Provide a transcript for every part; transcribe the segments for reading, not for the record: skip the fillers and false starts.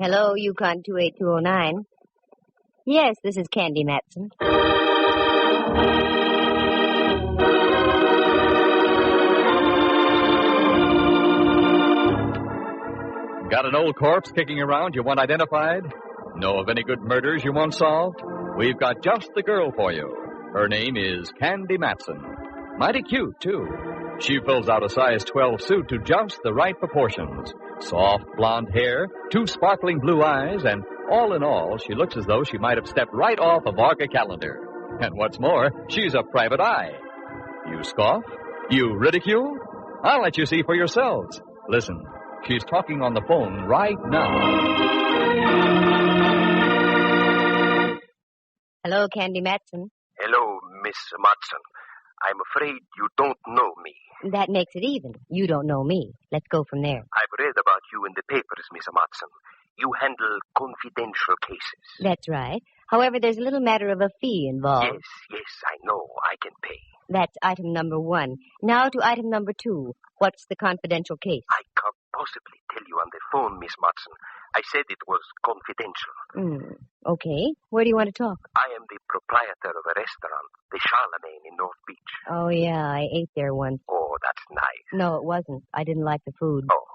Hello, Yukon 28209. Yes, this is Candy Matson. Got an old corpse kicking around you want identified? Know of any good murders you want solved? We've got just the girl for you. Her name is Candy Matson. Mighty cute, too. She fills out a size 12 suit to just the right proportions. Soft blonde hair, 2 sparkling blue eyes, and all in all, she looks as though she might have stepped right off a Varga calendar. And what's more, she's a private eye. You scoff? You ridicule? I'll let you see for yourselves. Listen, she's talking on the phone right now. Hello, Candy Matson. Hello, Miss Matson. I'm afraid you don't know me. That makes it even. You don't know me. Let's go from there. I've read about you in the papers, Miss Matson. You handle confidential cases. That's right. However, there's a little matter of a fee involved. Yes, I know. I can pay. That's item number 1. Now to item number 2. What's the confidential case? I can't possibly tell you on the phone, Miss Matson. I said it was confidential. Okay. Where do you want to talk? I am the proprietor of a restaurant, the Charlemagne in North Beach. Oh, yeah, I ate there once. Oh, that's nice. No, it wasn't. I didn't like the food. Oh.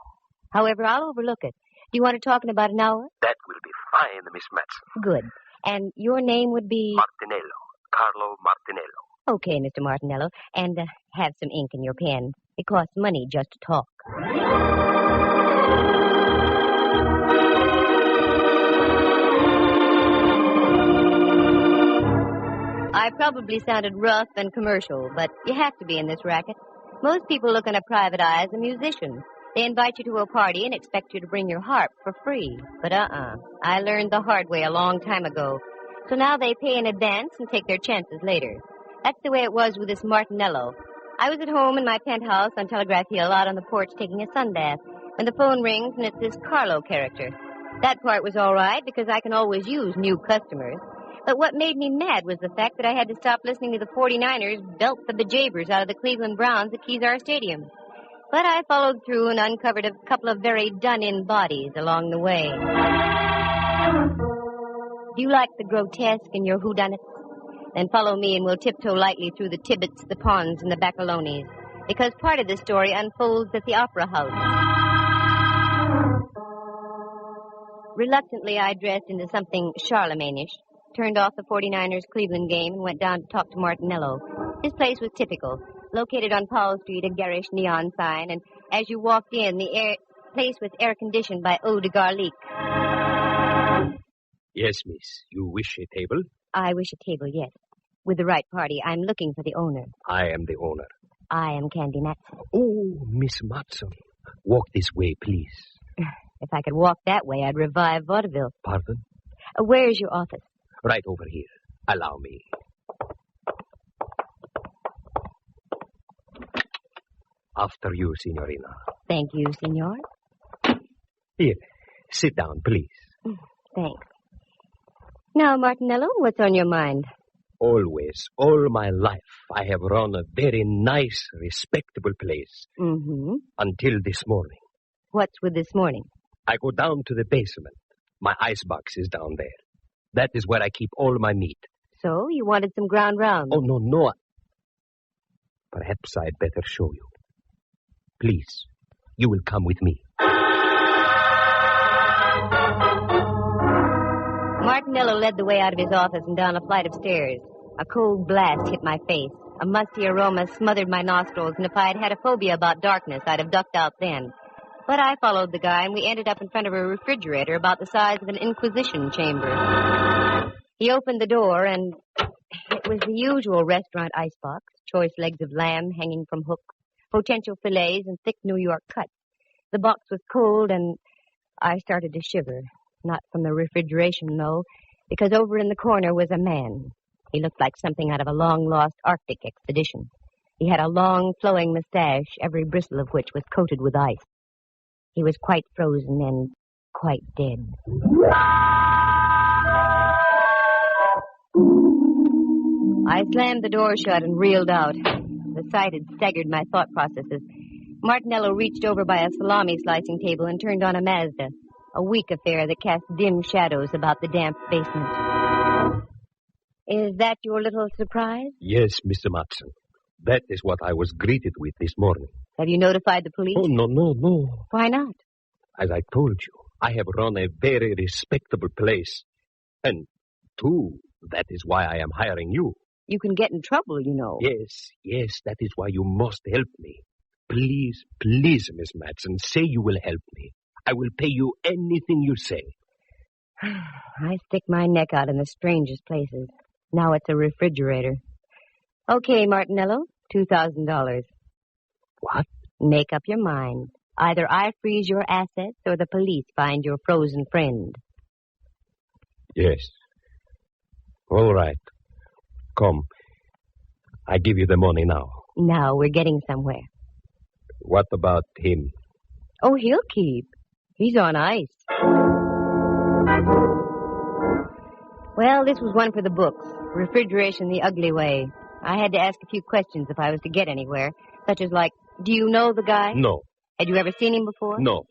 However, I'll overlook it. Do you want to talk in about an hour? That will be fine, Miss Matson. Good. And your name would be? Martinello. Carlo Martinello. Okay, Mr. Martinello. And have some ink in your pen. It costs money just to talk. I probably sounded rough and commercial, but you have to be in this racket. Most people look on a private eye as a musician. They invite you to a party and expect you to bring your harp for free. But I learned the hard way a long time ago. So now they pay in advance and take their chances later. That's the way it was with this Martinello. I was at home in my penthouse on Telegraph Hill out on the porch taking a sunbath when the phone rings and it's this Carlo character. That part was all right because I can always use new customers. But what made me mad was the fact that I had to stop listening to the 49ers belt the bejeebers out of the Cleveland Browns at Kezar Stadium. But I followed through and uncovered a couple of very done-in bodies along the way. Do you like the grotesque in your whodunits? Then follow me and we'll tiptoe lightly through the Tibbets, the Ponds, and the Baccalonis. Because part of the story unfolds at the Opera House. Reluctantly, I dressed into something Charlemagne-ish, turned off the 49ers Cleveland game, and went down to talk to Martinello. His place was typical, located on Powell Street, a garish neon sign, and as you walked in, the place was air-conditioned by eau de garlic. Yes, miss. You wish a table? I wish a table, yes. With the right party. I'm looking for the owner. I am the owner. I am Candy Matson. Oh, Miss Matson. Walk this way, please. If I could walk that way, I'd revive vaudeville. Pardon? Where is your office? Right over here. Allow me. After you, Signorina. Thank you, Signor. Here, sit down, please. Thanks. Now, Martinello, what's on your mind? Always, all my life, I have run a very nice, respectable place. Mm-hmm. Until this morning. What's with this morning? I go down to the basement. My icebox is down there. That is where I keep all my meat. So, you wanted some ground round? Oh, no. Perhaps I'd better show you. Please, you will come with me. Martinello led the way out of his office and down a flight of stairs. A cold blast hit my face. A musty aroma smothered my nostrils, and if I had had a phobia about darkness, I'd have ducked out then. But I followed the guy, and we ended up in front of a refrigerator about the size of an Inquisition chamber. He opened the door, and it was the usual restaurant icebox, choice legs of lamb hanging from hooks, potential fillets, and thick New York cuts. The box was cold, and I started to shiver. Not from the refrigeration, no, because over in the corner was a man. He looked like something out of a long-lost Arctic expedition. He had a long, flowing mustache, every bristle of which was coated with ice. He was quite frozen and quite dead. I slammed the door shut and reeled out. The sight had staggered my thought processes. Martinello reached over by a salami-slicing table and turned on a Mazda. A weak affair that cast dim shadows about the damp basement. Is that your little surprise? Yes, Mr. Matson. That is what I was greeted with this morning. Have you notified the police? Oh, no. Why not? As I told you, I have run a very respectable place. And, too, that is why I am hiring you. You can get in trouble, you know. Yes, that is why you must help me. Please, Miss Matson, say you will help me. I will pay you anything you say. I stick my neck out in the strangest places. Now it's a refrigerator. Okay, Martinello, $2,000. What? Make up your mind. Either I freeze your assets or the police find your frozen friend. Yes. All right. Come. I give you the money now. Now we're getting somewhere. What about him? Oh, he'll keep. He's on ice. Well, this was one for the books. Refrigeration the ugly way. I had to ask a few questions if I was to get anywhere, such as like, do you know the guy? No. Had you ever seen him before? No.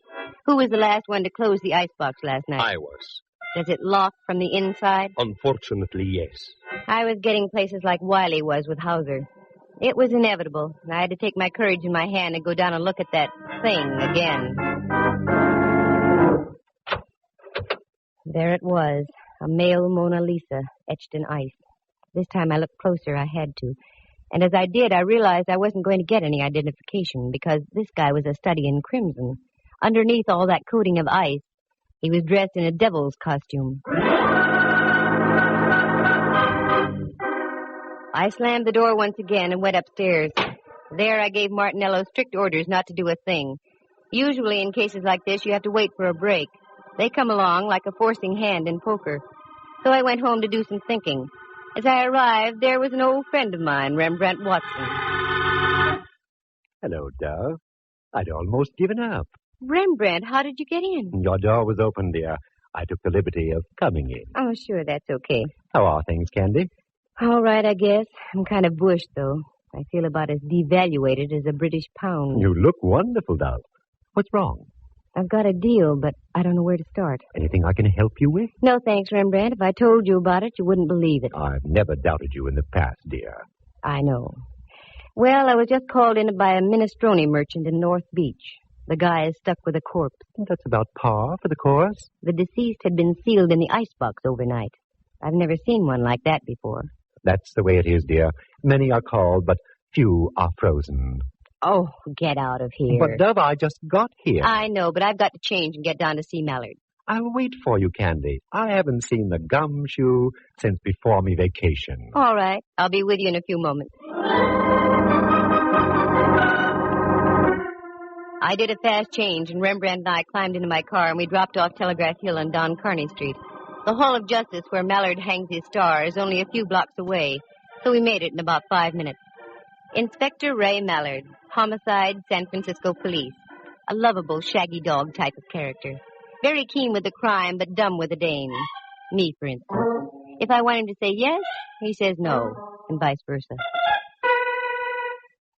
Who was the last one to close the icebox last night? I was. Does it lock from the inside? Unfortunately, yes. I was getting places like Wiley was with Hauser. It was inevitable. I had to take my courage in my hand and go down and look at that thing again. There it was, a male Mona Lisa etched in ice. This time I looked closer, I had to. And as I did, I realized I wasn't going to get any identification because this guy was a study in crimson. Underneath all that coating of ice, he was dressed in a devil's costume. I slammed the door once again and went upstairs. There I gave Martinello strict orders not to do a thing. Usually in cases like this, you have to wait for a break. They come along like a forcing hand in poker. So I went home to do some thinking. As I arrived, there was an old friend of mine, Rembrandt Watson. Hello, Dove. I'd almost given up. Rembrandt, how did you get in? Your door was open, dear. I took the liberty of coming in. Oh, sure, that's okay. How are things, Candy? All right, I guess. I'm kind of bushed, though. I feel about as devaluated as a British pound. You look wonderful, Dove. What's wrong? I've got a deal, but I don't know where to start. Anything I can help you with? No, thanks, Rembrandt. If I told you about it, you wouldn't believe it. I've never doubted you in the past, dear. I know. Well, I was just called in by a minestrone merchant in North Beach. The guy is stuck with a corpse. That's about par for the course. The deceased had been sealed in the icebox overnight. I've never seen one like that before. That's the way it is, dear. Many are called, but few are frozen. Oh, get out of here. But, Dove, I just got here. I know, but I've got to change and get down to see Mallard. I'll wait for you, Candy. I haven't seen the gumshoe since before me vacation. All right. I'll be with you in a few moments. I did a fast change, and Rembrandt and I climbed into my car, and we dropped off Telegraph Hill and Don Kearney Street. The Hall of Justice, where Mallard hangs his star, is only a few blocks away, so we made it in about 5 minutes. Inspector Ray Mallard, Homicide, San Francisco Police. A lovable, shaggy dog type of character. Very keen with the crime, but dumb with the dame. Me, for instance. If I want him to say yes, he says no, and vice versa.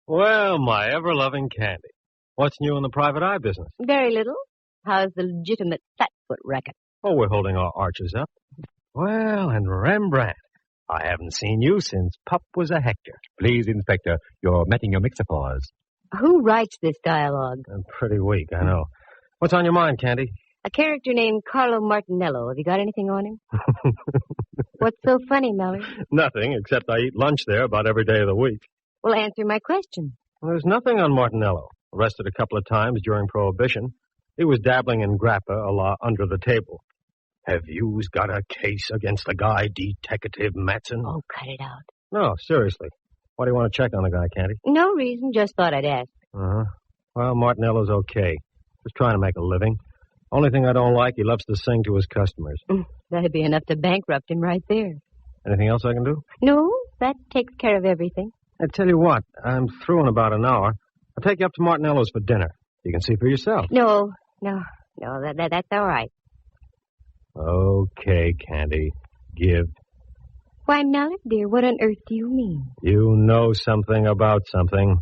Well, my ever-loving Candy. What's new in the private eye business? Very little. How's the legitimate flatfoot racket? Oh, we're holding our arches up. Well, and Rembrandt, I haven't seen you since Pup was a Hector. Please, Inspector, you're meeting your mixophores. Who writes this dialogue? I'm pretty weak, I know. What's on your mind, Candy? A character named Carlo Martinello. Have you got anything on him? What's so funny, Mallard? Nothing, except I eat lunch there about every day of the week. Well, answer my question. Well, there's nothing on Martinello. Arrested a couple of times during Prohibition. He was dabbling in grappa a la under the table. Have yous got a case against the guy, Detective Matson? Oh, cut it out. No, seriously. Why do you want to check on the guy, Candy? No reason, just thought I'd ask. Uh-huh. Well, Martinello's okay. Just trying to make a living. Only thing I don't like, he loves to sing to his customers. That'd be enough to bankrupt him right there. Anything else I can do? No, that takes care of everything. I tell you what, I'm through in about an hour. I'll take you up to Martinello's for dinner. You can see for yourself. No, that's all right. Okay, Candy. Give. Why, Mallard, dear, what on earth do you mean? You know something about something.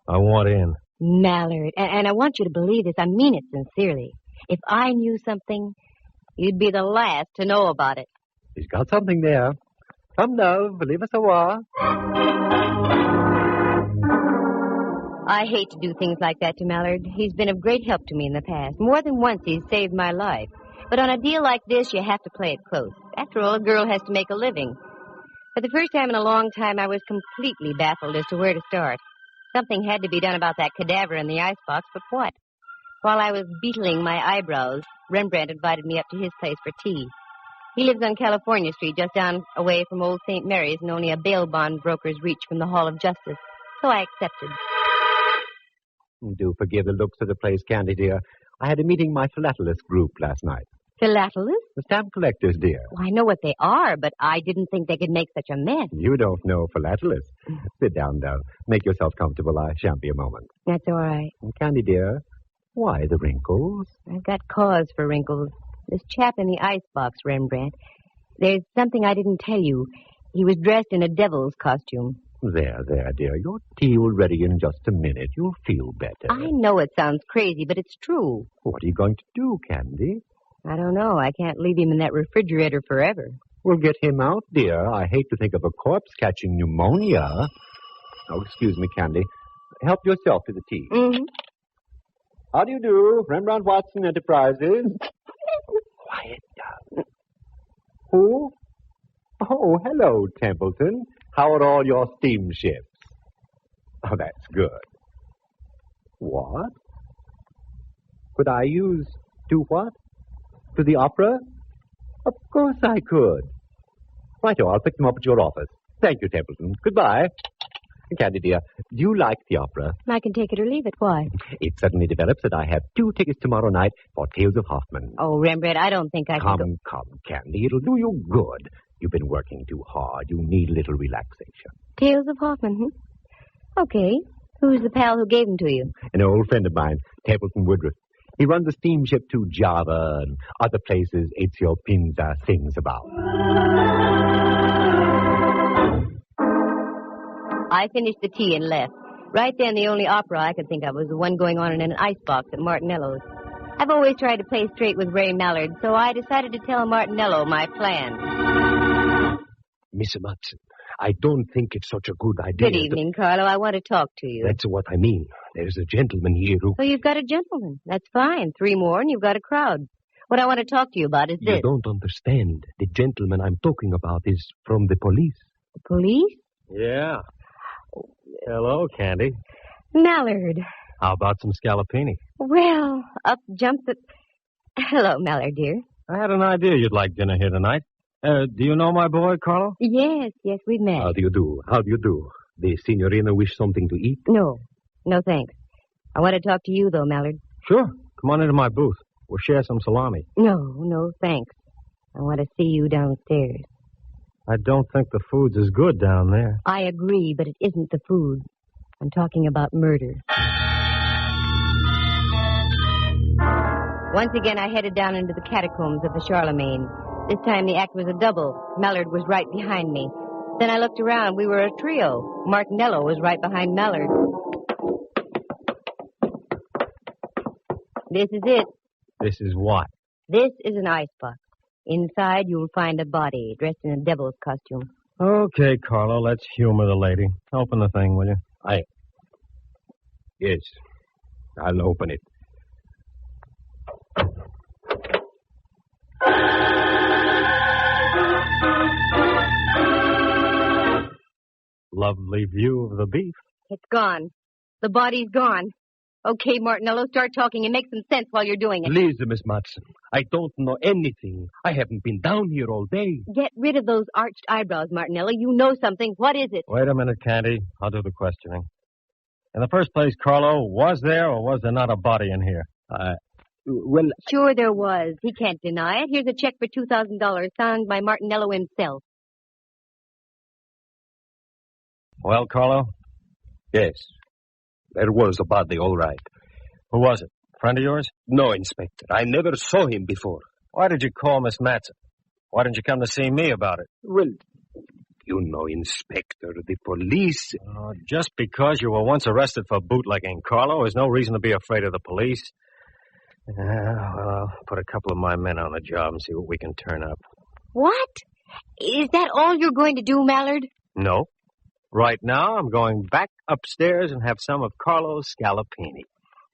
I want in. Mallard, and I want you to believe this. I mean it sincerely. If I knew something, You'd be the last to know about it. He's got something there. Come, love, leave us a while. I hate to do things like that to Mallard. He's been of great help to me in the past. More than once he's saved my life. But on a deal like this, you have to play it close. After all, a girl has to make a living. For the first time in a long time, I was completely baffled as to where to start. Something had to be done about that cadaver in the icebox, but what? While I was beetling my eyebrows, Rembrandt invited me up to his place for tea. He lives on California Street, just down away from Old St. Mary's, and only a bail bond broker's reach from the Hall of Justice. So I accepted. Do forgive the looks of the place, Candy, dear. I had a meeting my philatelist group last night. Philatelist? The stamp collectors, dear. Well, I know what they are, but I didn't think they could make such a mess. You don't know philatelists. Sit down, love. Make yourself comfortable. I shan't be a moment. That's all right. Candy, dear, why the wrinkles? I've got cause for wrinkles. This chap in the icebox, Rembrandt. There's something I didn't tell you. He was dressed in a devil's costume. There, dear. Your tea will ready in just a minute. You'll feel better. I know it sounds crazy, but it's true. What are you going to do, Candy? I don't know. I can't leave him in that refrigerator forever. We'll get him out, dear. I hate to think of a corpse catching pneumonia. Oh, excuse me, Candy. Help yourself to the tea. Mm-hmm. How do you do, Rembrandt Watson Enterprises? Quiet down. Who? Oh, hello, Templeton. How are all your steamships? Oh, that's good. What? Could I use... do what? To the opera? Of course I could. Righto, I'll pick them up at your office. Thank you, Templeton. Goodbye. Candy, dear, do you like the opera? I can take it or leave it. Why? It suddenly develops that I have 2 tickets tomorrow night for Tales of Hoffman. Oh, Rembrandt, I don't think I can go. Come, Candy. It'll do you good. You've been working too hard. You need a little relaxation. Tales of Hoffman, Okay. Who's the pal who gave them to you? An old friend of mine, Templeton Woodruff. He runs a steamship to Java and other places 𝒆𝒍'𝒔 Pinza sings about. I finished the tea and left. Right then, the only opera I could think of was the one going on in an icebox at Martinello's. I've always tried to play straight with Ray Mallard, so I decided to tell Martinello my plan. Miss Matson, I don't think it's such a good idea. Good evening, Carlo. I want to talk to you. That's what I mean. There's a gentleman here who... So you've got a gentleman. That's fine. 3 more and you've got a crowd. What I want to talk to you about is this. You don't understand. The gentleman I'm talking about is from the police. The police? Yeah. Hello, Candy. Mallard. How about some scallopini? Well, up jumped the... Hello, Mallard, dear. I had an idea you'd like dinner here tonight. Do you know my boy, Carlo? Yes, we've met. How do you do? The signorina wish something to eat? No, thanks. I want to talk to you, though, Mallard. Sure. Come on into my booth. We'll share some salami. No, thanks. I want to see you downstairs. I don't think the food's as good down there. I agree, but it isn't the food. I'm talking about murder. Once again, I headed down into the catacombs of the Charlemagne. This time the act was a double. Mallard was right behind me. Then I looked around. We were a trio. Martinello was right behind Mallard. This is it. This is what? This is an icebox. Inside, you'll find a body dressed in a devil's costume. Okay, Carlo, let's humor the lady. Open the thing, will you? Yes, I'll open it. Lovely view of the beef. It's gone. The body's gone. Okay, Martinello, start talking and make some sense while you're doing it. Please, Miss Matson, I don't know anything. I haven't been down here all day. Get rid of those arched eyebrows, Martinello. You know something. What is it? Wait a minute, Candy. I'll do the questioning. In the first place, Carlo, was there or was there not a body in here? Well... Sure there was. He can't deny it. Here's a check for $2,000 signed by Martinello himself. Well, Carlo? Yes. There was a body, all right. Who was it? Friend of yours? No, Inspector. I never saw him before. Why did you call Miss Matson? Why didn't you come to see me about it? Well, you know, Inspector, the police... Just because you were once arrested for bootlegging, Carlo, is no reason to be afraid of the police. Well, I'll put a couple of my men on the job and see what we can turn up. What? Is that all you're going to do, Mallard? No. Right now, I'm going back upstairs and have some of Carlo's scallopini.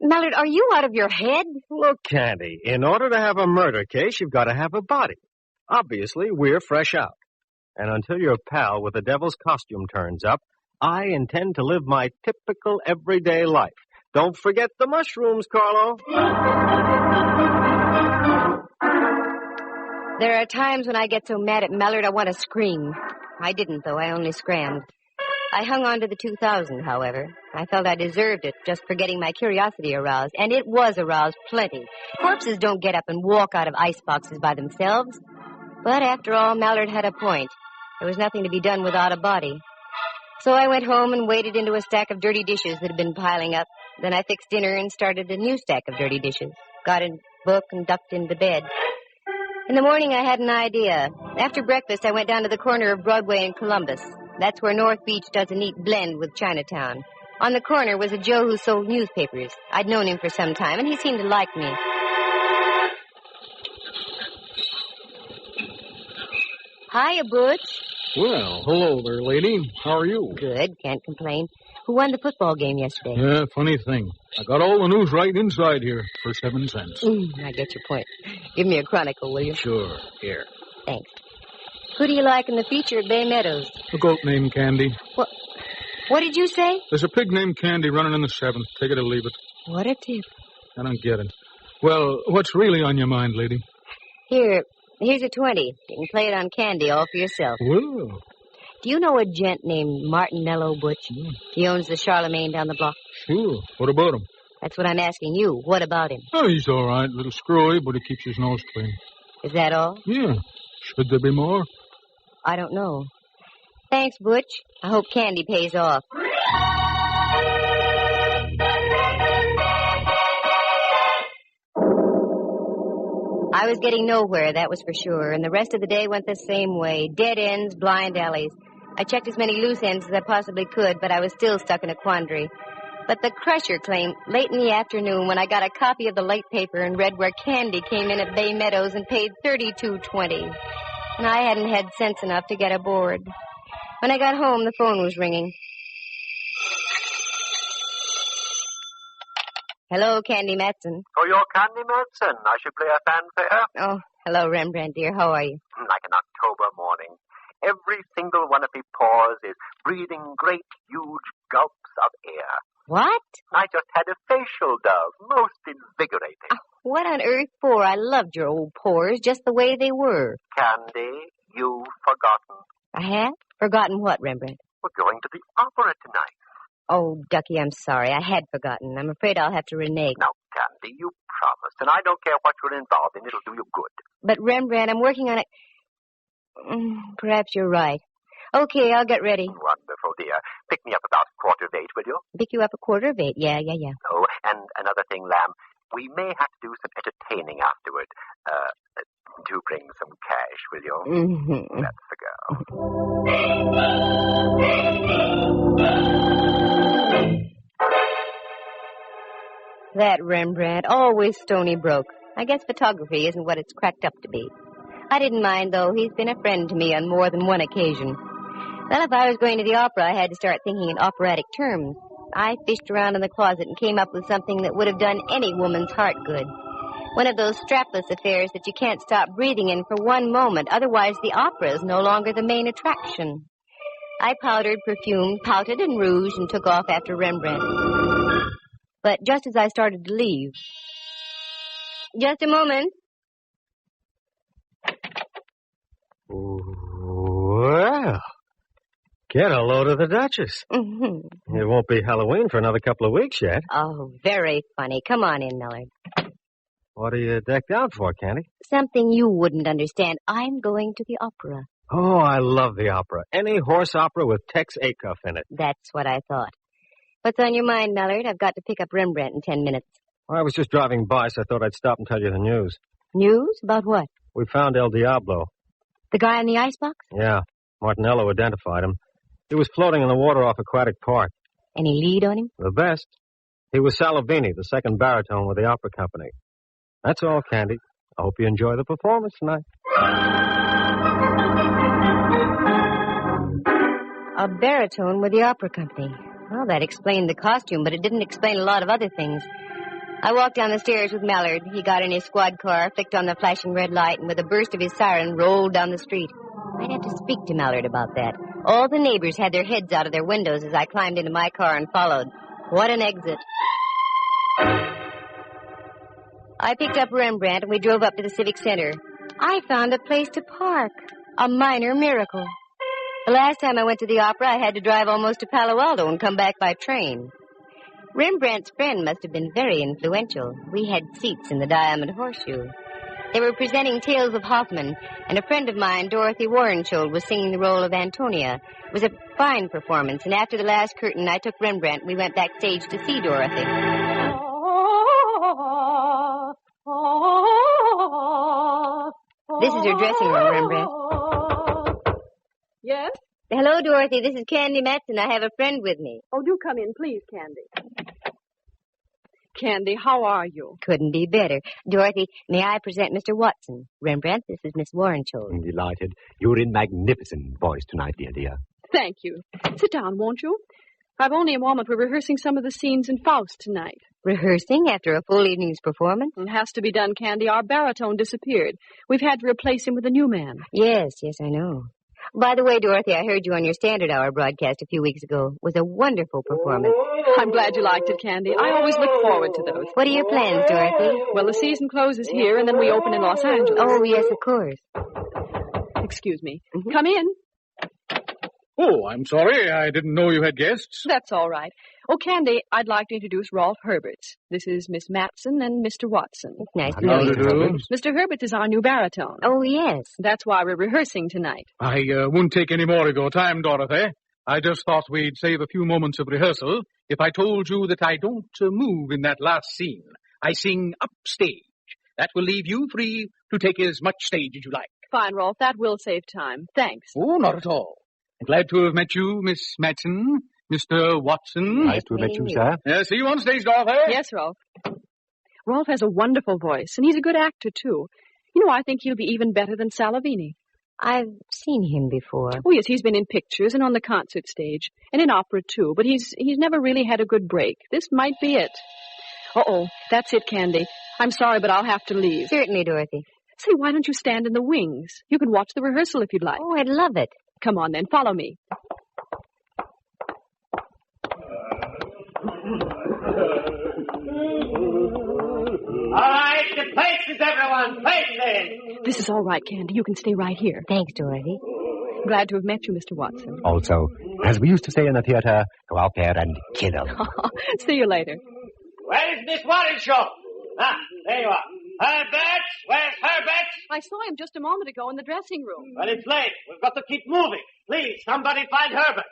Mallard, are you out of your head? Look, Candy, in order to have a murder case, you've got to have a body. Obviously, we're fresh out. And until your pal with the devil's costume turns up, I intend to live my typical everyday life. Don't forget the mushrooms, Carlo. There are times when I get so mad at Mallard I want to scream. I didn't, though. I only scrammed. I hung on to the 2,000, however. I felt I deserved it just for getting my curiosity aroused, and it was aroused plenty. Corpses don't get up and walk out of ice boxes by themselves. But after all, Mallard had a point. There was nothing to be done without a body. So I went home and waded into a stack of dirty dishes that had been piling up. Then I fixed dinner and started a new stack of dirty dishes. Got a book and ducked into bed. In the morning, I had an idea. After breakfast, I went down to the corner of Broadway and Columbus. That's where North Beach does a neat blend with Chinatown. On the corner was a Joe who sold newspapers. I'd known him for some time, and he seemed to like me. Hiya, Butch. Well, hello there, lady. How are you? Good, can't complain. Who won the football game yesterday? Yeah, funny thing. I got all the news right inside here for 7 cents. I get your point. Give me a chronicle, will you? Sure. Here. Thanks. Who do you like in the feature at Bay Meadows? A goat named Candy. What did you say? There's a pig named Candy running in the 7th. Take it or leave it. What a tip. I don't get it. Well, what's really on your mind, lady? Here's a 20. You can play it on Candy all for yourself. Well. Do you know a gent named Martinello, Butch? He owns the Charlemagne down the block. Sure. What about him? That's what I'm asking you. What about him? Oh, he's all right. A little screwy, but he keeps his nose clean. Is that all? Yeah. Should there be more? I don't know. Thanks, Butch. I hope Candy pays off. I was getting nowhere, that was for sure, and the rest of the day went the same way. Dead ends, blind alleys. I checked as many loose ends as I possibly could, but I was still stuck in a quandary. But the Crusher claim, late in the afternoon, when I got a copy of the late paper and read where Candy came in at Bay Meadows and paid $32.20. And I hadn't had sense enough to get aboard. When I got home, the phone was ringing. Hello, Candy Matson. Oh, you're Candy Matson. I should play a fanfare. Oh, hello, Rembrandt, dear. How are you? Like an October morning. Every single one of me pores is breathing great, huge gulps of air. What? I just had a facial dove. Most invigorating. What on earth for? I loved your old pores just the way they were. Candy, you've forgotten. I have? Forgotten what, Rembrandt? We're going to the opera tonight. Oh, Ducky, I'm sorry. I had forgotten. I'm afraid I'll have to renege. Now, Candy, you promised, and I don't care what you're involved in. It'll do you good. But, Rembrandt, I'm working on it. Perhaps you're right. Okay, I'll get ready. Wonderful, dear. Pick me up about 7:45, will you? Pick you up 7:45. Yeah. Oh, and another thing, Lamb. We may have to do some entertaining afterward. Do bring some cash, will you? Mm-hmm. That's the girl. That Rembrandt, always stony broke. I guess photography isn't what it's cracked up to be. I didn't mind, though. He's been a friend to me on more than one occasion. Well, if I was going to the opera, I had to start thinking in operatic terms. I fished around in the closet and came up with something that would have done any woman's heart good. One of those strapless affairs that you can't stop breathing in for one moment. Otherwise, the opera is no longer the main attraction. I powdered, perfumed, pouted, and rouged and took off after Rembrandt. But just as I started to leave... Just a moment. Well, get a load of the Duchess. Mm-hmm. It won't be Halloween for another couple of weeks yet. Oh, very funny. Come on in, Millard. What are you decked out for, Candy? Something you wouldn't understand. I'm going to the opera. Oh, I love the opera. Any horse opera with Tex Acuff in it. That's what I thought. What's on your mind, Millard? I've got to pick up Rembrandt in 10 minutes. Well, I was just driving by, so I thought I'd stop and tell you the news. News? About what? We found El Diablo. The guy in the icebox? Yeah. Martinello identified him. He was floating in the water off Aquatic Park. Any lead on him? The best. He was Salavini, the second baritone with the opera company. That's all, Candy. I hope you enjoy the performance tonight. A baritone with the opera company. Well, that explained the costume, but it didn't explain a lot of other things. I walked down the stairs with Mallard. He got in his squad car, flicked on the flashing red light, and with a burst of his siren, rolled down the street. I'd have to speak to Mallard about that. All the neighbors had their heads out of their windows as I climbed into my car and followed. What an exit. I picked up Rembrandt and we drove up to the Civic Center. I found a place to park. A minor miracle. The last time I went to the opera, I had to drive almost to Palo Alto and come back by train. Rembrandt's friend must have been very influential. We had seats in the Diamond Horseshoe. They were presenting Tales of Hoffmann, and a friend of mine, Dorothy Warrenschold, was singing the role of Antonia. It was a fine performance, and after the last curtain, I took Rembrandt and we went backstage to see Dorothy. This is her dressing room, Rembrandt. Yes? Hello, Dorothy. This is Candy Matson. I have a friend with me. Oh, do come in, please, Candy. Candy, how are you? Couldn't be better. Dorothy, may I present Mr. Watson? Rembrandt, this is Miss Warrenschold. I'm delighted. You're in magnificent voice tonight, dear. Thank you. Sit down, won't you? I've only a moment. We're rehearsing some of the scenes in Faust tonight. Rehearsing after a full evening's performance? It has to be done, Candy. Our baritone disappeared. We've had to replace him with a new man. Yes, I know. By the way, Dorothy, I heard you on your Standard Hour broadcast a few weeks ago. It was a wonderful performance. I'm glad you liked it, Candy. I always look forward to those. What are your plans, Dorothy? Well, the season closes here, and then we open in Los Angeles. Oh, yes, of course. Excuse me. Mm-hmm. Come in. Oh, I'm sorry. I didn't know you had guests. That's all right. Oh, Candy, I'd like to introduce Rolf Herberts. This is Miss Matson and Mr. Watson. It's nice to know you. Mr. Herberts is our new baritone. Oh, yes. That's why we're rehearsing tonight. I won't take any more of your time, Dorothy. I just thought we'd save a few moments of rehearsal if I told you that I don't move in that last scene. I sing upstage. That will leave you free to take as much stage as you like. Fine, Rolf. That will save time. Thanks. Oh, not at all. I'm glad to have met you, Miss Matson, Mr. Watson. Nice to have met you, sir. See you on stage, Dorothy. Yes, Rolf. Rolf has a wonderful voice, and he's a good actor, too. You know, I think he'll be even better than Salavini. I've seen him before. Oh, yes, he's been in pictures and on the concert stage, and in opera, too, but he's never really had a good break. This might be it. Uh-oh, that's it, Candy. I'm sorry, but I'll have to leave. Certainly, Dorothy. Say, why don't you stand in the wings? You can watch the rehearsal if you'd like. Oh, I'd love it. Come on, then. Follow me. All right, to places, everyone. Places. This is all right, Candy. You can stay right here. Thanks, Dorothy. Glad to have met you, Mr. Watson. Also, as we used to say in the theater, go out there and kill them. See you later. Where's Miss Warrenschow? Ah, there you are. Herberts? Where's Herberts? I saw him just a moment ago in the dressing room. Well, it's late. We've got to keep moving. Please, somebody find Herberts.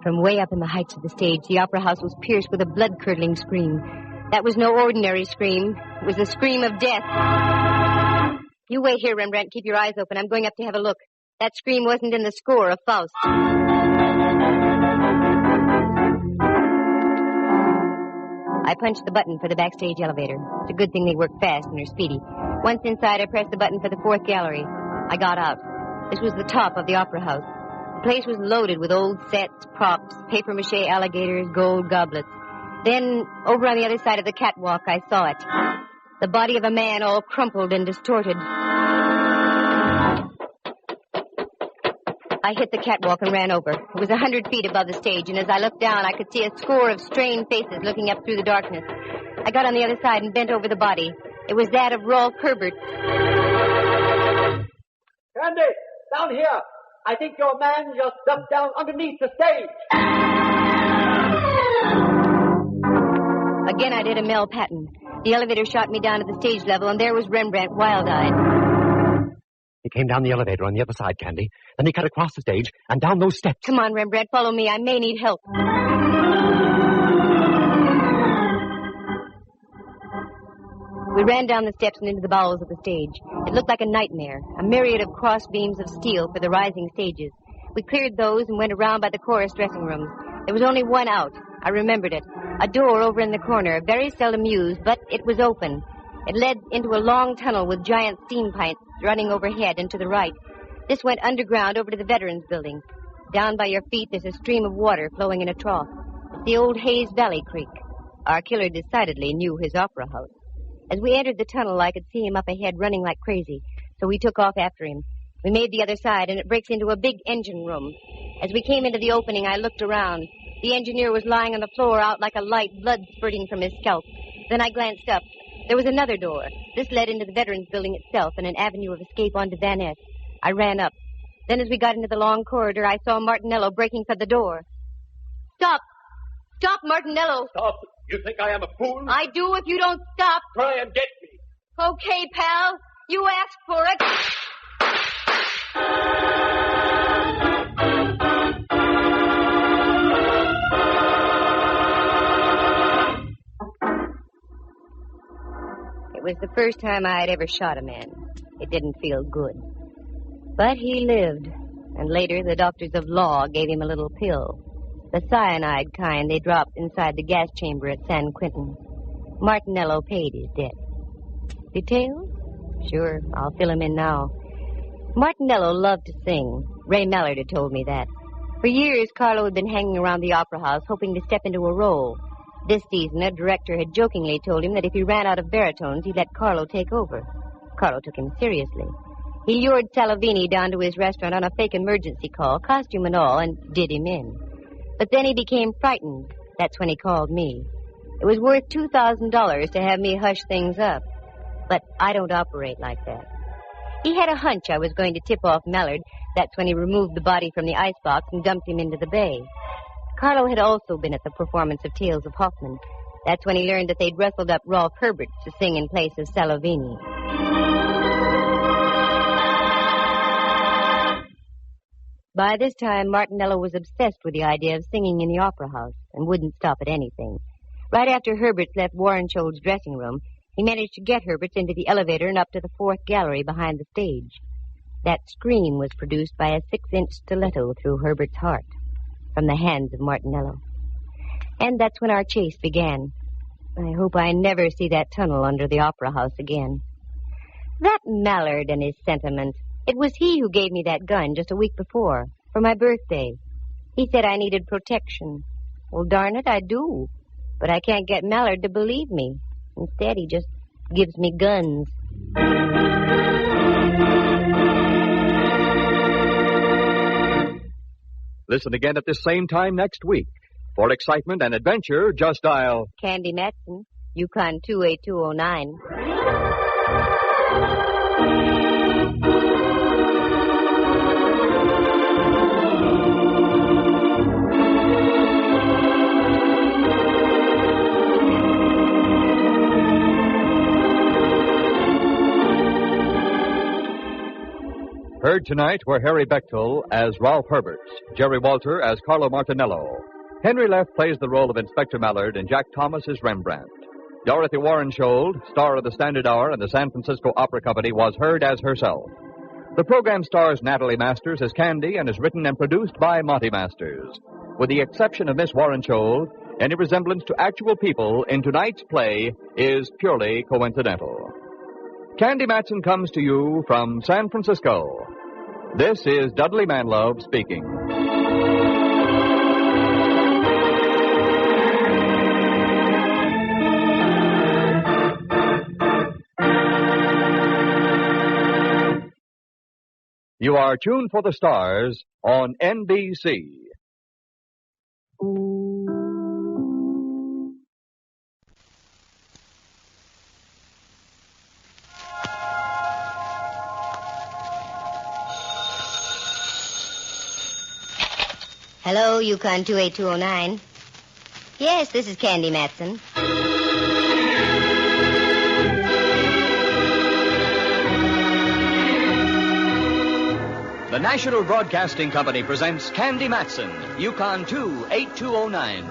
From way up in the heights of the stage, the opera house was pierced with a blood-curdling scream. That was no ordinary scream. It was the scream of death. You wait here, Rembrandt. Keep your eyes open. I'm going up to have a look. That scream wasn't in the score of Faust. I punched the button for the backstage elevator. It's a good thing they work fast and are speedy. Once inside, I pressed the button for the fourth gallery. I got out. This was the top of the opera house. The place was loaded with old sets, props, papier-mâché alligators, gold goblets. Then, over on the other side of the catwalk, I saw it. The body of a man all crumpled and distorted. I hit the catwalk and ran over. It was 100 feet above the stage, and as I looked down, I could see a score of strained faces looking up through the darkness. I got on the other side and bent over the body. It was that of Rolf Herberts. Candy, down here. I think your man just ducked down underneath the stage. Again, I did a Mel Patton. The elevator shot me down to the stage level, and there was Rembrandt, wild-eyed. He came down the elevator on the other side, Candy. Then he cut across the stage and down those steps. Come on, Rembrandt, follow me. I may need help. We ran down the steps and into the bowels of the stage. It looked like a nightmare, a myriad of cross beams of steel for the rising stages. We cleared those and went around by the chorus dressing rooms. There was only one out. I remembered it. A door over in the corner, very seldom used, but it was open. It led into a long tunnel with giant steam pipes running overhead and to the right. This went underground over to the Veterans Building. Down by your feet, there's a stream of water flowing in a trough. It's the old Hayes Valley Creek. Our killer decidedly knew his opera house. As we entered the tunnel, I could see him up ahead running like crazy, so we took off after him. We made the other side, and it breaks into a big engine room. As we came into the opening, I looked around. The engineer was lying on the floor out like a light, blood spurting from his scalp. Then I glanced up. There was another door. This led into the Veterans Building itself and an avenue of escape onto Van Ness. I ran up. Then as we got into the long corridor, I saw Martinello breaking for the door. Stop! Stop, Martinello! Stop! You think I am a fool? I do if you don't stop. Try and get me. Okay, pal. You asked for it. It was the first time I had ever shot a man. It didn't feel good. But he lived, and later the doctors of law gave him a little pill. The cyanide kind they dropped inside the gas chamber at San Quentin. Martinello paid his debt. Details? Sure, I'll fill him in now. Martinello loved to sing. Ray Mallard had told me that. For years, Carlo had been hanging around the opera house hoping to step into a role. This season, a director had jokingly told him that if he ran out of baritones, he'd let Carlo take over. Carlo took him seriously. He lured Salavini down to his restaurant on a fake emergency call, costume and all, and did him in. But then he became frightened. That's when he called me. It was worth $2,000 to have me hush things up. But I don't operate like that. He had a hunch I was going to tip off Mallard. That's when he removed the body from the icebox and dumped him into the bay. Carlo had also been at the performance of Tales of Hoffman. That's when he learned that they'd rustled up Rolf Herbert to sing in place of Salavini. By this time, Martinello was obsessed with the idea of singing in the opera house and wouldn't stop at anything. Right after Herberts left Warrenshold's dressing room, he managed to get Herberts into the elevator and up to the fourth gallery behind the stage. That scream was produced by a 6-inch stiletto through Herbert's heart from the hands of Martinello. And that's when our chase began. I hope I never see that tunnel under the opera house again. That Mallard and his sentiment. It was he who gave me that gun just a week before, for my birthday. He said I needed protection. Well, darn it, I do. But I can't get Mallard to believe me. Instead, he just gives me guns. Listen again at this same time next week. For excitement and adventure, just dial Candy Matson, Yukon 28209. Heard tonight were Harry Bechtel as Rolf Herberts, Jerry Walter as Carlo Martinello. Henry Leff plays the role of Inspector Mallard, and Jack Thomas is Rembrandt. Dorothy Warrenshold, star of the Standard Hour and the San Francisco Opera Company, was heard as herself. The program stars Natalie Masters as Candy and is written and produced by Monty Masters. With the exception of Miss Warrenshold, any resemblance to actual people in tonight's play is purely coincidental. Candy Matson comes to you from San Francisco. This is Dudley Manlove speaking. You are tuned for the stars on NBC. Hello, Yukon 28209. Yes, this is Candy Matson. The National Broadcasting Company presents Candy Matson, Yukon 28209.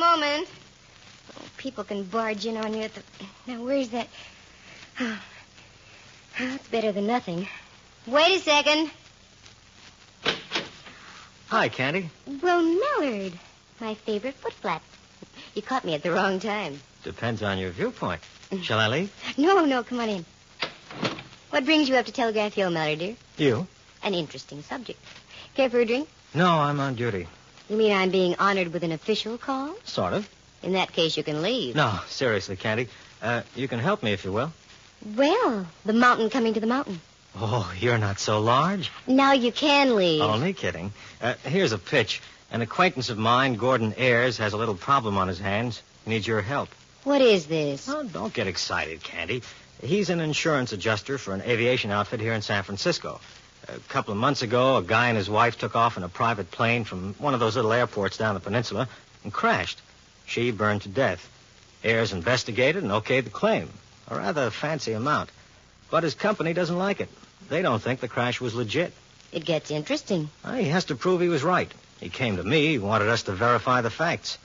moment. Oh, people can barge in on you at the... Now, where's that... Oh, it's better than nothing. Wait a second. Hi, Candy. Well, Millard, my favorite foot flap. You caught me at the wrong time. Depends on your viewpoint. Shall I leave? No, come on in. What brings you up to telegraph you, Millard, dear? You? An interesting subject. Care for a drink? No, I'm on duty. You mean I'm being honored with an official call? Sort of. In that case, you can leave. No, seriously, Candy. You can help me if you will. Well, the mountain coming to the mountain. Oh, you're not so large. Now you can leave. Only kidding. Here's a pitch. An acquaintance of mine, Gordon Ayres, has a little problem on his hands. He needs your help. What is this? Oh, don't get excited, Candy. He's an insurance adjuster for an aviation outfit here in San Francisco. A couple of months ago, a guy and his wife took off in a private plane from one of those little airports down the peninsula and crashed. She burned to death. Ayres investigated and okayed the claim. A rather fancy amount. But his company doesn't like it. They don't think the crash was legit. It gets interesting. Well, he has to prove he was right. He came to me. He wanted us to verify the facts.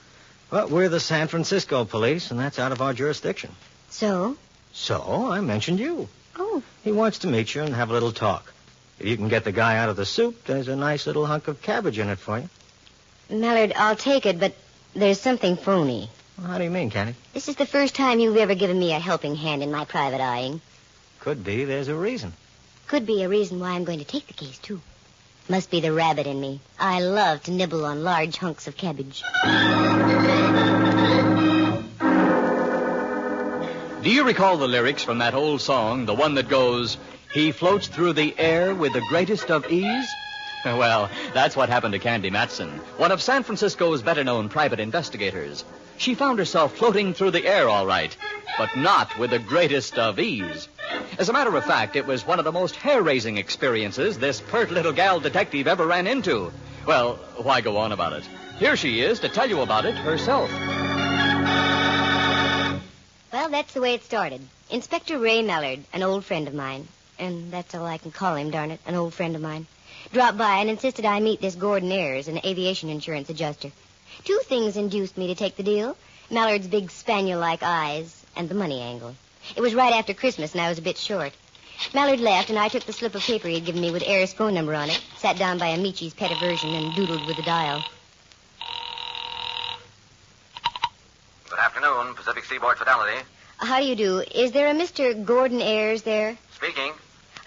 But we're the San Francisco police, and that's out of our jurisdiction. So? So, I mentioned you. Oh. He wants to meet you and have a little talk. If you can get the guy out of the soup, there's a nice little hunk of cabbage in it for you. Millard, I'll take it, but there's something phony. Well, how do you mean, Candy? This is the first time you've ever given me a helping hand in my private eyeing. Could be there's a reason. Could be a reason why I'm going to take the case, too. Must be the rabbit in me. I love to nibble on large hunks of cabbage. Do you recall the lyrics from that old song, the one that goes, "He floats through the air with the greatest of ease"? Well, that's what happened to Candy Matson, one of San Francisco's better-known private investigators. She found herself floating through the air all right, but not with the greatest of ease. As a matter of fact, it was one of the most hair-raising experiences this pert little gal detective ever ran into. Well, why go on about it? Here she is to tell you about it herself. Well, that's the way it started. Inspector Ray Millard, an old friend of mine, and that's all I can call him, darn it, an old friend of mine, dropped by and insisted I meet this Gordon Ayres, an aviation insurance adjuster. Two things induced me to take the deal: Millard's big spaniel-like eyes and the money angle. It was right after Christmas, and I was a bit short. Millard left, and I took the slip of paper he'd given me with Ayres' phone number on it, sat down by Amici's pet aversion, and doodled with the dial. Good afternoon, Pacific Seaboard Fidelity. How do you do? Is there a Mr. Gordon Ayres there? Speaking.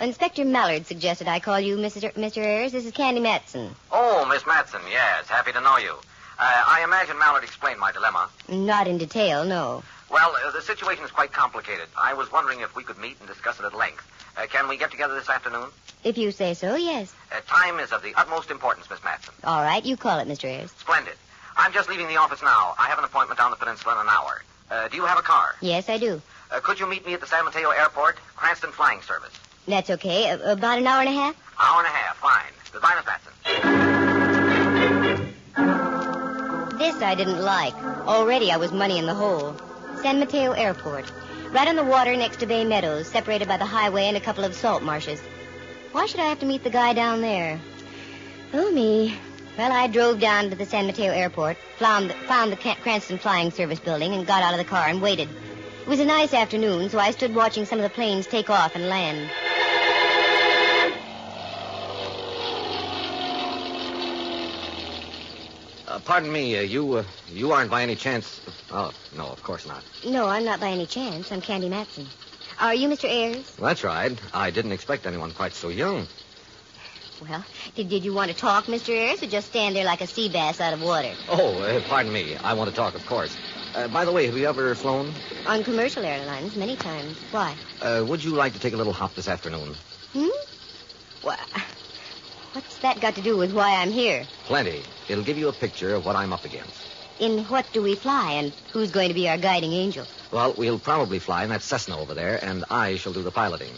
Inspector Millard suggested I call you Mr. Ayres. This is Candy Matson. Oh, Miss Matson, yes. Happy to know you. I imagine Mallard explained my dilemma. Not in detail, no. Well, the situation is quite complicated. I was wondering if we could meet and discuss it at length. Can we get together this afternoon? If you say so, yes. Time is of the utmost importance, Miss Matson. All right, you call it, Mr. Ayres. Splendid. I'm just leaving the office now. I have an appointment down the peninsula in an hour. Do you have a car? Yes, I do. Could you meet me at the San Mateo Airport, Cranston Flying Service? That's okay. About an hour and a half? Hour and a half, fine. Goodbye, Miss Matson. This I didn't like. Already I was money in the hole. San Mateo Airport. Right on the water next to Bay Meadows, separated by the highway and a couple of salt marshes. Why should I have to meet the guy down there? Oh, me. Well, I drove down to the San Mateo Airport, found the Cranston Flying Service building, and got out of the car and waited. It was a nice afternoon, so I stood watching some of the planes take off and land. Pardon me, you aren't by any chance... Oh, no, of course not. No, I'm not by any chance. I'm Candy Matson. Are you Mr. Ayres? That's right. I didn't expect anyone quite so young. Well, did you want to talk, Mr. Ayres, or just stand there like a sea bass out of water? Oh, pardon me. I want to talk, of course. By the way, have you ever flown? On commercial airlines, many times. Why? Would you like to take a little hop this afternoon? Well, what's that got to do with why I'm here? Plenty. It'll give you a picture of what I'm up against. In what do we fly, and who's going to be our guiding angel? Well, we'll probably fly in that Cessna over there, and I shall do the piloting.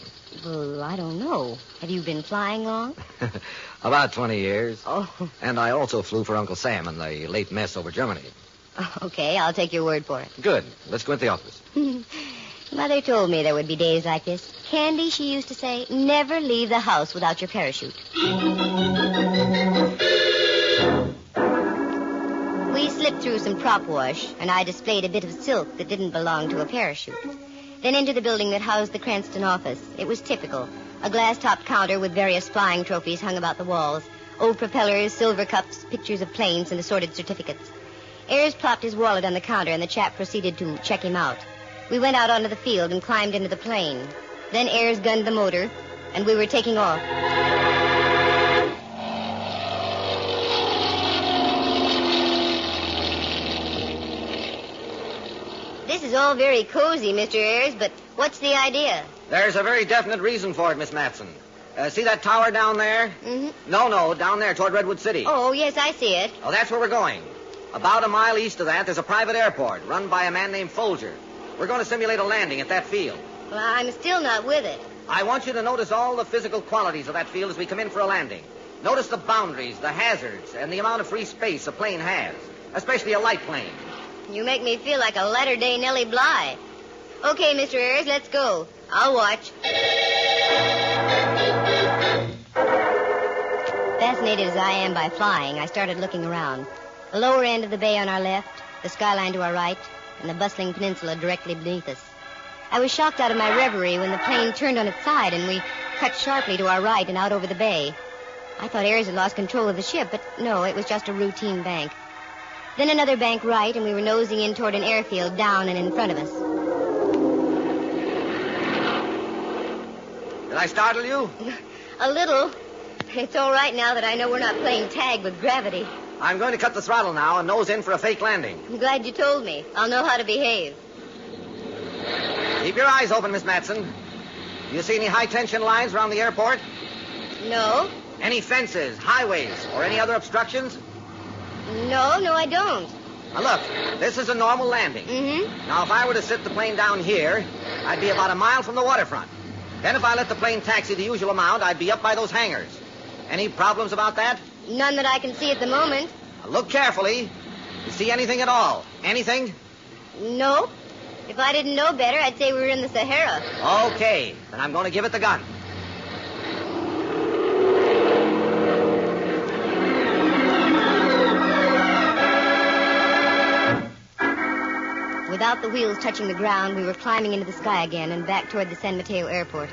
Well, I don't know. Have you been flying long? About 20 years. Oh. And I also flew for Uncle Sam in the late mess over Germany. Okay, I'll take your word for it. Good. Let's go into the office. Mother told me there would be days like this. Candy, she used to say, never leave the house without your parachute. We slipped through some prop wash, and I displayed a bit of silk that didn't belong to a parachute. Then into the building that housed the Cranston office. It was typical. A glass-topped counter with various flying trophies hung about the walls. Old propellers, silver cups, pictures of planes, and assorted certificates. Ayres plopped his wallet on the counter, and the chap proceeded to check him out. We went out onto the field and climbed into the plane. Then Ayres gunned the motor, and we were taking off. This is all very cozy, Mr. Ayres, but what's the idea? There's a very definite reason for it, Miss Matson. See that tower down there? Mm-hmm. No, down there toward Redwood City. Oh, yes, I see it. Oh, that's where we're going. About a mile east of that, there's a private airport run by a man named 𝒆𝒔. We're going to simulate a landing at that field. Well, I'm still not with it. I want you to notice all the physical qualities of that field as we come in for a landing. Notice the boundaries, the hazards, and the amount of free space a plane has, especially a light plane. You make me feel like a latter-day Nellie Bly. Okay, Mr. Ayres, let's go. I'll watch. Fascinated as I am by flying, I started looking around. The lower end of the bay on our left, the skyline to our right, and the bustling peninsula directly beneath us. I was shocked out of my reverie when the plane turned on its side and we cut sharply to our right and out over the bay. I thought Ayres had lost control of the ship, but no, it was just a routine bank. Then another bank right, and we were nosing in toward an airfield down and in front of us. Did I startle you? A little. It's all right now that I know we're not playing tag with gravity. I'm going to cut the throttle now and nose in for a fake landing. I'm glad you told me. I'll know how to behave. Keep your eyes open, Miss Matson. Do you see any high-tension lines around the airport? No. Any fences, highways, or any other obstructions? No, I don't. Now, look, this is a normal landing. Mm-hmm. Now, if I were to sit the plane down here, I'd be about a mile from the waterfront. Then if I let the plane taxi the usual amount, I'd be up by those hangars. Any problems about that? None that I can see at the moment. Now, look carefully. You see anything at all? Anything? No. If I didn't know better, I'd say we were in the Sahara. Okay, then I'm going to give it the gun. Without the wheels touching the ground, we were climbing into the sky again and back toward the San Mateo airport.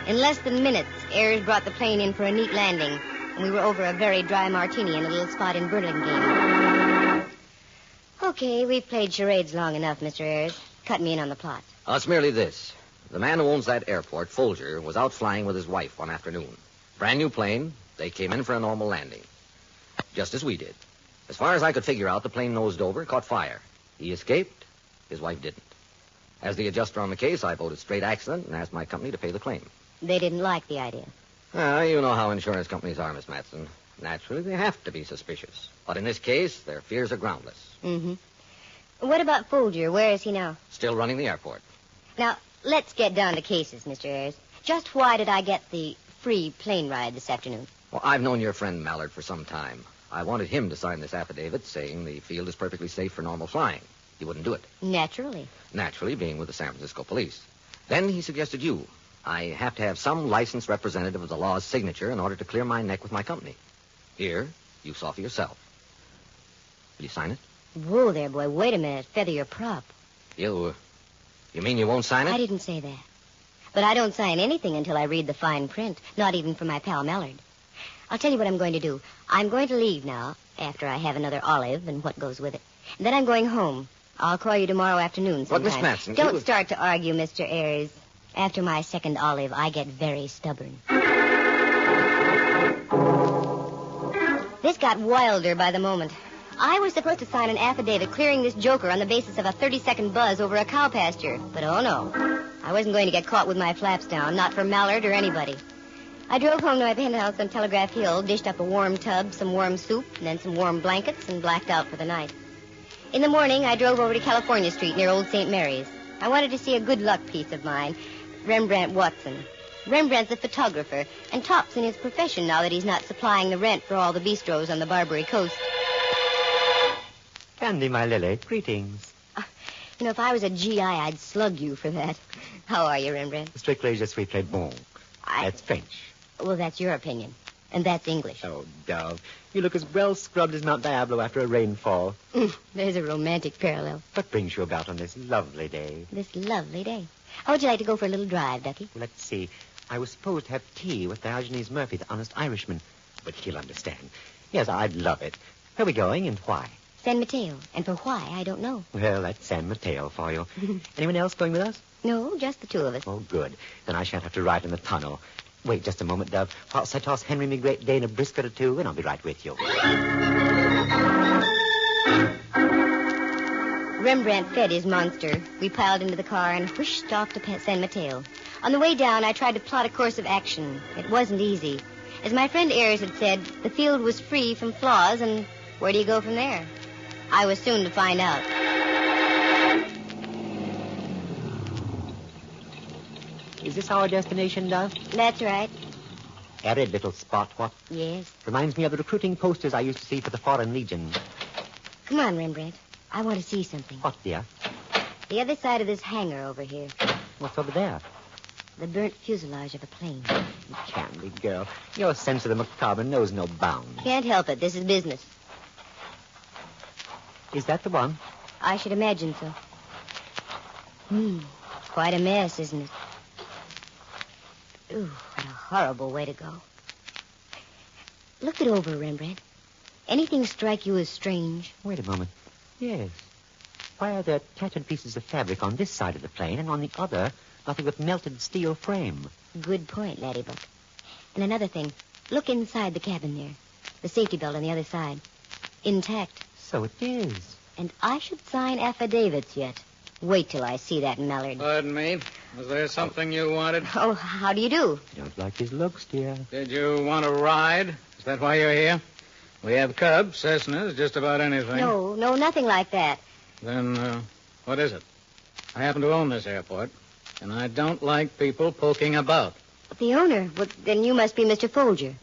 In less than minutes, Ayres brought the plane in for a neat landing, and we were over a very dry martini in a little spot in Burlingame. Okay, we've played charades long enough, Mr. Ayres. Cut me in on the plot. It's merely this. The man who owns that airport, 𝒆𝒔, was out flying with his wife one afternoon. Brand new plane. They came in for a normal landing. Just as we did. As far as I could figure out, the plane nosed over, caught fire. He escaped. His wife didn't. As the adjuster on the case, I voted straight accident and asked my company to pay the claim. They didn't like the idea. You know how insurance companies are, Miss Matson. Naturally, they have to be suspicious. But in this case, their fears are groundless. Mm-hmm. What about 𝒆𝒔? Where is he now? Still running the airport. Now, let's get down to cases, Mr. Ayres. Just why did I get the free plane ride this afternoon? Well, I've known your friend Mallard for some time. I wanted him to sign this affidavit saying the field is perfectly safe for normal flying. He wouldn't do it. Naturally. Naturally, being with the San Francisco police. Then he suggested you. I have to have some licensed representative of the law's signature in order to clear my neck with my company. Here, you saw for yourself. Will you sign it? Whoa there, boy. Wait a minute. Feather your prop. You mean you won't sign it? I didn't say that. But I don't sign anything until I read the fine print. Not even for my pal Mallard. I'll tell you what I'm going to do. I'm going to leave now, after I have another olive and what goes with it. And then I'm going home. I'll call you tomorrow afternoon sometime. But, Miss Matson... Don't start to argue, Mr. Ayres. After my second olive, I get very stubborn. This got wilder by the moment. I was supposed to sign an affidavit clearing this joker on the basis of a 30-second buzz over a cow pasture. But oh no. I wasn't going to get caught with my flaps down, not for Mallard or anybody. I drove home to my penthouse on Telegraph Hill, dished up a warm tub, some warm soup, and then some warm blankets, and blacked out for the night. In the morning, I drove over to California Street near Old St. Mary's. I wanted to see a good luck piece of mine, Rembrandt Watson. Rembrandt's a photographer, and tops in his profession now that he's not supplying the rent for all the bistros on the Barbary Coast. Candy, my lily, greetings. If I was a GI, I'd slug you for that. How are you, Rembrandt? Strictly je suis très bon. That's French. Well, that's your opinion. And that's English. Oh, Dove, you look as well scrubbed as Mount Diablo after a rainfall. There's a romantic parallel. What brings you about on this lovely day? This lovely day. How would you like to go for a little drive, Ducky? Let's see. I was supposed to have tea with Diogenes Murphy, the honest Irishman. But he'll understand. Yes, I'd love it. Where are we going and why? San Mateo. And for why, I don't know. Well, that's San Mateo for you. Anyone else going with us? No, just the two of us. Oh, good. Then I shan't have to ride in the tunnel. Wait just a moment, Dove. Whilst I toss Henry me Great Dane a brisket or two, and I'll be right with you. Rembrandt fed his monster. We piled into the car and whooshed off to San Mateo. On the way down, I tried to plot a course of action. It wasn't easy. As my friend Ayres had said, the field was free from flaws, and where do you go from there? I was soon to find out. Is this our destination, Dove? That's right. Arid little spot, what? Yes. Reminds me of the recruiting posters I used to see for the Foreign Legion. Come on, Rembrandt. I want to see something. What, dear? The other side of this hangar over here. What's over there? The burnt fuselage of a plane. Candy girl, your sense of the macabre knows no bounds. Can't help it. This is business. Is that the one? I should imagine so. Quite a mess, isn't it? Ooh, what a horrible way to go. Look it over, Rembrandt. Anything strike you as strange? Wait a moment. Yes. Why are there tattered pieces of fabric on this side of the plane, and on the other, nothing but melted steel frame? Good point, Ladybug. And another thing. Look inside the cabin there. The safety belt on the other side. Intact. So it is. And I should sign affidavits yet. Wait till I see that Mallard. Pardon me. Was there something you wanted? Oh, how do you do? You don't like his looks, dear. Did you want to ride? Is that why you're here? We have cubs, Cessnas, just about anything. No, nothing like that. Then, what is it? I happen to own this airport, and I don't like people poking about. The owner? Well, then you must be Mr. Folger.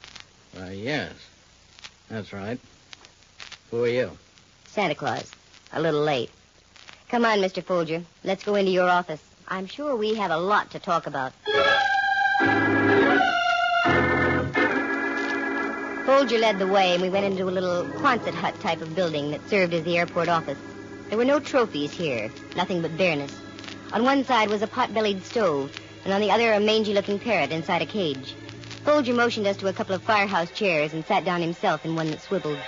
Yes. That's right. Who are you? Santa Claus. A little late. Come on, Mr. Folger. Let's go into your office. I'm sure we have a lot to talk about. Folger led the way, and we went into a little Quonset hut type of building that served as the airport office. There were no trophies here, nothing but bareness. On one side was a pot-bellied stove, and on the other a mangy-looking parrot inside a cage. Folger motioned us to a couple of firehouse chairs and sat down himself in one that swiveled.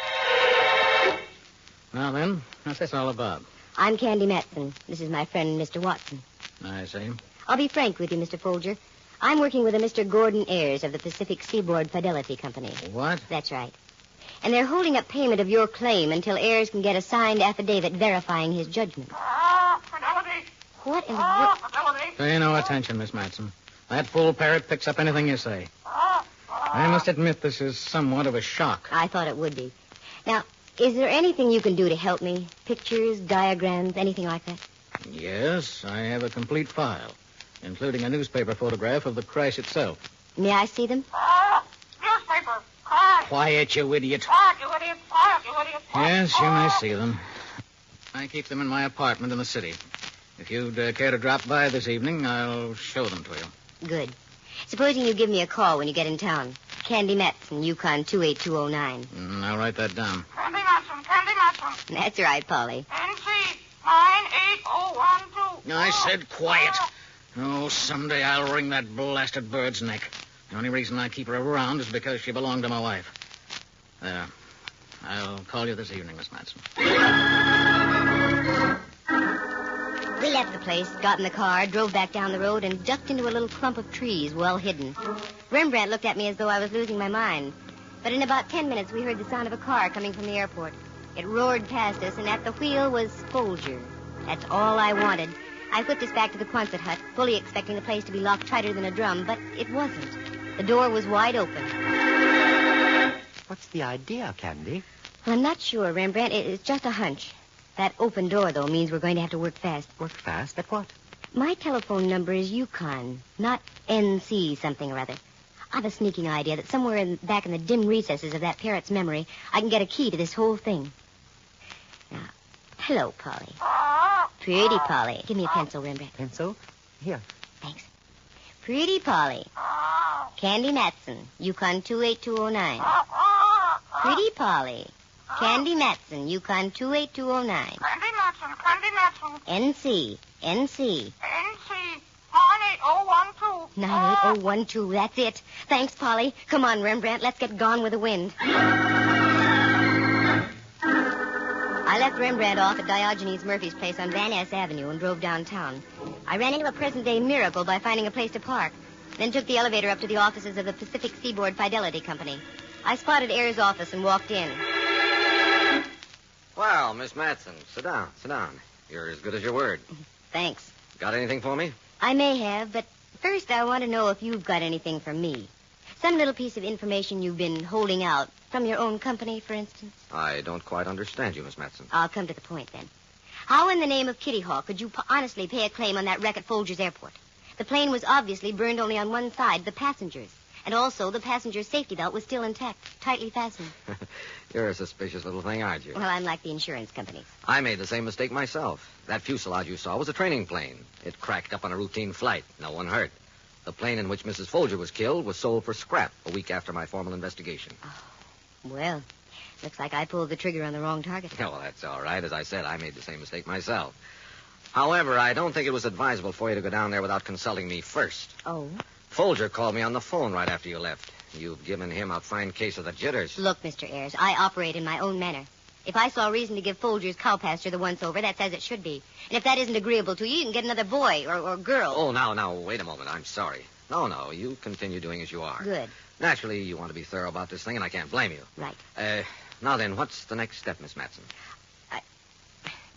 Now then, what's this all about? I'm Candy Matson. This is my friend, Mr. Watson. I see. I'll be frank with you, Mr. Folger. I'm working with a Mr. Gordon Ayres of the Pacific Seaboard Fidelity Company. What? That's right. And they're holding up payment of your claim until Ayres can get a signed affidavit verifying his judgment. Fidelity! What in the world? Fidelity! Pay no attention, Miss Matson. That fool parrot picks up anything you say. I must admit this is somewhat of a shock. I thought it would be. Now, is there anything you can do to help me? Pictures, diagrams, anything like that? Yes, I have a complete file, including a newspaper photograph of the crash itself. May I see them? Newspaper! Quiet! Quiet, you idiot. Quiet, you idiot! Quiet, you idiot! Yes, you may see them. I keep them in my apartment in the city. If you'd care to drop by this evening, I'll show them to you. Good. Supposing you give me a call when you get in town. Candy Matson, Yukon 28209. I'll write that down. Candy Matson! Candy Matson! That's right, Polly. NC 98012. I said quiet. Oh, someday I'll wring that blasted bird's neck. The only reason I keep her around is because she belonged to my wife. There. I'll call you this evening, Miss Matson. We left the place, got in the car, drove back down the road, and ducked into a little clump of trees well hidden. Rembrandt looked at me as though I was losing my mind. But in about 10 minutes, we heard the sound of a car coming from the airport. It roared past us, and at the wheel was Folger. That's all I wanted. I whipped us back to the Quonset hut, fully expecting the place to be locked tighter than a drum, but it wasn't. The door was wide open. What's the idea, Candy? Well, I'm not sure, Rembrandt. It's just a hunch. That open door, though, means we're going to have to work fast. Work fast? At what? My telephone number is Yukon, not NC something or other. I've a sneaking idea that somewhere back in the dim recesses of that parrot's memory, I can get a key to this whole thing. Now, hello, Polly. Pretty Polly. Give me a pencil, Rembrandt. Pencil? Here. Thanks. Pretty Polly. Candy Matson, Yukon 28209. Pretty Polly. Candy Matson, Yukon 28209. Candy Matson, Candy Matson. NC. NC 98012. 98012, that's it. Thanks, Polly. Come on, Rembrandt, let's get gone with the wind. I left Rembrandt off at Diogenes Murphy's place on Van Ness Avenue and drove downtown. I ran into a present-day miracle by finding a place to park, then took the elevator up to the offices of the Pacific Seaboard Fidelity Company. I spotted Ayers' office and walked in. Well, Miss Matson, sit down, sit down. You're as good as your word. Thanks. Got anything for me? I may have, but first I want to know if you've got anything for me. Some little piece of information you've been holding out. From your own company, for instance? I don't quite understand you, Miss Matson. I'll come to the point, then. How in the name of Kitty Hawk could you honestly pay a claim on that wreck at Folger's Airport? The plane was obviously burned only on one side, the passengers. And also, the passenger's safety belt was still intact, tightly fastened. You're a suspicious little thing, aren't you? Well, I'm like the insurance companies. I made the same mistake myself. That fuselage you saw was a training plane. It cracked up on a routine flight. No one hurt. The plane in which Mrs. Folger was killed was sold for scrap a week after my formal investigation. Oh, well, looks like I pulled the trigger on the wrong target. Yeah, well, that's all right. As I said, I made the same mistake myself. However, I don't think it was advisable for you to go down there without consulting me first. Oh? Folger called me on the phone right after you left. You've given him a fine case of the jitters. Look, Mr. Ayers, I operate in my own manner. If I saw reason to give Folger's cow pasture the once-over, that's as it should be. And if that isn't agreeable to you, you can get another boy or girl. Oh, now, wait a moment. I'm sorry. No, you continue doing as you are. Good. Naturally, you want to be thorough about this thing, and I can't blame you. Right. Now then, what's the next step, Miss Matson?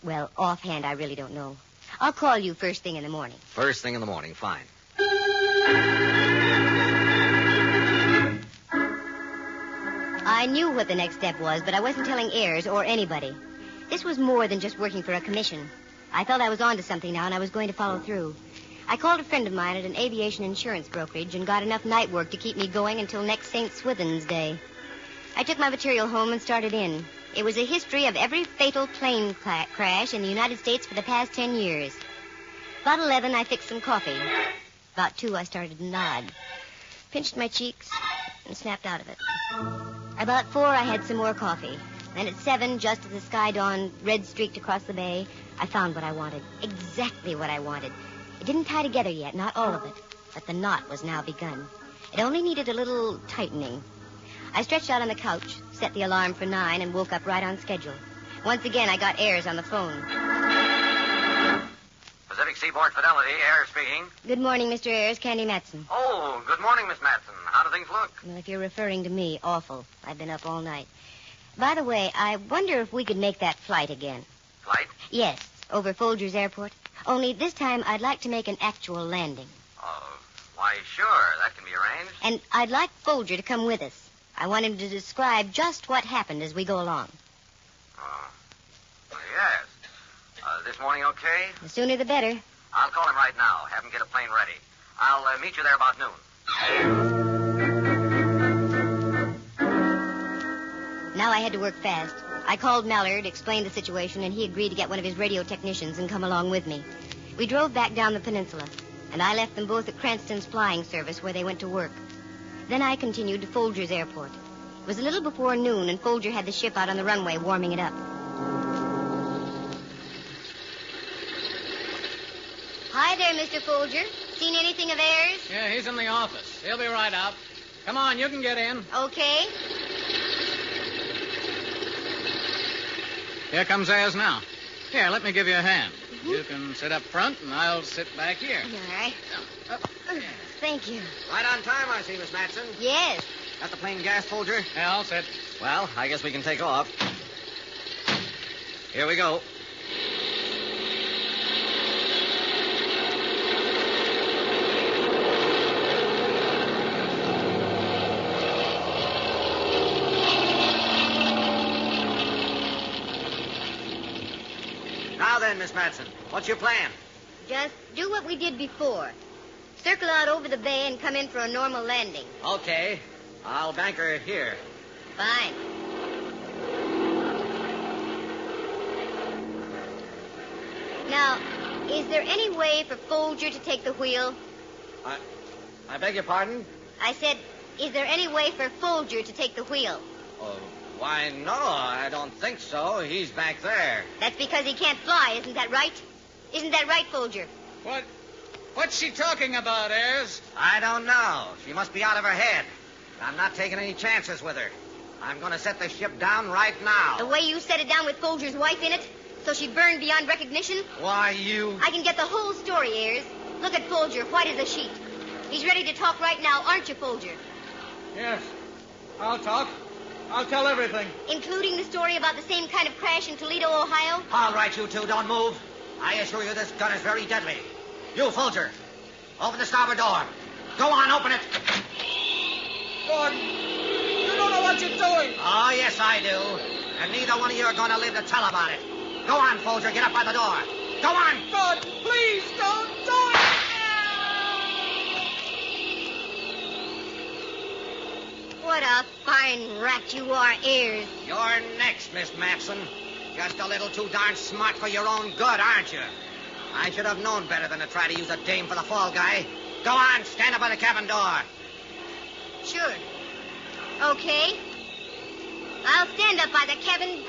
Well, offhand, I really don't know. I'll call you first thing in the morning. First thing in the morning, fine. I knew what the next step was, but I wasn't telling Ayers or anybody. This was more than just working for a commission. I felt I was onto something now, and I was going to follow through. I called a friend of mine at an aviation insurance brokerage and got enough night work to keep me going until next St. Swithin's Day. I took my material home and started in. It was a history of every fatal plane crash in the United States for the past 10 years. About 11, I fixed some coffee. About 2, I started to nod. Pinched my cheeks and snapped out of it. About 4, I had some more coffee. Then at 7, just as the sky dawned red streaked across the bay, I found what I wanted. Exactly what I wanted. It didn't tie together yet, not all of it. But the knot was now begun. It only needed a little tightening. I stretched out on the couch, set the alarm for 9, and woke up right on schedule. Once again, I got Ayers on the phone. Pacific Seaboard Fidelity, Ayers speaking. Good morning, Mr. Ayers. Candy Matson. Oh, good morning, Miss Matson. How do things look? Well, if you're referring to me, awful. I've been up all night. By the way, I wonder if we could make that flight again. Flight? Yes, over Folger's Airport. Only this time I'd like to make an actual landing. Why, sure. That can be arranged. And I'd like Folger to come with us. I want him to describe just what happened as we go along. Yes. This morning okay? The sooner the better. I'll call him right now. Have him get a plane ready. I'll meet you there about noon. Now I had to work fast. I called Mallard, explained the situation, and he agreed to get one of his radio technicians and come along with me. We drove back down the peninsula, and I left them both at Cranston's flying service where they went to work. Then I continued to Folger's Airport. It was a little before noon, and Folger had the ship out on the runway warming it up. Hi there, Mr. Folger. Seen anything of Ayers? Yeah, he's in the office. He'll be right out. Come on, you can get in. Okay. Here comes Ayers now. Here, let me give you a hand. Mm-hmm. You can sit up front, and I'll sit back here. All right. Thank you. Right on time, I see, Miss Matson. Yes. Got the plane gas, Folger? Yeah, all set. Well, I guess we can take off. Here we go. Now then, Miss Matson, what's your plan? Just do what we did before. Circle out over the bay and come in for a normal landing. Okay. I'll banker here. Fine. Now, is there any way for Folger to take the wheel? I beg your pardon? I said, is there any way for Folger to take the wheel? Why, no, I don't think so. He's back there. That's because he can't fly, isn't that right? Isn't that right, Folger? What's she talking about, Ayres? I don't know. She must be out of her head. I'm not taking any chances with her. I'm going to set the ship down right now. The way you set it down with Folger's wife in it, so she burned beyond recognition? Why, you... I can get the whole story, Ayres. Look at Folger, white as a sheet. He's ready to talk right now, aren't you, Folger? Yes. I'll talk. I'll tell everything. Including the story about the same kind of crash in Toledo, Ohio? All right, you two, don't move. I assure you this gun is very deadly. You, Folger, open the starboard door. Go on, open it. Gordon, you don't know what you're doing. Oh, yes, I do. And neither one of you are going to live to tell about it. Go on, Folger, get up by the door. Go on. Gordon, please don't do it. What a fine rat you are, Ayres. You're next, Miss Matson. Just a little too darn smart for your own good, aren't you? I should have known better than to try to use a dame for the fall guy. Go on, stand up by the cabin door. Sure. Okay. I'll stand up by the cabin.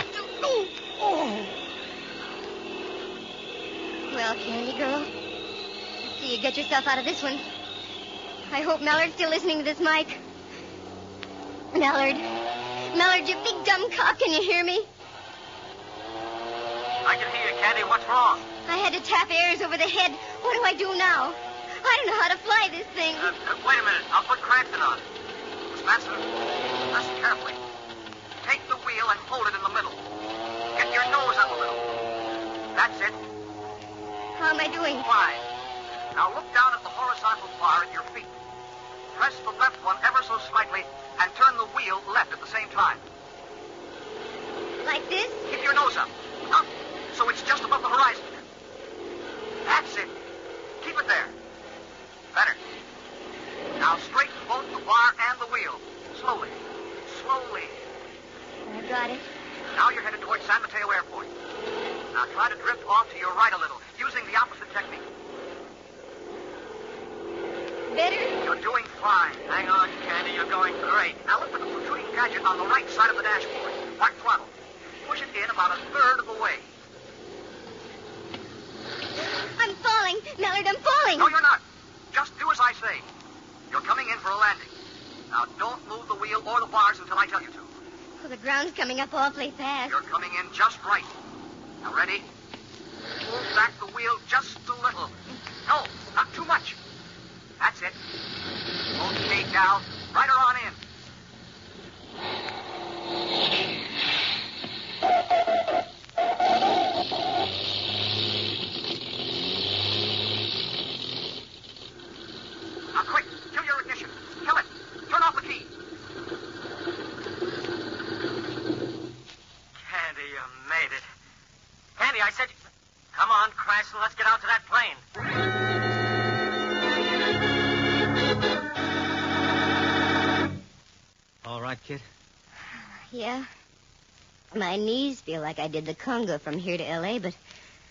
Oh. Well, Candy girl, let's see you get yourself out of this one. I hope Mallard's still listening to this mic. Mallard, you big dumb cock, can you hear me? I can hear you, Candy. What's wrong? I had to tap Ayres over the head. What do I do now? I don't know how to fly this thing. Wait a minute. I'll put Cranston on. Miss Matson, listen carefully. Take the wheel and hold it in the middle. Get your nose up a little. That's it. How am I doing? Fine. Now look down at the horizontal bar at your feet. Press the left one ever so slightly and turn the wheel left at the same time. Like this? Keep your nose up. Up. So it's just above the horizon. That's it. Keep it there. Better. Now straighten both the bar and the wheel. Slowly. Slowly. I got it. Now you're headed towards San Mateo Airport. Now try to drift off to your right a little, using the opposite technique. Better? You're doing fine. Hang on, Candy. You're going great. Now look for the protruding gadget on the right side of the dashboard. Mark throttle. Push it in about a third of the way. I'm falling. Mallard, I'm falling. No, you're not. Just do as I say. You're coming in for a landing. Now, don't move the wheel or the bars until I tell you to. Oh, the ground's coming up awfully fast. You're coming in just right. Now, ready? Move back the wheel just a little. No, not too much. That's it. Okay, gal. Right her on in. Now, quick. Kill your ignition. Kill it. Turn off the key. Candy, you made it. Candy, I said... Come on, Cranston, let's get out to that plane. All right, kid? Yeah. My knees feel like I did the conga from here to L.A., but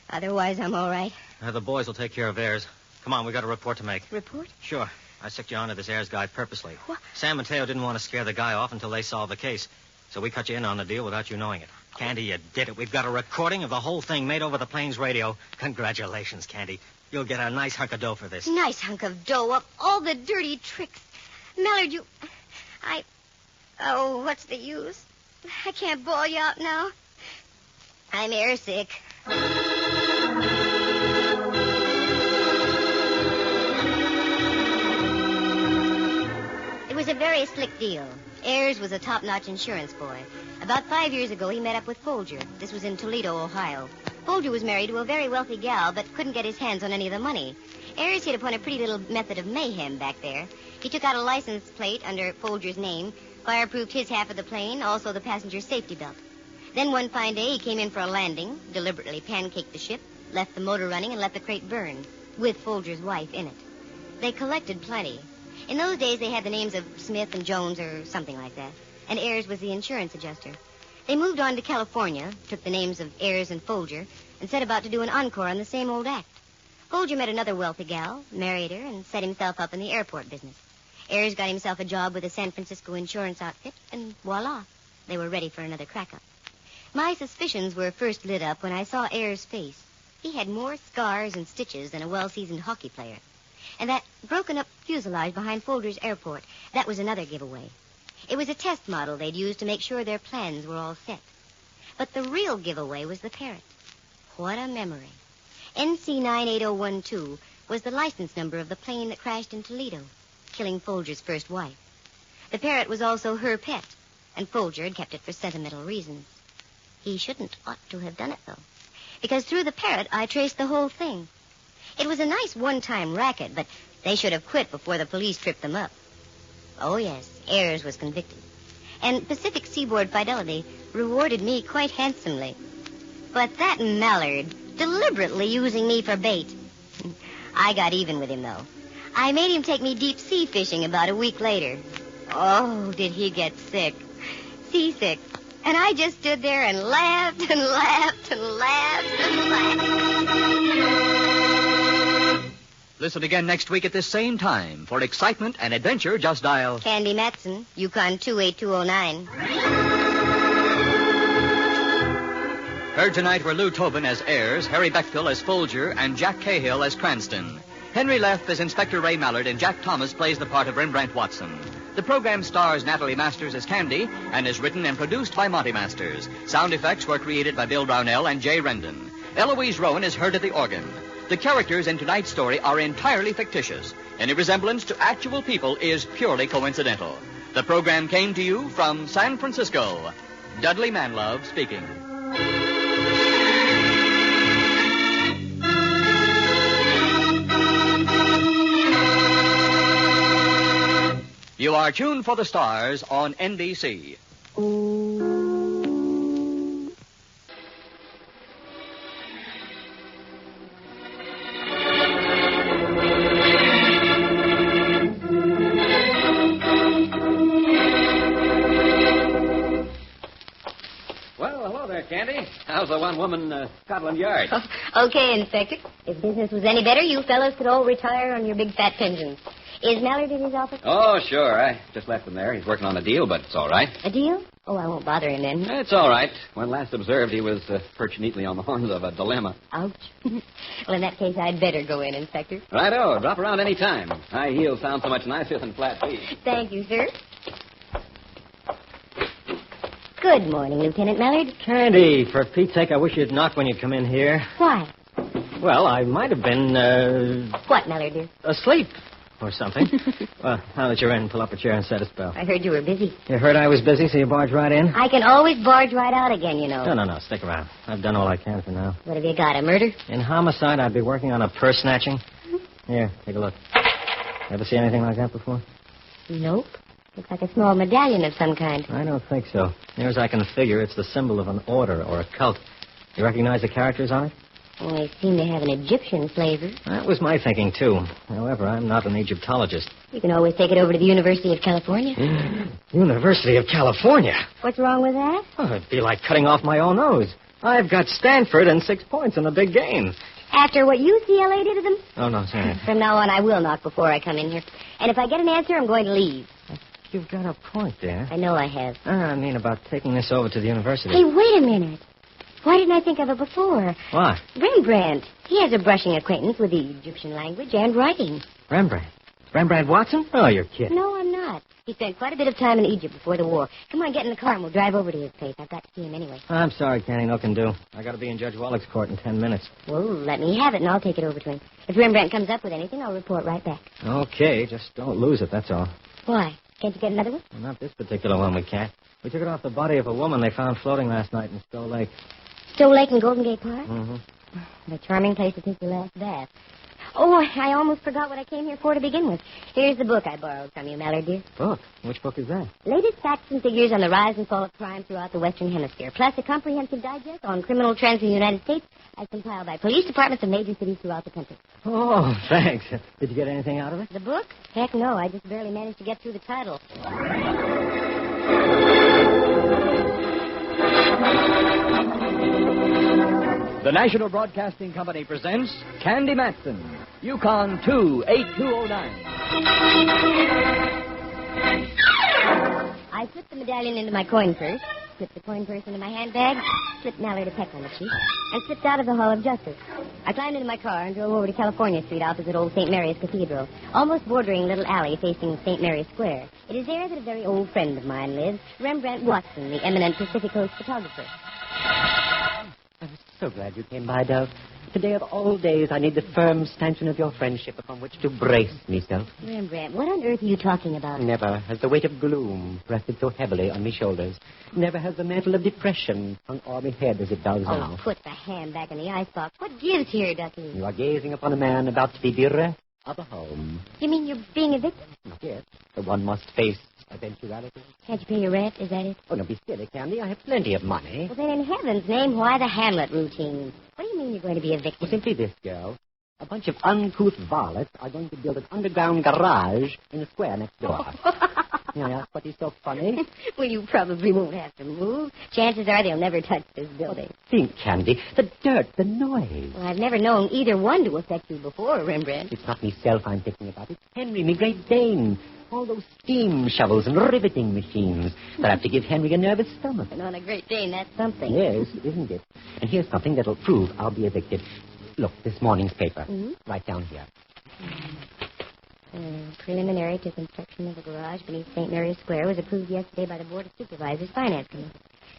otherwise I'm all right. The boys will take care of Ayres. Come on, we got a report to make. Report? Sure. I sicked you onto this Ayres guy purposely. What? San Mateo didn't want to scare the guy off until they solved the case. So we cut you in on the deal without you knowing it. Candy, you did it. We've got a recording of the whole thing made over the plane's radio. Congratulations, Candy. You'll get a nice hunk of dough for this. Nice hunk of dough of all the dirty tricks. Mallard, Oh, what's the use? I can't bawl you out now. I'm airsick. It was a very slick deal. Ayres was a top-notch insurance boy. About 5 years ago, he met up with Folger. This was in Toledo, Ohio. Folger was married to a very wealthy gal, but couldn't get his hands on any of the money. Ayres hit upon a pretty little method of mayhem back there. He took out a license plate under Folger's name, fireproofed his half of the plane, also the passenger's safety belt. Then one fine day, he came in for a landing, deliberately pancaked the ship, left the motor running, and let the crate burn, with Folger's wife in it. They collected plenty. In those days, they had the names of Smith and Jones or something like that, and Ayres was the insurance adjuster. They moved on to California, took the names of Ayres and Folger, and set about to do an encore on the same old act. Folger met another wealthy gal, married her, and set himself up in the airport business. Ayres got himself a job with a San Francisco insurance outfit, and voila, they were ready for another crack-up. My suspicions were first lit up when I saw Ayres' face. He had more scars and stitches than a well-seasoned hockey player. And that broken-up fuselage behind Folger's airport, that was another giveaway. It was a test model they'd used to make sure their plans were all set. But the real giveaway was the parrot. What a memory. NC 98012 was the license number of the plane that crashed in Toledo, killing Folger's first wife. The parrot was also her pet, and Folger had kept it for sentimental reasons. He shouldn't ought to have done it, though, because through the parrot I traced the whole thing. It was a nice one-time racket, but they should have quit before the police tripped them up. Oh, yes, Ayres was convicted. And Pacific Seaboard Fidelity rewarded me quite handsomely. But that mallard, deliberately using me for bait. I got even with him, though. I made him take me deep-sea fishing about a week later. Oh, did he get sick. Seasick. And I just stood there and laughed and laughed and laughed and laughed. Listen again next week at this same time. For excitement and adventure, just dial Candy Matson, Yukon 28209. Heard tonight were Lou Tobin as Ayres, Harry Beckville as Folger, and Jack Cahill as Cranston. Henry Leff as Inspector Ray Mallard, and Jack Thomas plays the part of Rembrandt Watson. The program stars Natalie Masters as Candy and is written and produced by Monty Masters. Sound effects were created by Bill Brownell and Jay Rendon. Eloise Rowan is heard at the organ. The characters in tonight's story are entirely fictitious. Any resemblance to actual people is purely coincidental. The program came to you from San Francisco. Dudley Manlove speaking. You are tuned for the stars on NBC. Well, hello there, Candy. How's the one-woman Scotland Yard? Okay, Inspector. If business was any better, you fellows could all retire on your big fat pensions. Is Mallard in his office? Oh, sure. I just left him there. He's working on a deal, but it's all right. A deal? Oh, I won't bother him then. It's all right. When last observed, he was perched neatly on the horns of a dilemma. Ouch. Well, in that case, I'd better go in, Inspector. Righto. Drop around any time. High heels sound so much nicer than flat feet. Thank you, sir. Good morning, Lieutenant Mallard. Candy, for Pete's sake, I wish you'd knock when you come in here. Why? Well, I might have been, What, Mallard, dear? asleep or something. Well, now that you're in, pull up a chair and set a spell. I heard you were busy. You heard I was busy, so you barged right in? I can always barge right out again, you know. No, stick around. I've done all I can for now. What have you got, a murder? In homicide, I'd be working on a purse snatching. Here, take a look. Ever see anything like that before? Nope. Looks like a small medallion of some kind. I don't think so. Near as I can figure, it's the symbol of an order or a cult. You recognize the characters on it? Oh, they seem to have an Egyptian flavor. That was my thinking, too. However, I'm not an Egyptologist. You can always take it over to the University of California. University of California? What's wrong with that? Oh, it'd be like cutting off my own nose. I've got Stanford and 6 points in the big game. After what UCLA did to them? Oh, no, sorry. From now on, I will knock before I come in here. And if I get an answer, I'm going to leave. You've got a point there. I know I have. I mean about taking this over to the university. Hey, wait a minute. Why didn't I think of it before? What? Rembrandt. He has a brushing acquaintance with the Egyptian language and writing. Rembrandt? Rembrandt Watson? Oh, you're kidding. No, I'm not. He spent quite a bit of time in Egypt before the war. Come on, get in the car and we'll drive over to his place. I've got to see him anyway. I'm sorry, Candy. No can do. I got to be in Judge Wallach's court in 10 minutes. Well, let me have it and I'll take it over to him. If Rembrandt comes up with anything, I'll report right back. Okay, just don't lose it, that's all. Why? Can't you get another one? Well, not this particular one, we can't. We took it off the body of a woman they found floating last night in Stowe Lake. Stowe Lake in Golden Gate Park? Mm-hmm. What a charming place to take your last bath. Oh, I almost forgot what I came here for to begin with. Here's the book I borrowed from you, Mallard, dear. Book? Which book is that? Latest facts and figures on the rise and fall of crime throughout the Western Hemisphere, plus a comprehensive digest on criminal trends in the United States as compiled by police departments of major cities throughout the country. Oh, thanks. Did you get anything out of it? The book? Heck no, I just barely managed to get through the title. The National Broadcasting Company presents Candy Matson, Yukon 28209. I slipped the medallion into my coin purse, slipped the coin purse into my handbag, slipped Mallard a peck on the cheek, and slipped out of the Hall of Justice. I climbed into my car and drove over to California Street opposite old St. Mary's Cathedral, almost bordering a little alley facing St. Mary's Square. It is there that a very old friend of mine lives, Rembrandt Watson, the eminent Pacific Coast photographer. I'm so glad you came by, Dove. Today of all days, I need the firm stanchion of your friendship upon which to brace myself. Rembrandt, what on earth are you talking about? Never has the weight of gloom rested so heavily on me shoulders. Never has the mantle of depression hung o'er me head as it does now. Put the hand back in the icebox. What gives here, Ducky? You are gazing upon a man about to be bereft of a home. You mean you're being evicted? Not yet, but one must face eventualities. Can't you pay your rent? Is that it? Oh, don't be silly, Candy. I have plenty of money. Well, then in heaven's name, why the Hamlet routine? What do you mean you're going to be evicted? Well, simply this, girl. A bunch of uncouth varlets are going to build an underground garage in the square next door. Yeah, what is so funny? Well, you probably won't have to move. Chances are they'll never touch this building. Think, Candy. The dirt, the noise. Well, I've never known either one to affect you before, Rembrandt. It's not myself I'm thinking about. It's Henry, me Great Dane. All those steam shovels and riveting machines that have to give Henry a nervous stomach. And on a Great Dane, that's something. Yes, isn't it? And here's something that'll prove I'll be evicted. Look, this morning's paper. Mm-hmm. Right down here. Preliminary to construction of a garage beneath St. Mary's Square was approved yesterday by the Board of Supervisors Finance Committee.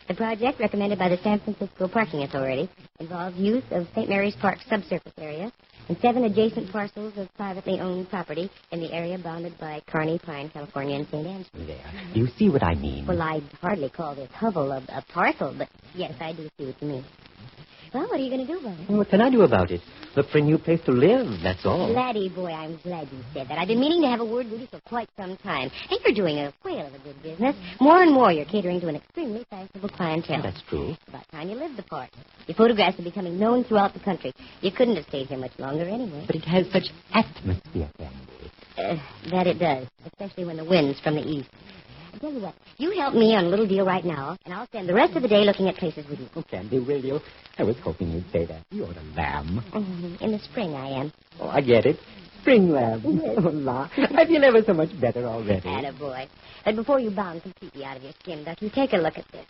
The project, recommended by the San Francisco Parking Authority, involves use of St. Mary's Park subsurface area and 7 adjacent parcels of privately owned property in the area bounded by Kearney, Pine, California, and St. Anne's. There. Do you see what I mean? Well, I'd hardly call this hovel a parcel, but yes, I do see what you mean. Well, what are you going to do about it? What can I do about it? Look for a new place to live, that's all. Laddie boy, I'm glad you said that. I've been meaning to have a word with you for quite some time. And you're doing a whale of a good business. More and more you're catering to an extremely fashionable clientele. That's true. It's about time you lived the part. Your photographs are becoming known throughout the country. You couldn't have stayed here much longer anyway. But it has such atmosphere, Candy. That it does, especially when the wind's from the east. I tell you what, you help me on a little deal right now, and I'll spend the rest of the day looking at places with you. Oh, Candy, will you? I was hoping you'd say that. You're a lamb. In the spring, I am. Oh, I get it. Spring lamb. Yes. Oh, la. I feel ever so much better already. Attaboy. But before you bound completely out of your skin, Ducky, take a look at this.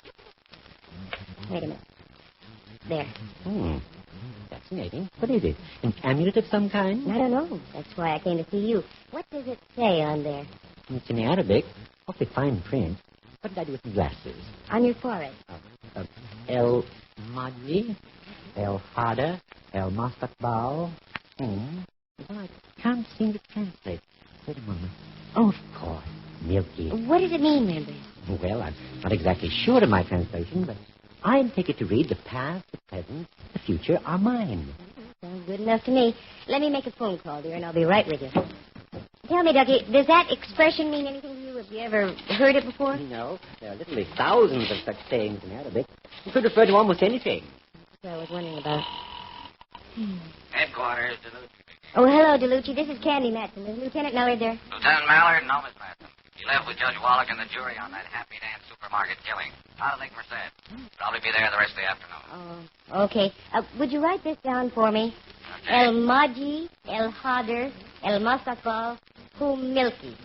Wait a minute. There. Fascinating. What is it? An amulet of some kind? I don't know. That's why I came to see you. What does it say on there? It's in Arabic. Awfully fine print. What did I do with my glasses? On your forehead. 𝒆𝒍'𝒔, 𝒆𝒐, 𝒆𝒐. Well, I can't seem to translate. Wait a moment. Oh, of course. Milky. What does it mean, Rembrandt? Well, I'm not exactly sure of my translation, but I'd take it to read the past, the present, the future are mine. Sounds good enough to me. Let me make a phone call, dear, and I'll be right with you. Tell me, Ducky, does that expression mean anything to you? Have you ever heard it before? No. There are literally thousands of such sayings in Arabic. You could refer to almost anything. So I was wondering about. Headquarters, Delucci. Oh, hello, Delucci. This is Candy Matson. Is Lieutenant Mallard there? Lieutenant Mallard? No, Miss Matson. He left with Judge Wallach and the jury on that Happy Dance supermarket killing. Out of Lake Merced. Probably be there the rest of the afternoon. Oh, okay. Would you write this down for me? Okay. 𝒆𝒑, 𝒆𝒑, 𝒆𝒑, milky.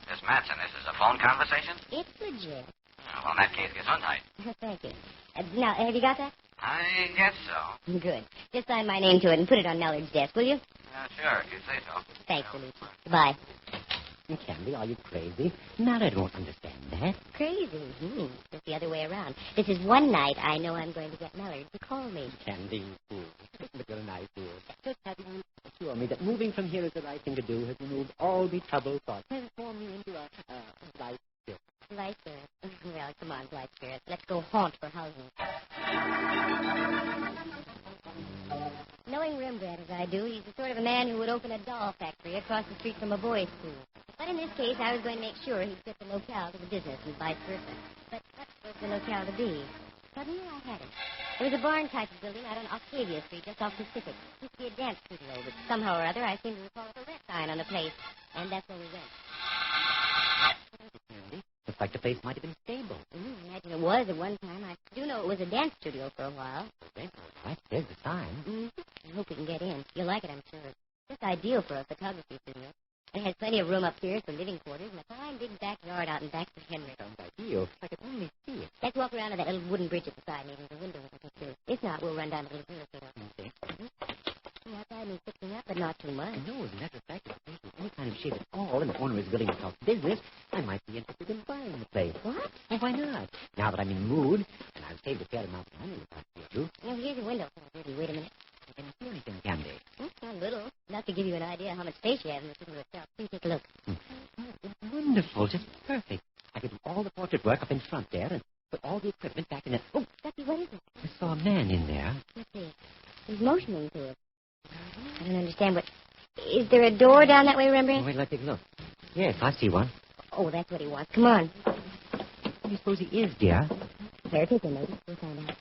Miss Matson, this is a phone conversation? It's legit. Well, in that case, gesundheit. Thank you. Now, have you got that? I guess so. Good. Just sign my name to it and put it on Mallard's desk, will you? Sure, if you say so. Thanks, Lucy. Goodbye. Candy, are you crazy? Mallard won't understand that. Crazy? Just the other way around. This is one night I know I'm going to get Mallard to call me. Candy, you fool. But you're a nice fool. Just having you assure me that moving from here is the right thing to do has removed all the troubled thoughts. Transform me into a light spirit. Light spirit? Well, come on, light spirit. Let's go haunt for housing. Knowing Rembrandt as I do, he's the sort of a man who would open a doll factory across the street from a boys' school. But in this case, I was going to make sure he'd fit the locale to the business and vice versa. But what was the locale to be? Suddenly I had it. There was a barn-type of building out on Octavia Street, just off Pacific. It used to be a dance studio, but somehow or other I seem to recall a red sign on the place, and that's where we went. Looks like the place might have been stable. I imagine it was at one time. I do know it was a dance studio for a while. Right, there's the sign. I hope we can get in. You'll like it, I'm sure. It's just ideal for a photography studio. It has plenty of room upstairs for living quarters and a fine big backyard out in back for Henry. Sounds ideal. I could only see it. Let's walk around to that little wooden bridge at the side. Maybe the window will come through. If not, we'll run down the little real estate office. The outside needs fixing up, but not too much. No, as a matter of fact, if there's any kind of shape at all and the owner is willing to talk business, I might be interested in buying the place. What? And why not? Now that I'm in the mood, and I've saved a fair amount of money in the past year or two. Well, here's a window. Wait a minute. I didn't see anything, Candy. A little. Enough to give you an idea how much space you have in the room itself. Please take a look. It's wonderful. Just perfect. I could do all the portrait work up in front there and put all the equipment back in it. Oh, Ducky, what is it? I saw a man in there. Let's see. He's motioning to it. I don't understand what... Is there a door down that way, Rembrandt? Oh, wait, let's take a look. Yes, I see one. Oh, that's what he wants. Come on. What do you suppose he is, dear? Caretaker, maybe. We'll find out.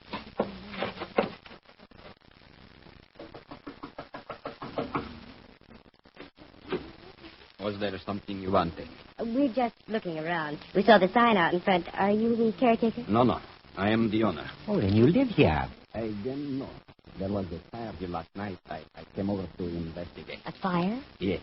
Was there something you wanted? We're just looking around. We saw the sign out in front. Are you the caretaker? No. I am the owner. Oh, then you live here. I didn't know. There was a fire here last night. I came over to investigate. A fire? Yes.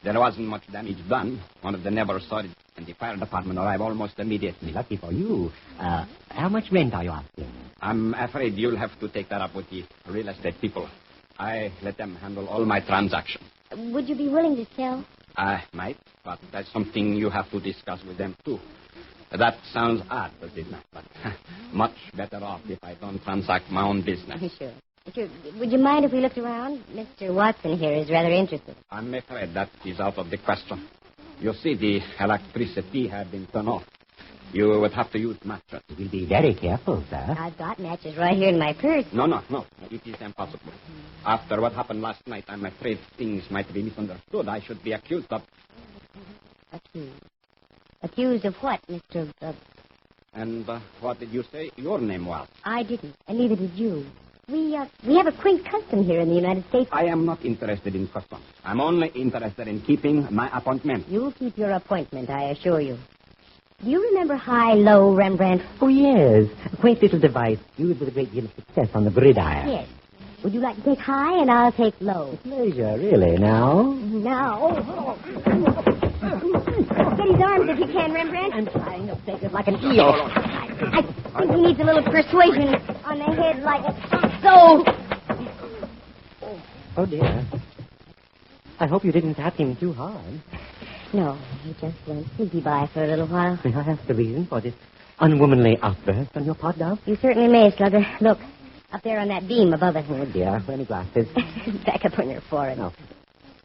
There wasn't much damage done. One of the neighbors saw it, and the fire department arrived almost immediately. Lucky for you. How much rent are you asking? I'm afraid you'll have to take that up with the real estate people. I let them handle all my transactions. Would you be willing to sell? I might, but that's something you have to discuss with them, too. That sounds odd, does it not? But much better off if I don't transact my own business. Sure. Would you mind if we looked around? Mr. Watson here is rather interested. I'm afraid that is out of the question. You see, the electricity had been turned off. You would have to use matches. You'll be very careful, sir. I've got matches right here in my purse. No. It is impossible. After what happened last night, I'm afraid things might be misunderstood. I should be accused of... Accused? Accused of what, Mr. And what did you say your name was? I didn't, and neither did you. We have a quaint custom here in the United States. I am not interested in customs. I'm only interested in keeping my appointment. You'll keep your appointment, I assure you. Do you remember high-low, Rembrandt? Oh, yes. A quaint little device used with a great deal of success on the gridiron. Yes. Would you like to take high, and I'll take low? Pleasure, really. Now? Now. Get his arms if you can, Rembrandt. I'm trying to take it like an eel. I think he needs a little persuasion on the head like so. Oh, dear. I hope you didn't tap him too hard. No, he just went sleepy by for a little while. May I ask the reason for this unwomanly outburst on your part, Dove? You certainly may, Slugger. Look, up there on that beam above us. Oh, dear. Where are my glasses? Back up on your forehead. No.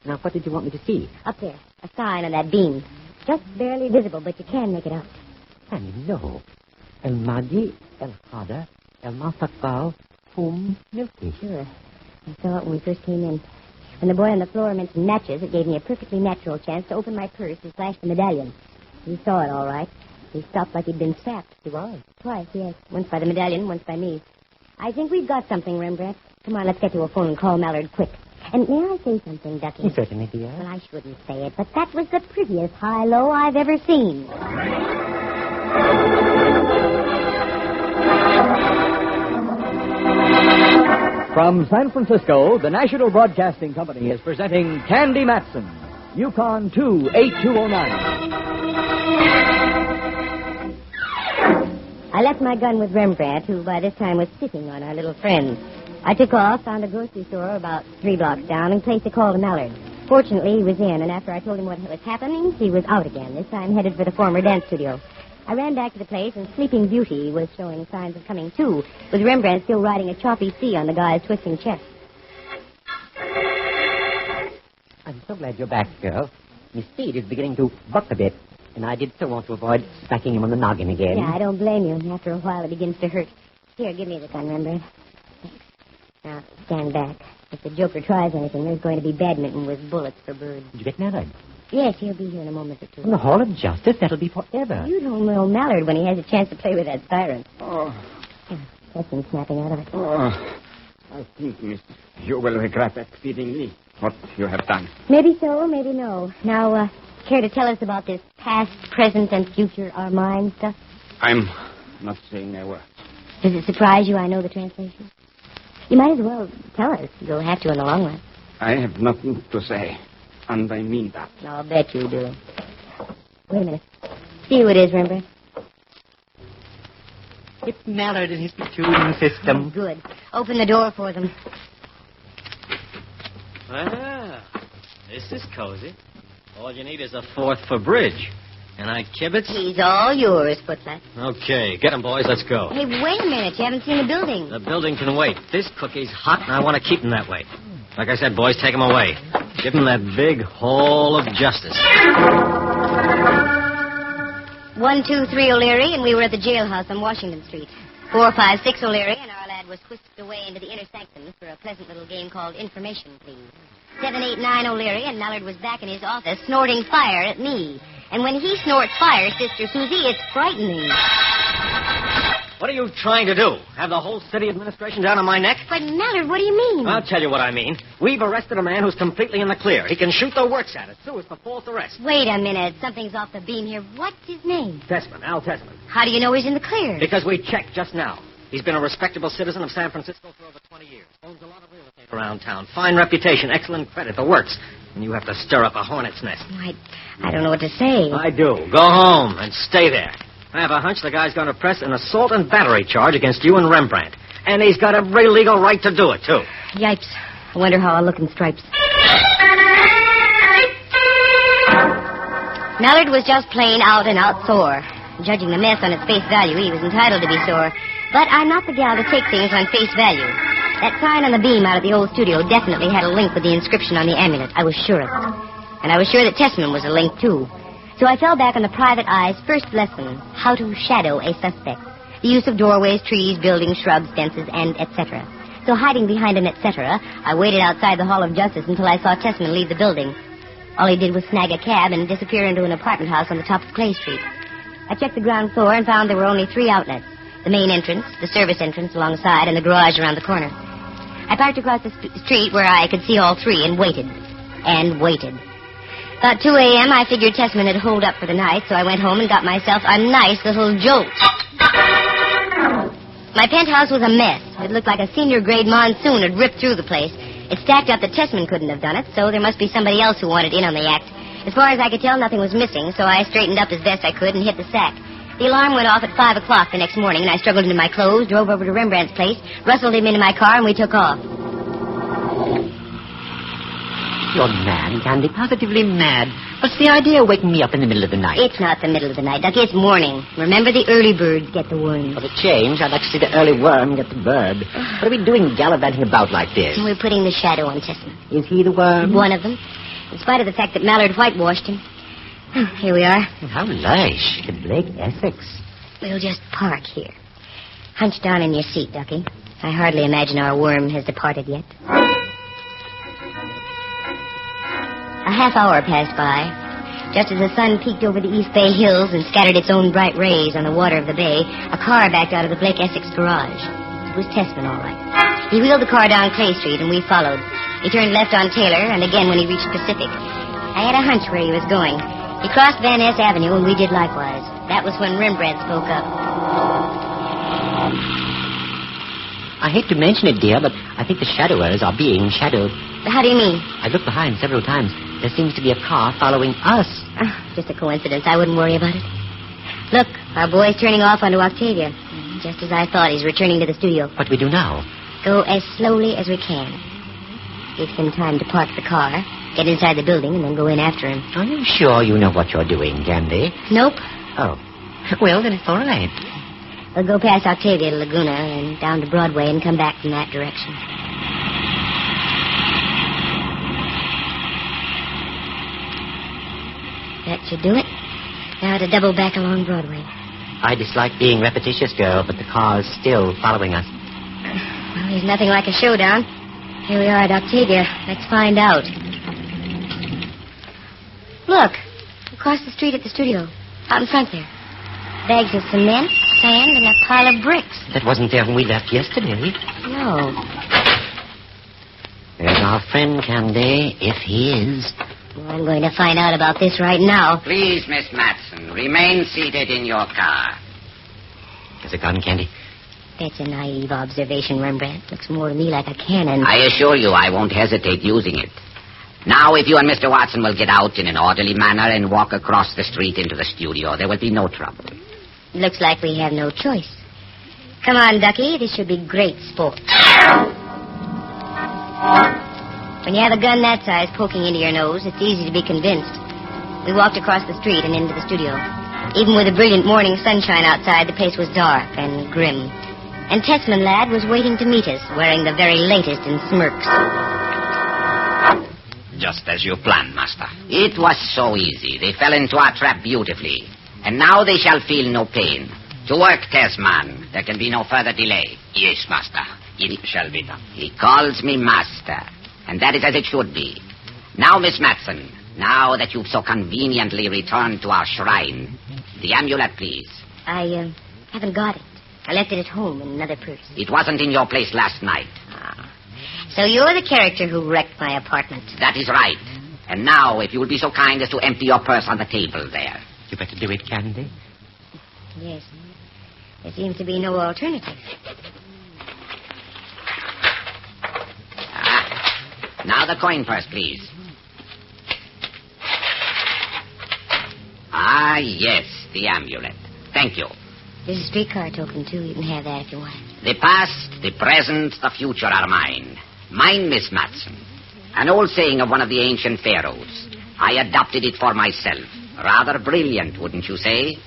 Now, what did you want me to see? Up there. A sign on that beam. Just barely visible, but you can make it out. And no. 𝒆𝒆𝒔, 𝒆𝒆𝒔, 𝒆𝒆𝒔, milky. Sure. I saw it when we first came in. When the boy on the floor mentioned matches, it gave me a perfectly natural chance to open my purse and flash the medallion. He saw it all right. He stopped like he'd been sapped. He was? Twice, yes. Once by the medallion, once by me. I think we've got something, Rembrandt. Come on, let's get to a phone and call Mallard quick. And may I say something, Ducky? Certainly, dear. Well, I shouldn't say it, but that was the prettiest high-low I've ever seen. From San Francisco, the National Broadcasting Company is presenting Candy Matson, Yukon 28209. I left my gun with Rembrandt, who by this time was sitting on our little friend. I took off, found a grocery store about 3 blocks down, and placed a call to Mallard. Fortunately, he was in, and after I told him what was happening, he was out again, this time headed for the former dance studio. I ran back to the place, and Sleeping Beauty was showing signs of coming to, with Rembrandt still riding a choppy sea on the guy's twisting chest. I'm so glad you're back, girl. Miss Speed is beginning to buck a bit, and I did so want to avoid smacking him on the noggin again. Yeah, I don't blame you. After a while, it begins to hurt. Here, give me the gun, Rembrandt. Thanks. Now, stand back. If the Joker tries anything, there's going to be badminton with bullets for birds. Did you get Mallard? Yes, he'll be here in a moment or two. In the Hall of Justice? That'll be forever. You don't know Mallard when he has a chance to play with that siren. Oh. That's him snapping out of it. Oh. I think, miss, you will regret exceedingly what you have done. Maybe so, maybe no. Now, care to tell us about this past, present, and future our mind stuff? I'm not saying a word. Does it surprise you I know the translation? You might as well tell us. You'll have to in the long run. I have nothing to say. and I mean that. I'll bet you do. Wait a minute. See who it is, Rembrandt. It's Mallard and his peculiar system. Oh, good. Open the door for them. Ah, this is cozy. All you need is a fourth for bridge. And I kibitz? He's all yours, Footlet. Okay, get him, boys. Let's go. Hey, wait a minute. You haven't seen the building. The building can wait. This cookie's hot, and I want to keep him that way. Like I said, boys, take him away. Give him that big hall of justice. 123 O'Leary, and we were at the jailhouse on Washington Street. 456 O'Leary, and our lad was whisked away into the inner sanctum for a pleasant little game called Information, Please. 789 O'Leary, and Mallard was back in his office snorting fire at me. And when he snorts fire, Sister Susie, it's frightening. What are you trying to do? Have the whole city administration down on my neck? But, Mallard, what do you mean? I'll tell you what I mean. We've arrested a man who's completely in the clear. He can shoot the works at us. Sue us for false arrest. Wait a minute. Something's off the beam here. What's his name? Tessman, Al Tessman. How do you know he's in the clear? Because we checked just now. He's been a respectable citizen of San Francisco for over 20 years. Owns a lot of real estate around town. Fine reputation, excellent credit, the works. And you have to stir up a hornet's nest. I don't know what to say. I do. Go home and stay there. I have a hunch the guy's going to press an assault and battery charge against you and Rembrandt. And he's got every legal right to do it, too. Yipes. I wonder how I'll look in stripes. Mallard was just plain out and out sore. Judging the mess on its face value, he was entitled to be sore. But I'm not the gal to take things on face value. That sign on the beam out at the old studio definitely had a link with the inscription on the amulet. I was sure of it. And I was sure that Tessman was a link, too. So I fell back on the private eye's first lesson, how to shadow a suspect. The use of doorways, trees, buildings, shrubs, fences, and etc. So hiding behind an etc., I waited outside the Hall of Justice until I saw Tessman leave the building. All he did was snag a cab and disappear into an apartment house on the top of Clay Street. I checked the ground floor and found there were only 3 outlets. The main entrance, the service entrance alongside, and the garage around the corner. I parked across the street where I could see all 3 and waited. And waited. About 2 a.m., I figured Tessman had holed up for the night, so I went home and got myself a nice little jolt. My penthouse was a mess. It looked like a senior-grade monsoon had ripped through the place. It stacked up that Tessman couldn't have done it, so there must be somebody else who wanted in on the act. As far as I could tell, nothing was missing, so I straightened up as best I could and hit the sack. The alarm went off at 5 o'clock the next morning, and I struggled into my clothes, drove over to Rembrandt's place, rustled him into my car, and we took off. You're mad, Candy, positively mad. What's the idea of waking me up in the middle of the night? It's not the middle of the night, Ducky. It's morning. Remember, the early birds get the worms. For the change, I'd like to see the early worm get the bird. What are we doing gallivanting about like this? We're putting the shadow on Tessman. Is he the worm? One of them. In spite of the fact that Mallard whitewashed him. Here we are. How nice. The 𝒆𝒍'𝒔. We'll just park here. Hunch down in your seat, Ducky. I hardly imagine our worm has departed yet. A half hour passed by. Just as the sun peeked over the East Bay hills and scattered its own bright rays on the water of the bay, a car backed out of the 𝒆𝒍'𝒔 garage. It was Tessman, all right. He wheeled the car down Clay Street, and we followed. He turned left on Taylor, and again when he reached Pacific. I had a hunch where he was going. He crossed Van Ness Avenue, and we did likewise. That was when Rembrandt spoke up. I hate to mention it, dear, but I think the shadowers are being shadowed. How do you mean? I looked behind several times. There seems to be a car following us. Just a coincidence. I wouldn't worry about it. Look, our boy's turning off onto Octavia. Just as I thought, he's returning to the studio. What do we do now? Go as slowly as we can. Give him time to park the car, get inside the building, and then go in after him. Are you sure you know what you're doing, Candy? Nope. Oh. Well, then it's all right. We'll go past Octavia to Laguna and down to Broadway and come back from that direction. That should do it. Now to double back along Broadway. I dislike being repetitious, girl, but the car's still following us. Well, there's nothing like a showdown. Here we are at Octavia. Let's find out. Look, across the street at the studio. Out in front there. Bags of cement, sand, and a pile of bricks. That wasn't there when we left yesterday. No. There's our friend, Candy, if he is. Well, I'm going to find out about this right now. Please, Miss Matson, remain seated in your car. Has it gone, Candy? That's a naive observation, Rembrandt. Looks more to me like a cannon. I assure you I won't hesitate using it. Now, if you and Mr. Watson will get out in an orderly manner and walk across the street into the studio, there will be no trouble. Looks like we have no choice. Come on, Ducky. This should be great sport. When you have a gun that size poking into your nose, it's easy to be convinced. We walked across the street and into the studio. Even with the brilliant morning sunshine outside, the place was dark and grim. And Tessman lad was waiting to meet us, wearing the very latest in smirks. Just as you planned, Master. It was so easy. They fell into our trap beautifully. And now they shall feel no pain. To work, Tessman. There can be no further delay. Yes, Master. It shall be done. He calls me Master. And that is as it should be. Now, Miss Matson, now that you've so conveniently returned to our shrine, the amulet, please. I haven't got it. I left it at home in another purse. It wasn't in your place last night. So you're the character who wrecked my apartment. That is right. And now, if you will be so kind as to empty your purse on the table there. You better do it, Candy. Yes. There seems to be no alternative. Now the coin purse, please. Ah, yes, the amulet. Thank you. There's a streetcar token, too. You can have that if you want. The past, the present, the future are mine. Mine, Miss Matson. An old saying of one of the ancient pharaohs. I adopted it for myself. Rather brilliant, wouldn't you say?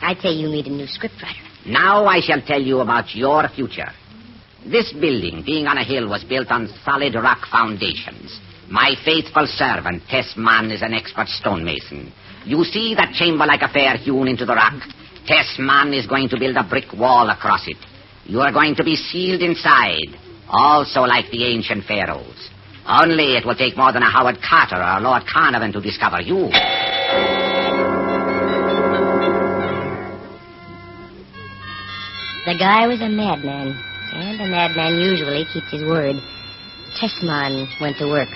I'd say you need a new scriptwriter. Now I shall tell you about your future. This building, being on a hill, was built on solid rock foundations. My faithful servant, Tessman, is an expert stonemason. You see that chamber-like affair hewn into the rock? Tessman is going to build a brick wall across it. You are going to be sealed inside, also like the ancient pharaohs. Only it will take more than a Howard Carter or a Lord Carnarvon to discover you. The guy was a madman, and a madman usually keeps his word. Tessman went to work.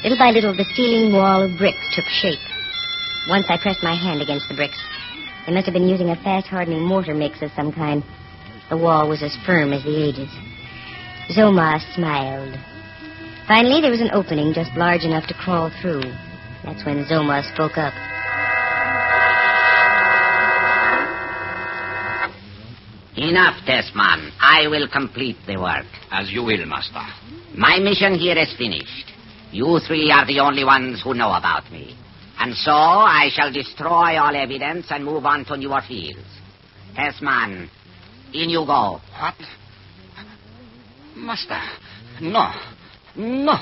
Little by little, the ceiling wall of bricks took shape. Once I pressed my hand against the bricks. They must have been using a fast-hardening mortar mix of some kind. The wall was as firm as the ages. Zoma smiled. Finally, there was an opening just large enough to crawl through. That's when Zoma spoke up. Enough, Tessman. I will complete the work. As you will, Master. My mission here is finished. You three are the only ones who know about me. And so I shall destroy all evidence and move on to newer fields. Tessman, in you go. What? Master, no. No.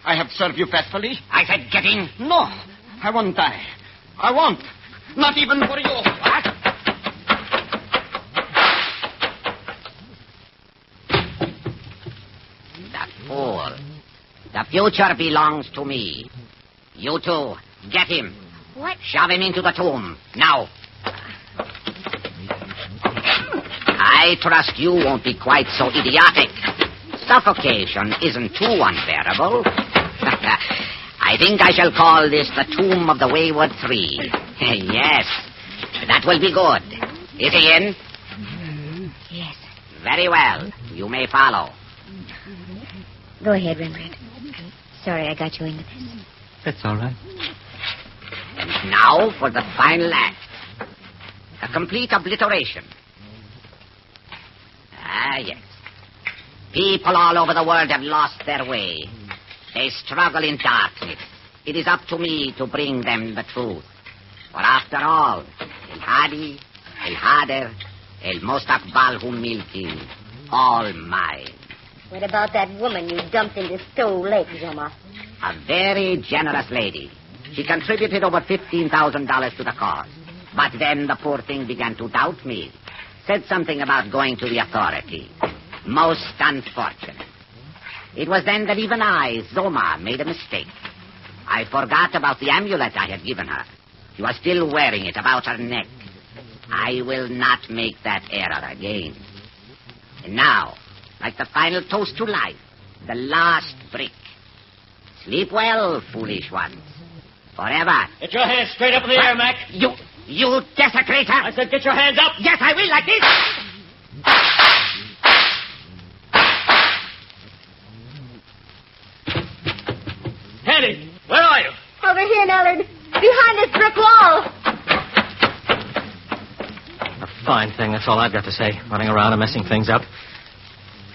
I have served you faithfully. I said get in. No. I won't die. I won't. Not even for you. What? The fool. The future belongs to me. You two, get him. What? Shove him into the tomb. Now. I trust you won't be quite so idiotic. Suffocation isn't too unbearable. I think I shall call this the Tomb of the Wayward Three. Yes, that will be good. Is he in? Yes. Very well. You may follow. Go ahead, Rembrandt. I'm sorry I got you into this. That's all right. And now for the final act. A complete obliteration. Ah, yes. People all over the world have lost their way. They struggle in darkness. It is up to me to bring them the truth. For after all, El Hadi, El Hader, El Mostakbal Milking, all mine. What about that woman you dumped into Stowe Lake, Zoma? A very generous lady. She contributed over $15,000 to the cause. But then the poor thing began to doubt me. Said something about going to the authority. Most unfortunate. It was then that even I, Zoma, made a mistake. I forgot about the amulet I had given her. She was still wearing it about her neck. I will not make that error again. And now, like the final toast to life, the last brick. Sleep well, foolish ones. Forever. Get your hands straight up in the air, Mac. You desecrator. I said get your hands up. Yes, I will, like this. Candy. Where are you? Over here, Mallard. Behind this brick wall. A fine thing, that's all I've got to say. Running around and messing things up.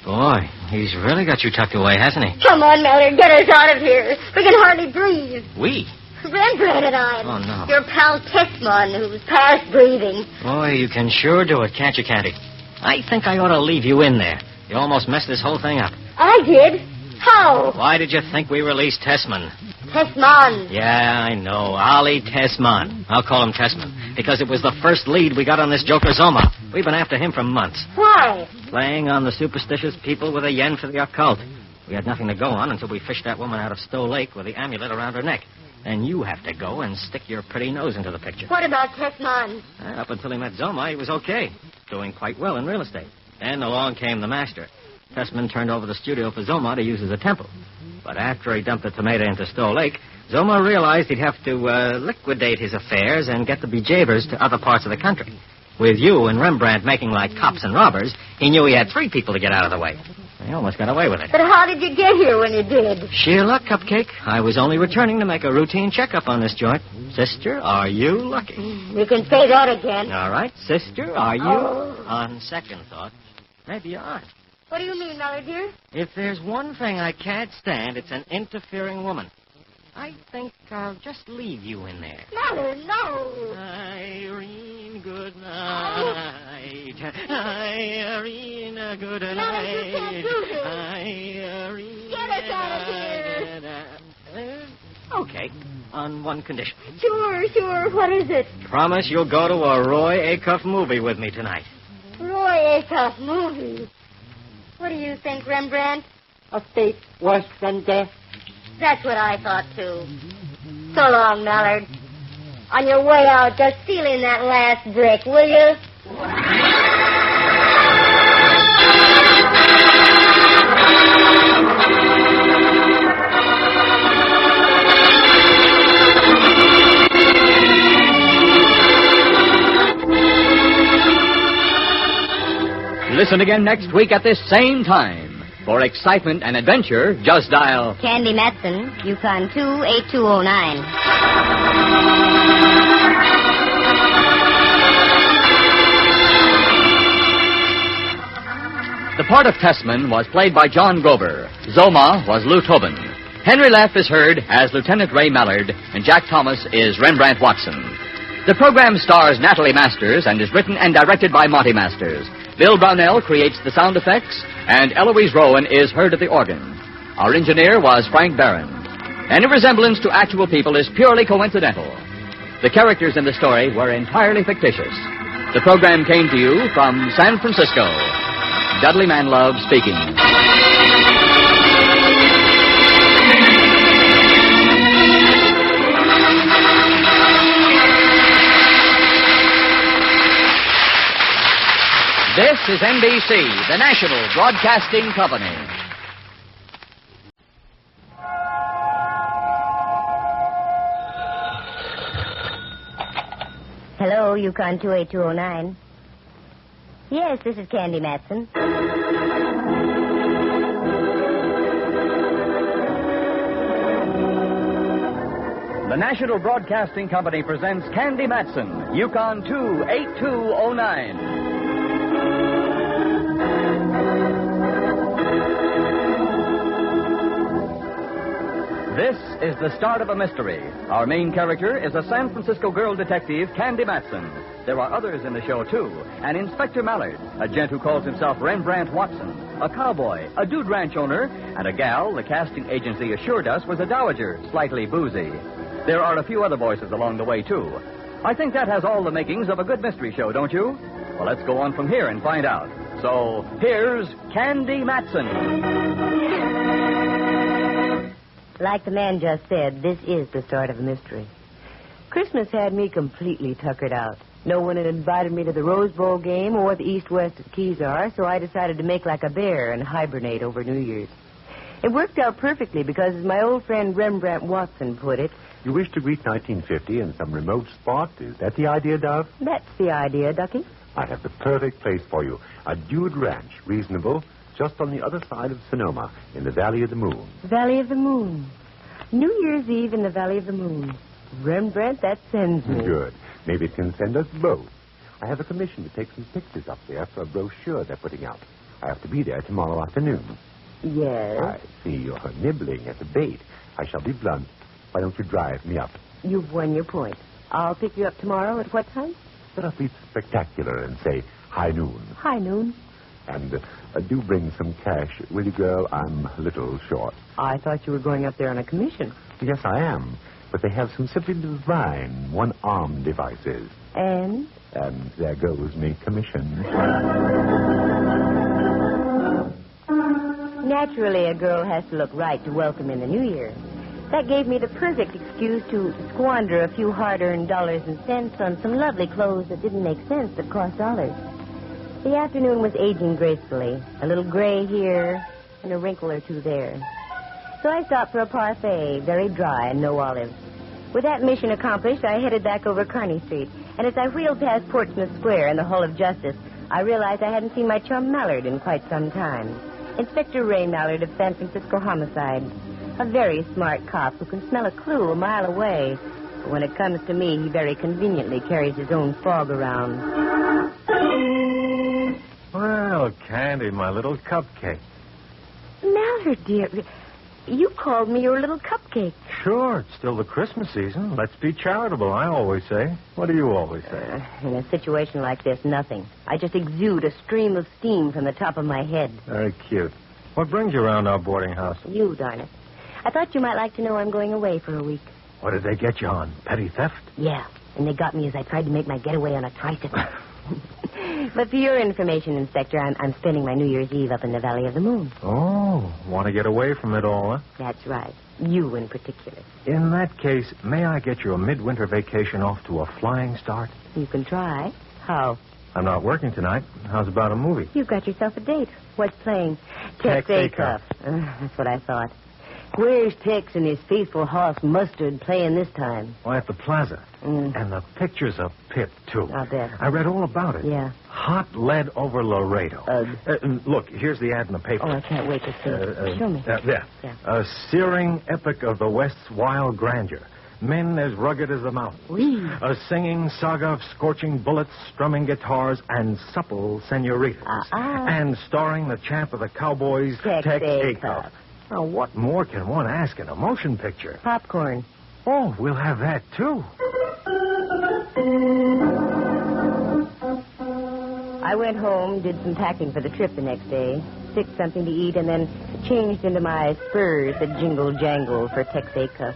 Boy, he's really got you tucked away, hasn't he? Come on, Mallard. Get us out of here. We can hardly breathe. We? Rembrandt and I. Oh, no. Your pal Tessmon, who's past breathing. Boy, you can sure do it, can't you, Candy? I think I ought to leave you in there. You almost messed this whole thing up. I did? How? Why did you think we released Tessman? Tessmon. Yeah, I know. Ollie Tessman. I'll call him Tessman. Because it was the first lead we got on this joker Zoma. We've been after him for months. Why? Playing on the superstitious people with a yen for the occult. We had nothing to go on until we fished that woman out of Stowe Lake with the amulet around her neck. Then you have to go and stick your pretty nose into the picture. What about Tessmon? Up until he met Zoma, he was okay. Doing quite well in real estate. Then along came the master. Tessman turned over the studio for Zoma to use as a temple. But after he dumped the tomato into Stowe Lake, Zoma realized he'd have to liquidate his affairs and get the bejavers to other parts of the country. With you and Rembrandt making like cops and robbers, he knew he had 3 people to get out of the way. He almost got away with it. But how did you get here when you did? Sheer luck, Cupcake. I was only returning to make a routine checkup on this joint. Sister, are you lucky? You can say that again. All right. Sister, are you? Oh. On second thought, maybe you aren't. What do you mean, Mallard, dear? If there's one thing I can't stand, it's an interfering woman. I think I'll just leave you in there. Mallard, no. Irene, good night. Irene, good night. Mallard, you can't do this. Irene. Get us out of here. Okay, on one condition. Sure. What is it? Promise you'll go to a Roy Acuff movie with me tonight. Roy Acuff movie. What do you think, Rembrandt? A fate worse than death. That's what I thought, too. So long, Mallard. On your way out, just seal in that last brick, will you? Listen again next week at this same time. For excitement and adventure, just dial Candy Matson, Yukon 28209. The part of Tessman was played by John Grover. Zoma was Lou Tobin. Henry Leff is heard as Lieutenant Ray Mallard, and Jack Thomas is Rembrandt Watson. The program stars Natalie Masters and is written and directed by Monty Masters. Bill Brownell creates the sound effects, and Eloise Rowan is heard at the organ. Our engineer was Frank Barron. Any resemblance to actual people is purely coincidental. The characters in the story were entirely fictitious. The program came to you from San Francisco. Dudley Manlove speaking. This is NBC, the national broadcasting company. Hello, Yukon 28209. Yes, this is Candy Matson. The National Broadcasting Company presents Candy Matson, Yukon 28209. This is the start of a mystery. Our main character is a San Francisco girl detective, Candy Matson. There are others in the show, too. An Inspector Mallard, a gent who calls himself Rembrandt Watson, a cowboy, a dude ranch owner, and a gal the casting agency assured us was a dowager, slightly boozy. There are a few other voices along the way, too. I think that has all the makings of a good mystery show, don't you? Well, let's go on from here and find out. So, here's Candy Matson. Like the man just said, this is the start of a mystery. Christmas had me completely tuckered out. No one had invited me to the Rose Bowl game or what the East-West Keys are, so I decided to make like a bear and hibernate over New Year's. It worked out perfectly because, as my old friend Rembrandt Watson put it... You wish to greet 1950 in some remote spot? Is that the idea, Dove? That's the idea, Ducky. I have the perfect place for you. A dude ranch, reasonable, just on the other side of Sonoma, in the Valley of the Moon. Valley of the Moon. New Year's Eve in the Valley of the Moon. Rembrandt, that sends me. Good. Maybe it can send us both. I have a commission to take some pictures up there for a brochure they're putting out. I have to be there tomorrow afternoon. Yes? I see you're nibbling at the bait. I shall be blunt. Why don't you drive me up? You've won your point. I'll pick you up tomorrow at what time? Let us be spectacular and say high noon. High noon. And do bring some cash. Will you, girl? I'm a little short. I thought you were going up there on a commission. Yes, I am. But they have some simply divine one-arm devices. And? And there goes me commission. Naturally, a girl has to look right to welcome in the new year. That gave me the perfect excuse to squander a few hard-earned dollars and cents on some lovely clothes that didn't make sense but cost dollars. The afternoon was aging gracefully. A little gray here and a wrinkle or two there. So I stopped for a parfait, very dry and no olives. With that mission accomplished, I headed back over Kearny Street. And as I wheeled past Portsmouth Square and the Hall of Justice, I realized I hadn't seen my chum Mallard in quite some time. Inspector Ray Mallard of San Francisco Homicide. A very smart cop who can smell a clue a mile away. But when it comes to me, he very conveniently carries his own fog around. Well, Candy, my little cupcake. Mallard, dear, you called me your little cupcake. Sure, it's still the Christmas season. Let's be charitable, I always say. What do you always say? In a situation like this, nothing. I just exude a stream of steam from the top of my head. Very cute. What brings you around our boarding house? You, darn it. I thought you might like to know I'm going away for a week. What did they get you on? Petty theft? Yeah, and they got me as I tried to make my getaway on a tricycle. But for your information, Inspector, I'm spending my New Year's Eve up in the Valley of the Moon. Oh, want to get away from it all, huh? That's right. You in particular. In that case, may I get you a midwinter vacation off to a flying start? You can try. How? I'm not working tonight. How's about a movie? You've got yourself a date. What's playing? Tex Acuff. That's what I thought. Where's Tex and his faithful horse Mustard playing this time? Why, at the plaza. And the picture's a pip, too. I'll bet. I read all about it. Yeah. Hot lead over Laredo. Look, here's the ad in the paper. Oh, I can't wait to see it. Show me. There. Yeah. A searing epic of the West's wild grandeur. Men as rugged as the mountains. Whee! A singing saga of scorching bullets, strumming guitars, and supple senoritas. And starring the champ of the cowboys, Tex Acuff. Now, what more can one ask in a motion picture? Popcorn. Oh, we'll have that, too. I went home, did some packing for the trip the next day, fixed something to eat, and then changed into my spurs that jingle-jangle for Tex Acuff.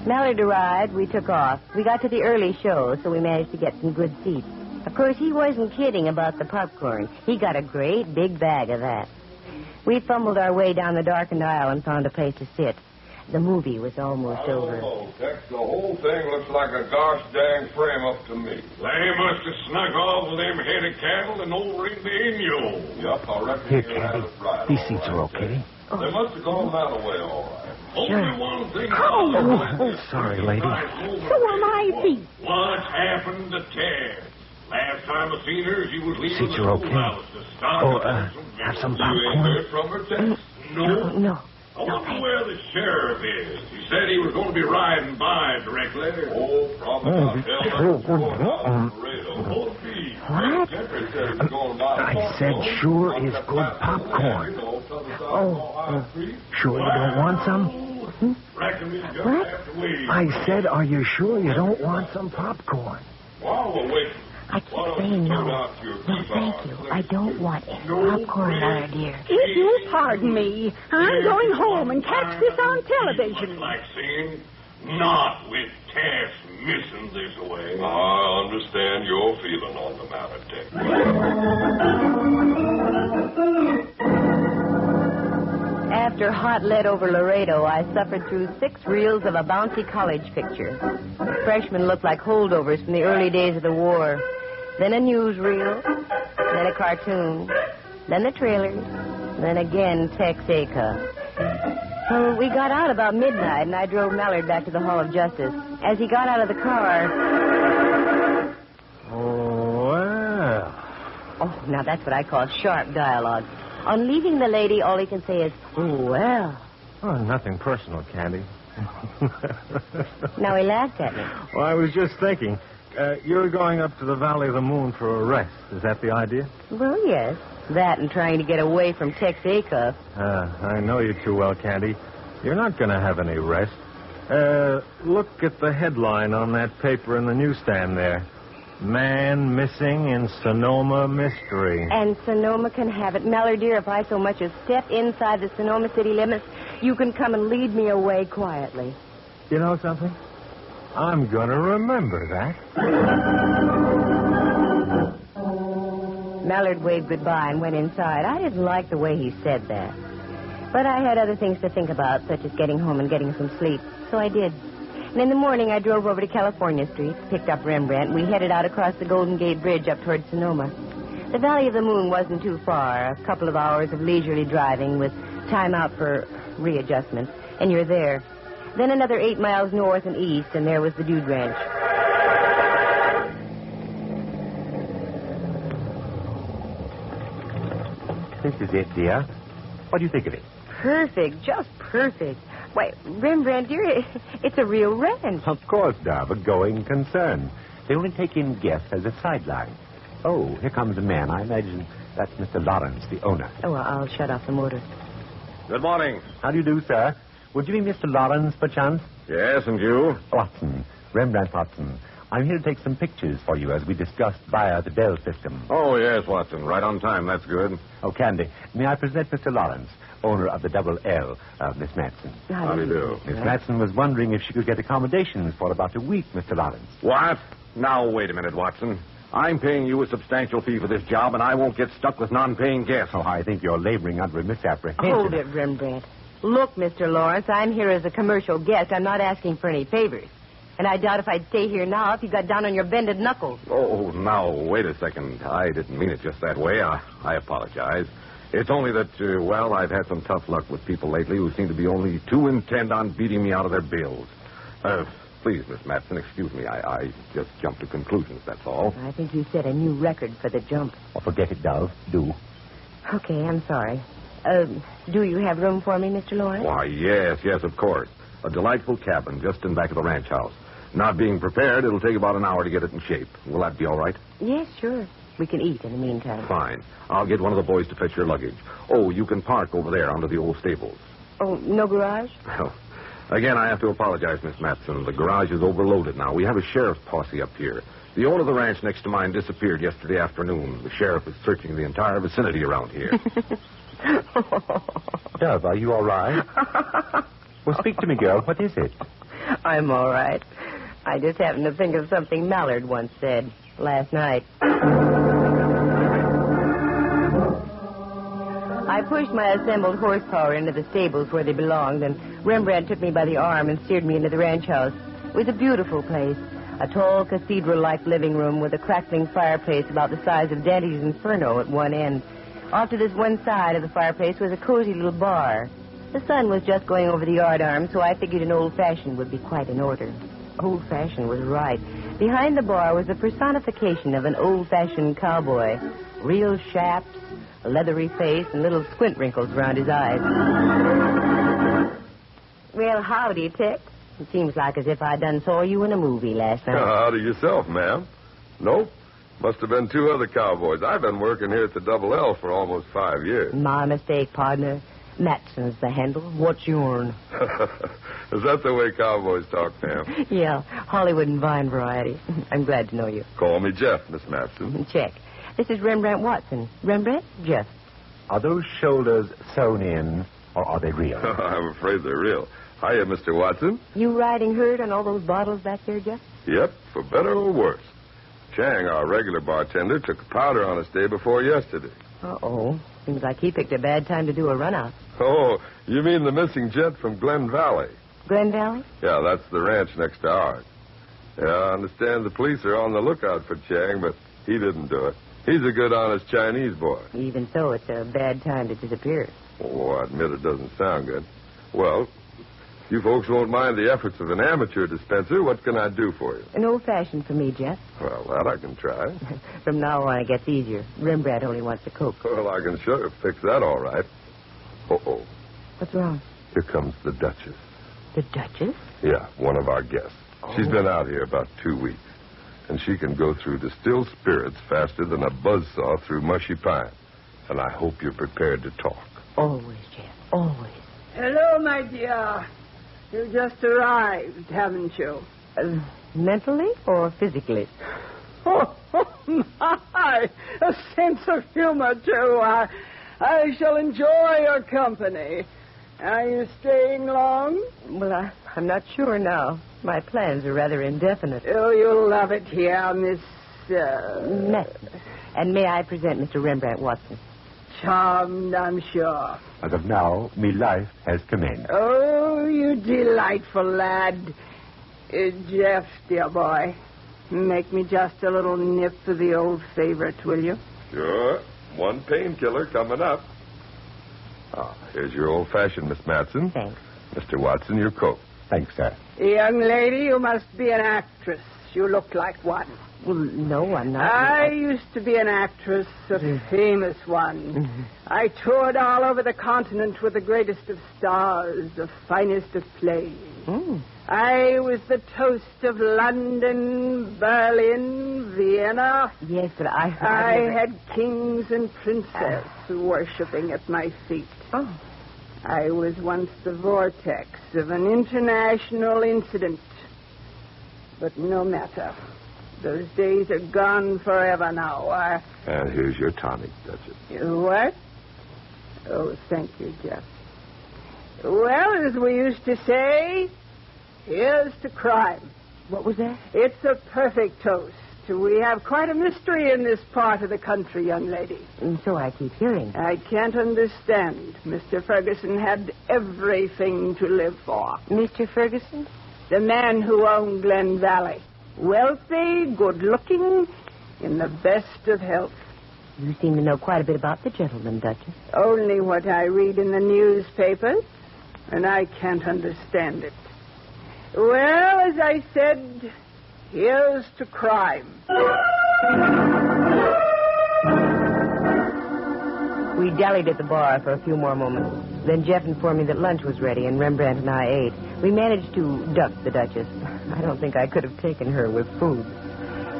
Mallard arrived, we took off. We got to the early show, so we managed to get some good seats. Of course, he wasn't kidding about the popcorn. He got a great big bag of that. We fumbled our way down the darkened aisle and found a place to sit. The movie was almost over. Oh, Tex, the whole thing looks like a gosh dang frame up to me. They must have snuck off with them head of cattle and over in the inyo. Yup, I reckon Here, you'll have Candy. it right. These seats are okay. They must have gone that way, all right. Only one thing. Sorry, lady. So am I. What's happened to Ted? Last time I seen her, she was leaving Seats the are schoolhouse okay. to stop. Have some You ain't popcorn? heard from her, Tex? No. I wonder where the sheriff is. He said he was going to be riding by directly. Oh, probably not. I said sure is good popcorn. Sure you don't want some? What? I said, are you sure you don't want some popcorn? I keep saying no. No, thank you. I don't want any popcorn, Mallard, dear. If you pardon me, I'm going home and catch this on television. Like saying, not with Tess missing this way. I understand your feeling on the matter, Tex. After Hot Lead over Laredo, I suffered through 6 reels of a bouncy college picture. The freshmen looked like holdovers from the early days of the war. Then a newsreel, then a cartoon, then the trailers, then again Tex Acuff. So we got out about midnight, and I drove Mallard back to the Hall of Justice. As he got out of the car... Oh, well. Oh, now that's what I call sharp dialogue. On leaving the lady, all he can say is, oh, well. Oh, nothing personal, Candy. Now he laughed at me. Well, I was just thinking. You're going up to the Valley of the Moon for a rest. Is that the idea? Well, yes. That and trying to get away from Tex Acuff. I know you too well, Candy. You're not going to have any rest. Look at the headline on that paper in the newsstand there. Man missing in Sonoma mystery. And Sonoma can have it. Mallard, dear, if I so much as step inside the Sonoma city limits, you can come and lead me away quietly. You know something? I'm going to remember that. Mallard waved goodbye and went inside. I didn't like the way he said that. But I had other things to think about, such as getting home and getting some sleep. So I did. And in the morning, I drove over to California Street, picked up Rembrandt, and we headed out across the Golden Gate Bridge up toward Sonoma. The Valley of the Moon wasn't too far, a couple of hours of leisurely driving with time out for readjustment, and you're there. Then another 8 miles north and east, and there was the Dude Ranch. This is it, dear. What do you think of it? Perfect, just perfect. Why, Rembrandt, dear, it's a real ranch. Of course, Dove, a going concern. They only take in guests as a sideline. Oh, here comes a man. I imagine that's Mr. Lawrence, the owner. Oh, well, I'll shut off the motor. Good morning. How do you do, sir? Would you be Mr. Lawrence, perchance? Yes, and you? Watson, Rembrandt Watson. I'm here to take some pictures for you as we discussed via the Bell system. Oh, yes, Watson. Right on time. That's good. Oh, Candy, may I present Mr. Lawrence, owner of the Double L, Miss Matson. How do you do? Miss Matson was wondering if she could get accommodations for about a week, Mr. Lawrence. What? Now, wait a minute, Watson. I'm paying you a substantial fee for this job, and I won't get stuck with non-paying guests. Oh, I think you're laboring under a misapprehension. Hold it, Rembrandt. Look, Mr. Lawrence, I'm here as a commercial guest. I'm not asking for any favors. And I doubt if I'd stay here now if you got down on your bended knuckles. Oh, now, wait a second. I didn't mean it just that way. I apologize. It's only that, well, I've had some tough luck with people lately who seem to be only too intent on beating me out of their bills. Please, Miss Matson, excuse me. I just jumped to conclusions, that's all. I think you set a new record for the jump. Oh, forget it, Dove. Do. Okay, I'm sorry. Do you have room for me, Mr. Lawrence? Why, yes, of course. A delightful cabin just in back of the ranch house. Not being prepared, it'll take about an hour to get it in shape. Will that be all right? Yes, sure. We can eat in the meantime. Fine. I'll get one of the boys to fetch your luggage. Oh, you can park over there under the old stables. Oh, no garage? Well, again, I have to apologize, Miss Matson. The garage is overloaded now. We have a sheriff's posse up here. The owner of the ranch next to mine disappeared yesterday afternoon. The sheriff is searching the entire vicinity around here. Dove, are you all right? Well, speak to me, girl. What is it? I'm all right. I just happened to think of something Mallard once said last night. I pushed my assembled horsepower into the stables where they belonged, and Rembrandt took me by the arm and steered me into the ranch house. It was a beautiful place, a tall cathedral-like living room with a crackling fireplace about the size of Dante's Inferno at one end. Off to this one side of the fireplace was a cozy little bar. The sun was just going over the yardarm, so I figured an old-fashioned would be quite in order. Old-fashioned was right. Behind the bar was the personification of an old-fashioned cowboy. Real chaps, a leathery face, and little squint wrinkles around his eyes. Well, howdy, Tex. It seems like as if I done saw you in a movie last night. Howdy yourself, ma'am. Nope. Must have been two other cowboys. I've been working here at the Double L for almost 5 years. My mistake, partner. Matson's the handle. What's yourn? Is that the way cowboys talk, ma'am? Yeah, Hollywood and Vine variety. I'm glad to know you. Call me Jeff, Miss Matson. Check. This is Rembrandt Watson. Rembrandt, Jeff. Are those shoulders sewn in, or are they real? I'm afraid they're real. Hiya, Mr. Watson. You riding herd on all those bottles back there, Jeff? Yep, for better or worse. Chang, our regular bartender, took a powder on us day before yesterday. Uh-oh. Seems like he picked a bad time to do a run-out. Oh, you mean the missing gent from Glen Valley? Glen Valley? Yeah, that's the ranch next to ours. Yeah, I understand the police are on the lookout for Chang, but he didn't do it. He's a good, honest Chinese boy. Even so, it's a bad time to disappear. Oh, I admit it doesn't sound good. Well, if you folks won't mind the efforts of an amateur dispenser, what can I do for you? An old-fashioned for me, Jeff. Well, that I can try. From now on, it gets easier. Rembrandt only wants a Coke. Well, I can sure fix that all right. Uh-oh. What's wrong? Here comes the Duchess. The Duchess? Yeah, one of our guests. She's been out here about 2 weeks. And she can go through distilled spirits faster than a buzzsaw through mushy pine. And I hope you're prepared to talk. Always, Jeff. Always. Hello, my dear. You just arrived, haven't you? Mentally or physically? Oh, my. A sense of humor, too. I shall enjoy your company. Are you staying long? Well, I'm not sure now. My plans are rather indefinite. Oh, you'll love it here, Miss... Matson. And may I present Mr. Rembrandt Watson? Charmed, I'm sure. As of now, me life has commenced. Oh, you delightful lad. Jeff, dear boy, make me just a little nip of the old favorite, will you? Sure. One painkiller coming up. Here's your old-fashioned, Miss Matson. Thanks. Mr. Watson, your coat. Thanks, sir. Young lady, you must be an actress. You look like one. Well, no, I'm not. I used to be an actress, a famous one. I toured all over the continent with the greatest of stars, the finest of plays. I was the toast of London, Berlin, Vienna. Yes, but I had kings and princesses worshipping at my feet. I was once the vortex of an international incident. But no matter. Those days are gone forever now. And here's your tonic, Duchess. What? Oh, thank you, Jeff. Well, as we used to say, here's to crime. What was that? It's a perfect toast. We have quite a mystery in this part of the country, young lady. And so I keep hearing. I can't understand. Mr. Ferguson had everything to live for. Mr. Ferguson? The man who owned Glen Valley. Wealthy, good-looking, in the best of health. You seem to know quite a bit about the gentleman, Duchess. Only what I read in the newspapers, and I can't understand it. Well, as I said, here's to crime. We dallied at the bar for a few more moments. Then Jeff informed me that lunch was ready, and Rembrandt and I ate. We managed to duck the Duchess. I don't think I could have taken her with food.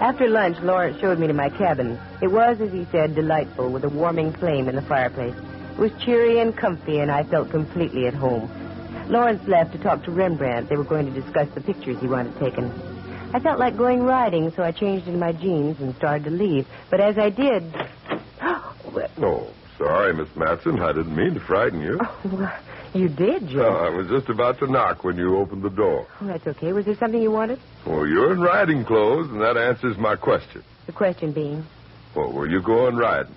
After lunch, Lawrence showed me to my cabin. It was, as he said, delightful, with a warming flame in the fireplace. It was cheery and comfy, and I felt completely at home. Lawrence left to talk to Rembrandt. They were going to discuss the pictures he wanted taken. I felt like going riding, so I changed into my jeans and started to leave. But as I did... Oh, sorry, Miss Matson. I didn't mean to frighten you. Oh, well, you did, Jeff. I was just about to knock when you opened the door. Oh, that's okay. Was there something you wanted? Well, you're in riding clothes, and that answers my question. The question being? Well, were you going riding?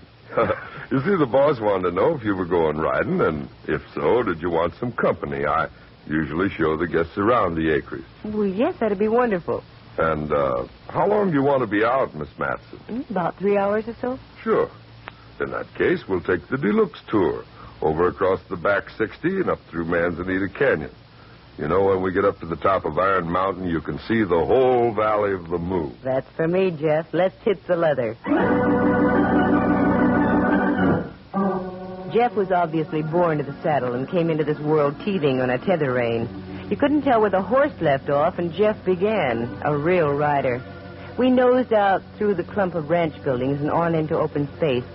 You see, the boss wanted to know if you were going riding, and if so, did you want some company? I usually show the guests around the acreage. Well, yes, that'd be wonderful. And how long do you want to be out, Miss Matson? About 3 hours or so. Sure. In that case, we'll take the deluxe tour, over across the back 60 and up through Manzanita Canyon. You know, when we get up to the top of Iron Mountain, you can see the whole Valley of the Moon. That's for me, Jeff. Let's hit the leather. Jeff was obviously born to the saddle and came into this world teething on a tether rein. You couldn't tell where the horse left off, and Jeff began, a real rider. We nosed out through the clump of ranch buildings and on into open space.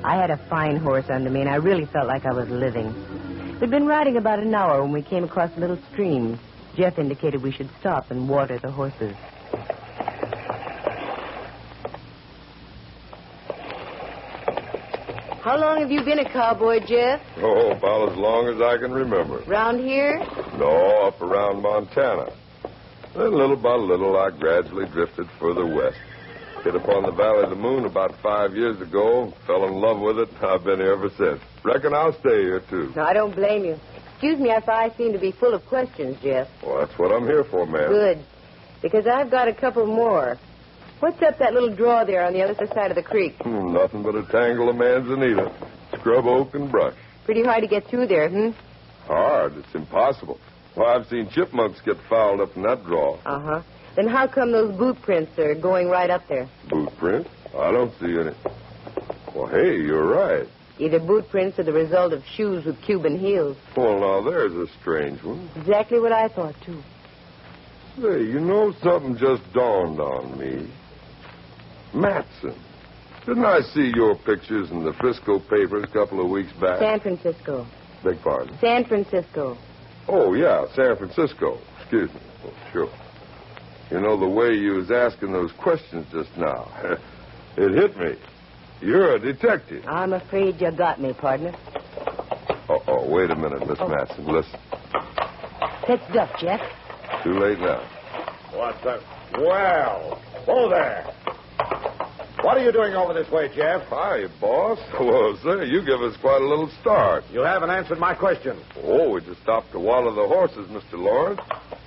I had a fine horse under me, and I really felt like I was living. We'd been riding about an hour when we came across a little stream. Jeff indicated we should stop and water the horses. How long have you been a cowboy, Jeff? Oh, about as long as I can remember. Round here? No, up around Montana. Then little by little, I gradually drifted further west. Hit upon the Valley of the Moon about 5 years ago. Fell in love with it. I've been here ever since. Reckon I'll stay here, too. No, I don't blame you. Excuse me if I seem to be full of questions, Jeff. Well, that's what I'm here for, ma'am. Good. Because I've got a couple more. What's up that little draw there on the other side of the creek? Nothing but a tangle of manzanita. Scrub oak and brush. Pretty hard to get through there, Hard. It's impossible. Well, I've seen chipmunks get fouled up in that draw. Uh-huh. Then how come those boot prints are going right up there? Boot prints? I don't see any. Well, hey, you're right. Either boot prints or the result of shoes with Cuban heels. Well, now, there's a strange one. Exactly what I thought, too. Say, you know, something just dawned on me. Matson. Didn't I see your pictures in the Frisco papers a couple of weeks back? San Francisco. Beg pardon? San Francisco. Oh, yeah, San Francisco. Excuse me. Oh, sure. You know, the way you was asking those questions just now, it hit me. You're a detective. I'm afraid you got me, partner. Oh, wait a minute, Miss Matson. Listen. Let's duck, Jeff. Too late now. What's that? Well, whoa there. What are you doing over this way, Jeff? Hi, boss. Well, sir, you give us quite a little start. You haven't answered my question. Oh, we just stopped to water the horses, Mr. Lawrence.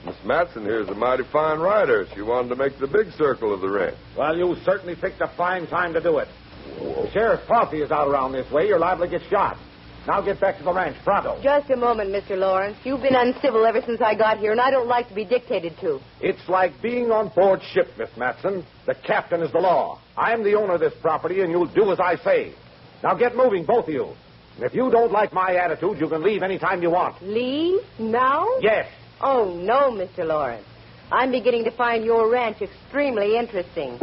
Miss Matson here is a mighty fine rider. She wanted to make the big circle of the ranch. Well, you certainly picked a fine time to do it. If the sheriff's posse is out around this way, you're liable to get shot. Now get back to the ranch, pronto. Just a moment, Mr. Lawrence. You've been uncivil ever since I got here, and I don't like to be dictated to. It's like being on board ship, Miss Matson. The captain is the law. I'm the owner of this property, and you'll do as I say. Now get moving, both of you. And if you don't like my attitude, you can leave any time you want. Leave? Now? Yes. Oh, no, Mr. Lawrence. I'm beginning to find your ranch extremely interesting.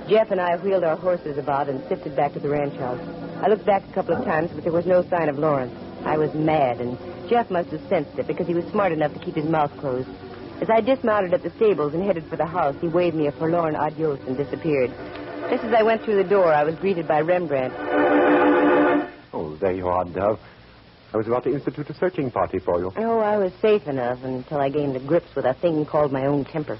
Jeff and I wheeled our horses about and sifted back to the ranch house. I looked back a couple of times, but there was no sign of Lawrence. I was mad, and Jeff must have sensed it because he was smart enough to keep his mouth closed. As I dismounted at the stables and headed for the house, he waved me a forlorn adios and disappeared. Just as I went through the door, I was greeted by Rembrandt. Oh, there you are, Dove. I was about to institute a searching party for you. Oh, I was safe enough until I gained the grips with a thing called my own temper.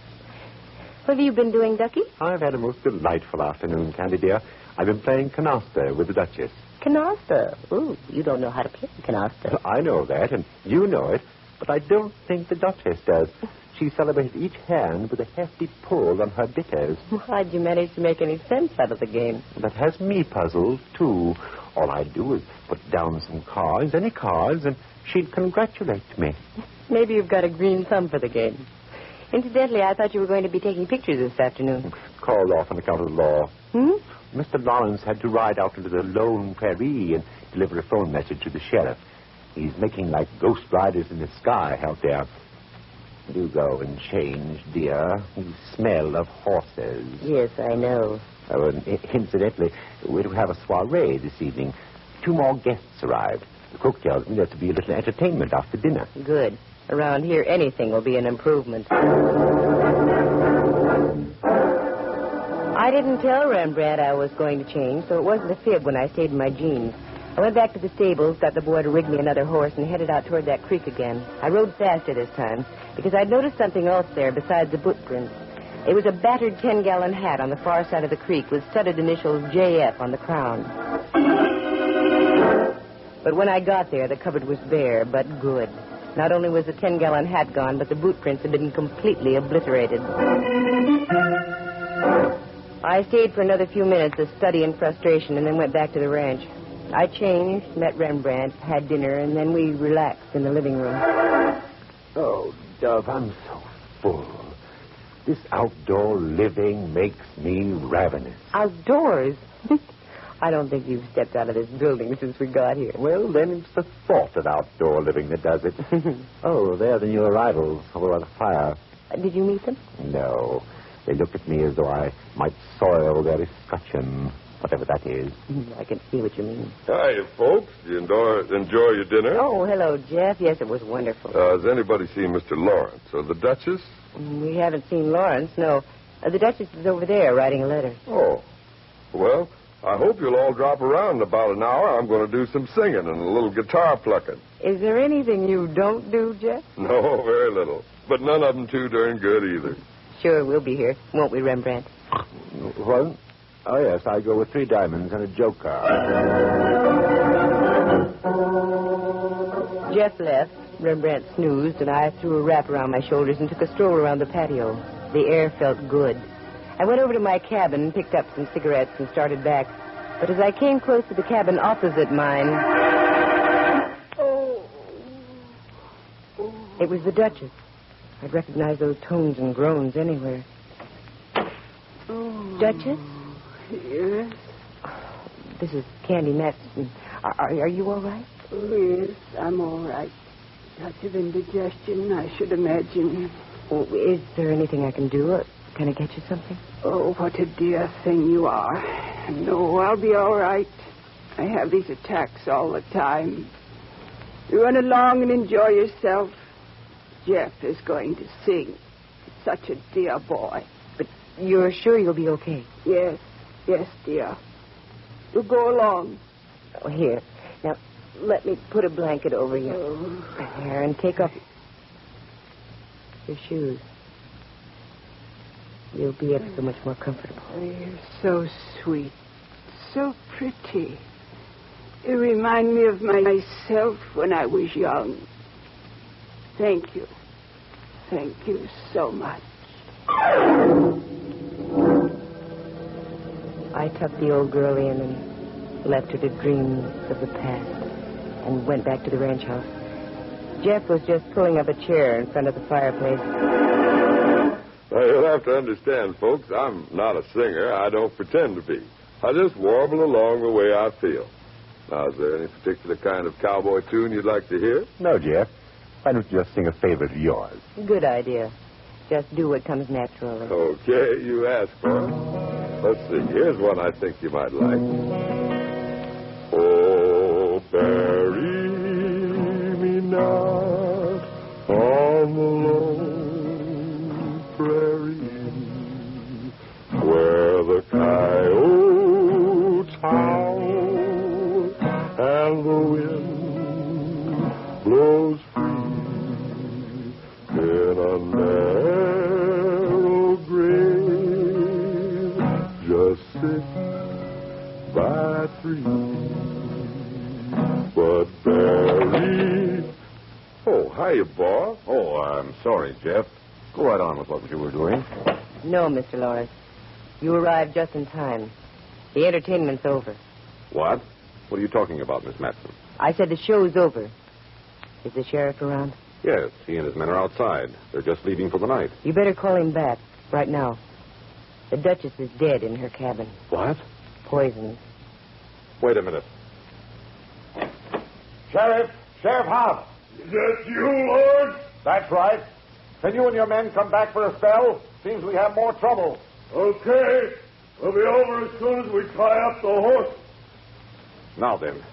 What have you been doing, Ducky? I've had a most delightful afternoon, Candy dear. I've been playing canasta with the Duchess. Canasta? Ooh, you don't know how to play canasta. I know that, and you know it, but I don't think the Duchess does. She celebrated each hand with a hefty pull on her bitters. How'd you manage to make any sense out of the game? That has me puzzled, too. All I do is put down some cards, any cards, and she'd congratulate me. Maybe you've got a green thumb for the game. Incidentally, I thought you were going to be taking pictures this afternoon. Called off on account of the law. Hmm? Mr. Lawrence had to ride out into the lone prairie and deliver a phone message to the sheriff. He's making like ghost riders in the sky out there. Do go and change, dear. You smell of horses. Yes, I know. Oh, and incidentally, we're to have a soiree this evening. 2 more guests arrived. The cook tells me there's to be a little entertainment after dinner. Good. Around here, anything will be an improvement. I didn't tell Rembrandt I was going to change, so it wasn't a fib when I stayed in my jeans. I went back to the stables, got the boy to rig me another horse, and headed out toward that creek again. I rode faster this time, because I'd noticed something else there besides the footprints. It was a battered 10-gallon hat on the far side of the creek with studded initials JF on the crown. But when I got there, the cupboard was bare, but good. Not only was the 10-gallon hat gone, but the boot prints had been completely obliterated. I stayed for another few minutes of study and frustration and then went back to the ranch. I changed, met Rembrandt, had dinner, and then we relaxed in the living room. Oh, Dove, I'm so full. This outdoor living makes me ravenous. Outdoors? I don't think you've stepped out of this building since we got here. Well, then it's the thought of outdoor living that does it. Oh, there are the new arrivals over by the fire. Did you meet them? No. They look at me as though I might soil their escutcheon, whatever that is. I can see what you mean. Hi, folks. Do you enjoy your dinner? Oh, hello, Jeff. Yes, it was wonderful. Has anybody seen Mr. Lawrence or the Duchess? We haven't seen Lawrence, no. The Duchess is over there writing a letter. Oh. Well, I hope you'll all drop around in about an hour. I'm going to do some singing and a little guitar plucking. Is there anything you don't do, Jeff? No, very little. But none of them too darn good either. Sure, we'll be here. Won't we, Rembrandt? What? Oh, yes, I go with 3 diamonds and a joker. Jeff left. Rembrandt snoozed, and I threw a wrap around my shoulders and took a stroll around the patio. The air felt good. I went over to my cabin and picked up some cigarettes and started back. But as I came close to the cabin opposite mine... It was the Duchess. I'd recognize those tones and groans anywhere. Oh. Duchess? Yes? This is Candy Matson. Are you all right? Oh, yes, I'm all right. Touch of indigestion, I should imagine. Oh, is there anything I can do? Can I get you something? Oh, what a dear thing you are. No, I'll be all right. I have these attacks all the time. You run along and enjoy yourself. Jeff is going to sing. He's such a dear boy. But you're sure you'll be okay? Yes, dear. You go along. Oh, here. Now, let me put a blanket over you. There, and take off your shoes. You'll be ever so much more comfortable. Oh, you're so sweet. So pretty. You remind me of myself when I was young. Thank you. Thank you so much. I tucked the old girl in and left her to dreams of the past and went back to the ranch house. Jeff was just pulling up a chair in front of the fireplace. Now, you'll have to understand, folks, I'm not a singer. I don't pretend to be. I just warble along the way I feel. Now, is there any particular kind of cowboy tune you'd like to hear? No, Jeff. Why don't you just sing a favorite of yours? Good idea. Just do what comes naturally. Okay, you ask for it. Let's see. Here's one I think you might like. Oh, bury me not on the lone prairie where the coyotes howl and the wind blows free in a narrow grave. Just sit by a tree, but bury. Oh, hiya, boss. Oh, I'm sorry, Jeff. Go right on with what you were doing. No, Mr. Lawrence. You arrived just in time. The entertainment's over. What? What are you talking about, Miss Matson? I said the show's over. Is the sheriff around? Yes, he and his men are outside. They're just leaving for the night. You better call him back right now. The Duchess is dead in her cabin. What? Poisoned. Wait a minute. Sheriff! Sheriff Hobbs! Is that you, Lord? That's right. Can you and your men come back for a spell? Seems we have more trouble. Okay. We'll be over as soon as we tie up the horse. Now then,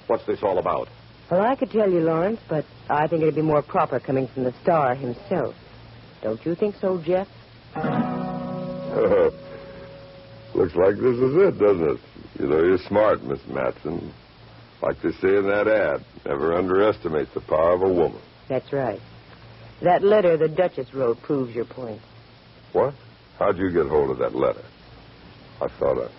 what's this all about? Well, I could tell you, Lawrence, but I think it'd be more proper coming from the star himself. Don't you think so, Jeff? Looks like this is it, doesn't it? You know, you're smart, Miss Matson. Like they say in that ad, never underestimate the power of a woman. That's right. That letter the Duchess wrote proves your point. What? How'd you get hold of that letter? I thought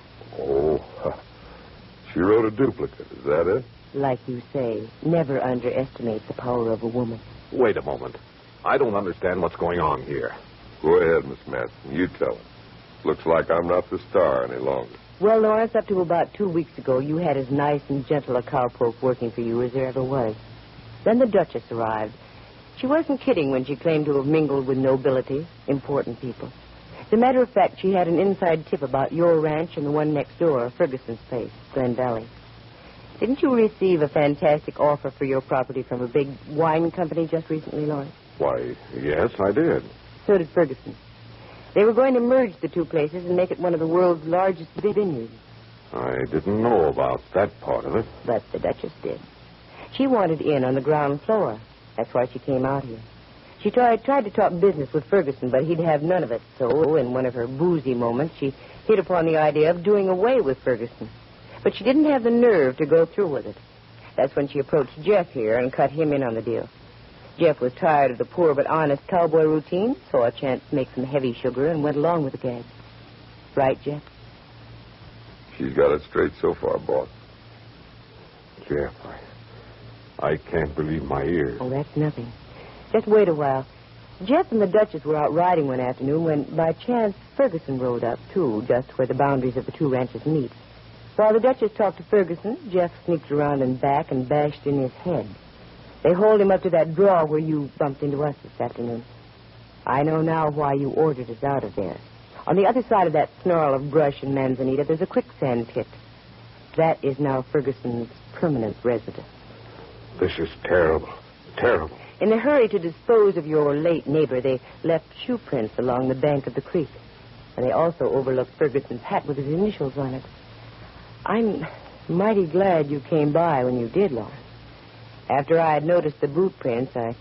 she wrote a duplicate. Is that it? Like you say, never underestimate the power of a woman. Wait a moment. I don't understand what's going on here. Go ahead, Miss Matson. You tell it. Looks like I'm not the star any longer. Well, Lawrence, up to about 2 weeks ago, you had as nice and gentle a cowpoke working for you as there ever was. Then the Duchess arrived. She wasn't kidding when she claimed to have mingled with nobility, important people. As a matter of fact, she had an inside tip about your ranch and the one next door, Ferguson's place, Glen Valley. Didn't you receive a fantastic offer for your property from a big wine company just recently, Lawrence? Why, yes, I did. So did Ferguson. They were going to merge the two places and make it one of the world's largest vineyards. I didn't know about that part of it. But the Duchess did. She wanted in on the ground floor. That's why she came out here. She tried to talk business with Ferguson, but he'd have none of it. So, in one of her boozy moments, she hit upon the idea of doing away with Ferguson. But she didn't have the nerve to go through with it. That's when she approached Jeff here and cut him in on the deal. Jeff was tired of the poor but honest cowboy routine, saw a chance to make some heavy sugar, and went along with the gag. Right, Jeff? She's got it straight so far, boss. Jeff, I can't believe my ears. Oh, that's nothing. Just wait a while. Jeff and the Duchess were out riding one afternoon when, by chance, Ferguson rode up, too, just where the boundaries of the two ranches meet. While the Duchess talked to Ferguson, Jeff sneaked around and back and bashed in his head. They hauled him up to that draw where you bumped into us this afternoon. I know now why you ordered us out of there. On the other side of that snarl of brush and manzanita, there's a quicksand pit. That is now Ferguson's permanent residence. This is terrible. Terrible. In a hurry to dispose of your late neighbor, they left shoe prints along the bank of the creek. And they also overlooked Ferguson's hat with his initials on it. I'm mighty glad you came by when you did, Lawrence. After I had noticed the boot prints, I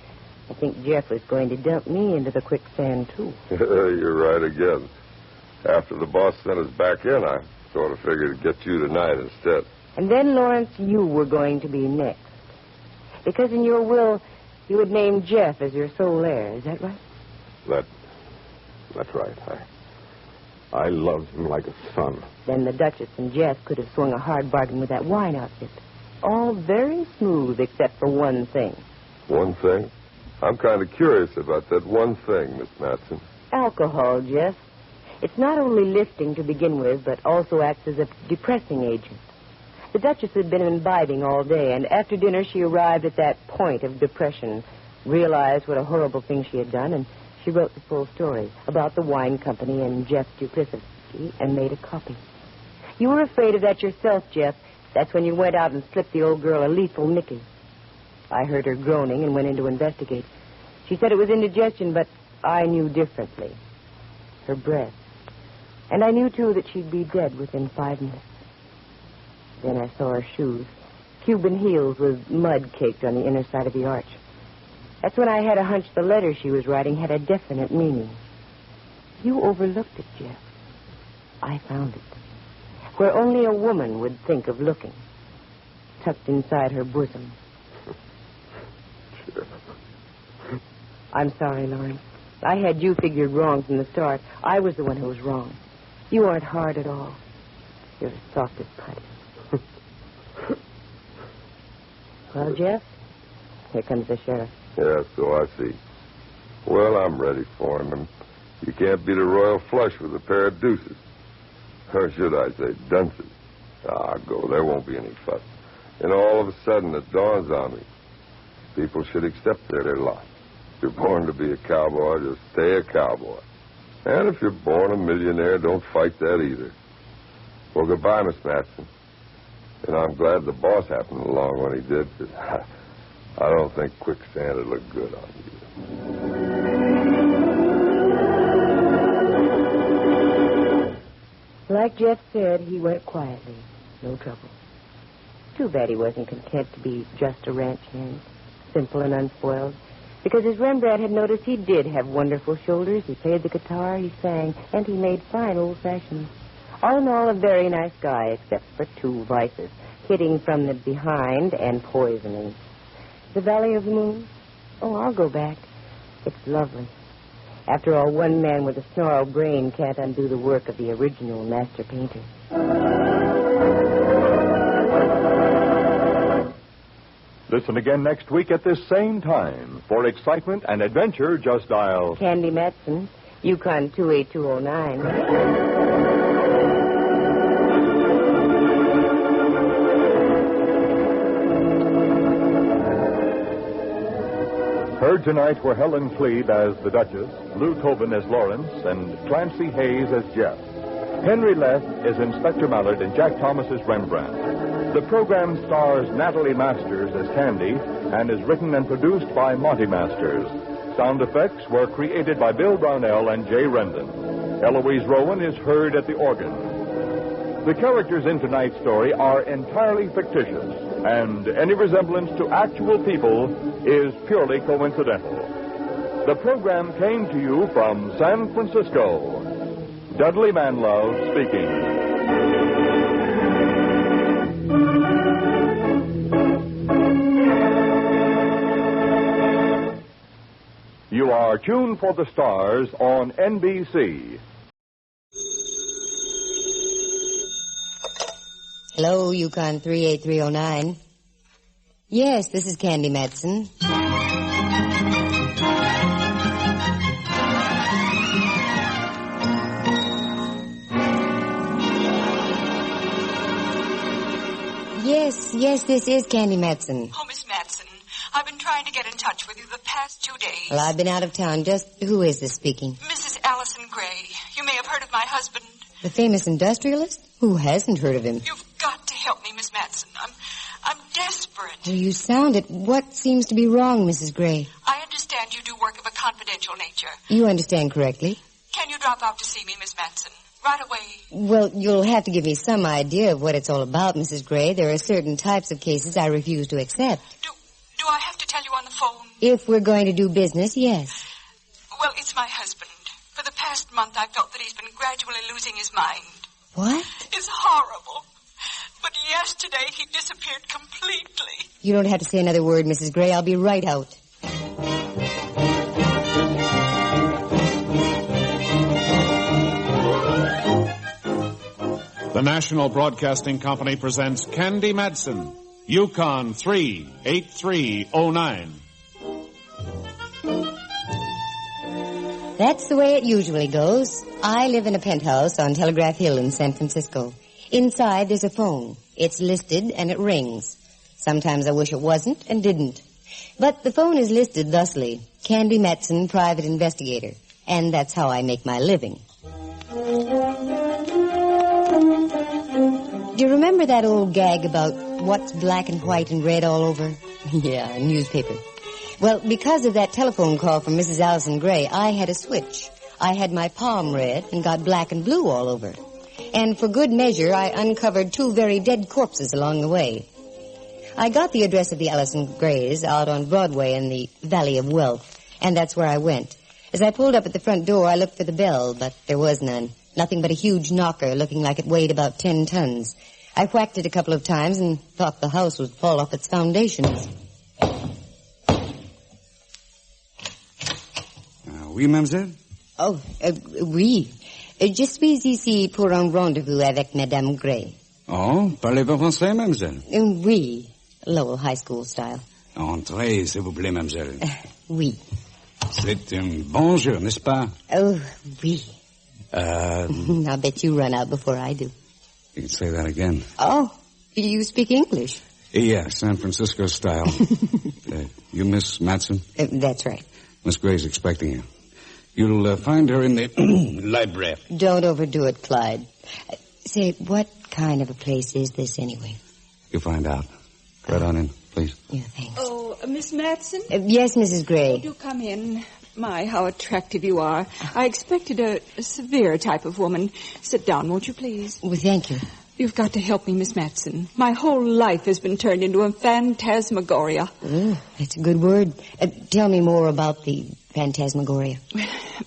think Jeff was going to dump me into the quicksand, too. You're right again. After the boss sent us back in, I sort of figured to get you tonight instead. And then, Lawrence, you were going to be next. Because in your will, you had named Jeff as your sole heir. Is that right? That's right. I loved him like a son. Then the Duchess and Jeff could have swung a hard bargain with that wine outfit. All very smooth except for one thing. One thing? I'm kind of curious about that one thing, Miss Matson. Alcohol, Jeff. It's not only lifting to begin with, but also acts as a depressing agent. The Duchess had been imbibing all day, and after dinner she arrived at that point of depression, realized what a horrible thing she had done, and she wrote the full story about the wine company and Jeff's duplicity and made a copy. You were afraid of that yourself, Jeff. That's when you went out and slipped the old girl a lethal Mickey. I heard her groaning and went in to investigate. She said it was indigestion, but I knew differently. Her breath. And I knew, too, that she'd be dead within 5 minutes. Then I saw her shoes. Cuban heels with mud caked on the inner side of the arch. That's when I had a hunch the letter she was writing had a definite meaning. You overlooked it, Jeff. I found it. Where only a woman would think of looking. Tucked inside her bosom. I'm sorry, Lawrence. I had you figured wrong from the start. I was the one who was wrong. You aren't hard at all. You're as soft as putty. Well, Jeff, here comes the sheriff. Yeah, so I see. Well, I'm ready for him, and you can't beat a royal flush with a pair of deuces. Or should I say dunces? Go. There won't be any fuss. And all of a sudden, it dawns on me. People should accept their lot. If you're born to be a cowboy, just stay a cowboy. And if you're born a millionaire, don't fight that either. Well, goodbye, Miss Matson. And I'm glad the boss happened along when he did, because I don't think quicksand would look good on you. Like Jeff said, he went quietly. No trouble. Too bad he wasn't content to be just a ranch hand, simple and unspoiled. Because as Rembrandt had noticed, he did have wonderful shoulders. He played the guitar, he sang, and he made fine old fashions. All in all, a very nice guy, except for 2 vices, hitting from the behind and poisoning. The Valley of the Moon? Oh, I'll go back. It's lovely. After all, one man with a snarled brain can't undo the work of the original master painter. Listen again next week at this same time. For excitement and adventure, just dial Candy Matson, Yukon 28209. Heard tonight were Helen Cleve as the Duchess, Lou Tobin as Lawrence, and Clancy Hayes as Jeff. Henry Leth is Inspector Mallard and Jack Thomas as Rembrandt. The program stars Natalie Masters as Candy and is written and produced by Monty Masters. Sound effects were created by Bill Brownell and Jay Rendon. Eloise Rowan is heard at the organ. The characters in tonight's story are entirely fictitious, and any resemblance to actual people is purely coincidental. The program came to you from San Francisco. Dudley Manlove speaking. You are tuned for the stars on NBC. Hello, Yukon 38309. Yes, this is Candy Matson. Yes, this is Candy Matson. Oh, Miss Matson, I've been trying to get in touch with you the past 2 days. Well, I've been out of town. Just who is this speaking? Mrs. Allison Gray. You may have heard of my husband. The famous industrialist? Who hasn't heard of him? You've got to help me, Miss Matson. I'm desperate. Well, you sound it. What seems to be wrong, Mrs. Gray? I understand you do work of a confidential nature. You understand correctly. Can you drop out to see me, Miss Matson? Right away. Well, you'll have to give me some idea of what it's all about, Mrs. Gray. There are certain types of cases I refuse to accept. Do I have to tell you on the phone? If we're going to do business, yes. Well, it's my husband. For the past month, I felt that he's been gradually losing his mind. What? It's horrible. But yesterday, he disappeared completely. You don't have to say another word, Mrs. Gray. I'll be right out. The National Broadcasting Company presents Candy Matson, Yukon 38309. That's the way it usually goes. I live in a penthouse on Telegraph Hill in San Francisco. Inside, there's a phone. It's listed, and it rings. Sometimes I wish it wasn't and didn't. But the phone is listed thusly, Candy Matson, private investigator. And that's how I make my living. Do you remember that old gag about what's black and white and red all over? Yeah, a newspaper. Well, because of that telephone call from Mrs. Allison Gray, I had a switch. I had my palm red and got black and blue all over. And for good measure, I uncovered 2 very dead corpses along the way. I got the address of the Allison Grays out on Broadway in the Valley of Wealth, and that's where I went. As I pulled up at the front door, I looked for the bell, but there was none. Nothing but a huge knocker looking like it weighed about 10 tons. I whacked it a couple of times and thought the house would fall off its foundations. Oui, mademoiselle? Oh, oui. Je suis ici pour un rendezvous avec Madame Gray. Oh, parlez-vous français, mademoiselle? Oui, Lowell High School style. Entrez, s'il vous plaît, mademoiselle. Oui. C'est un bon jeu, n'est-ce pas? Oh, oui. I'll bet you run out before I do. You can say that again. Oh, you speak English? Yeah, San Francisco style. You Miss Matson? That's right. Miss Gray's expecting you. You'll find her in the library. Don't overdo it, Clyde. Say, what kind of a place is this anyway? You'll find out. Right on in, please. Yeah, thanks. Oh, Miss Matson? Yes, Mrs. Gray. Do come in. My, how attractive you are. I expected a severe type of woman. Sit down, won't you, please? Well, thank you. You've got to help me, Miss Matson. My whole life has been turned into a phantasmagoria. Oh, that's a good word. Tell me more about the phantasmagoria.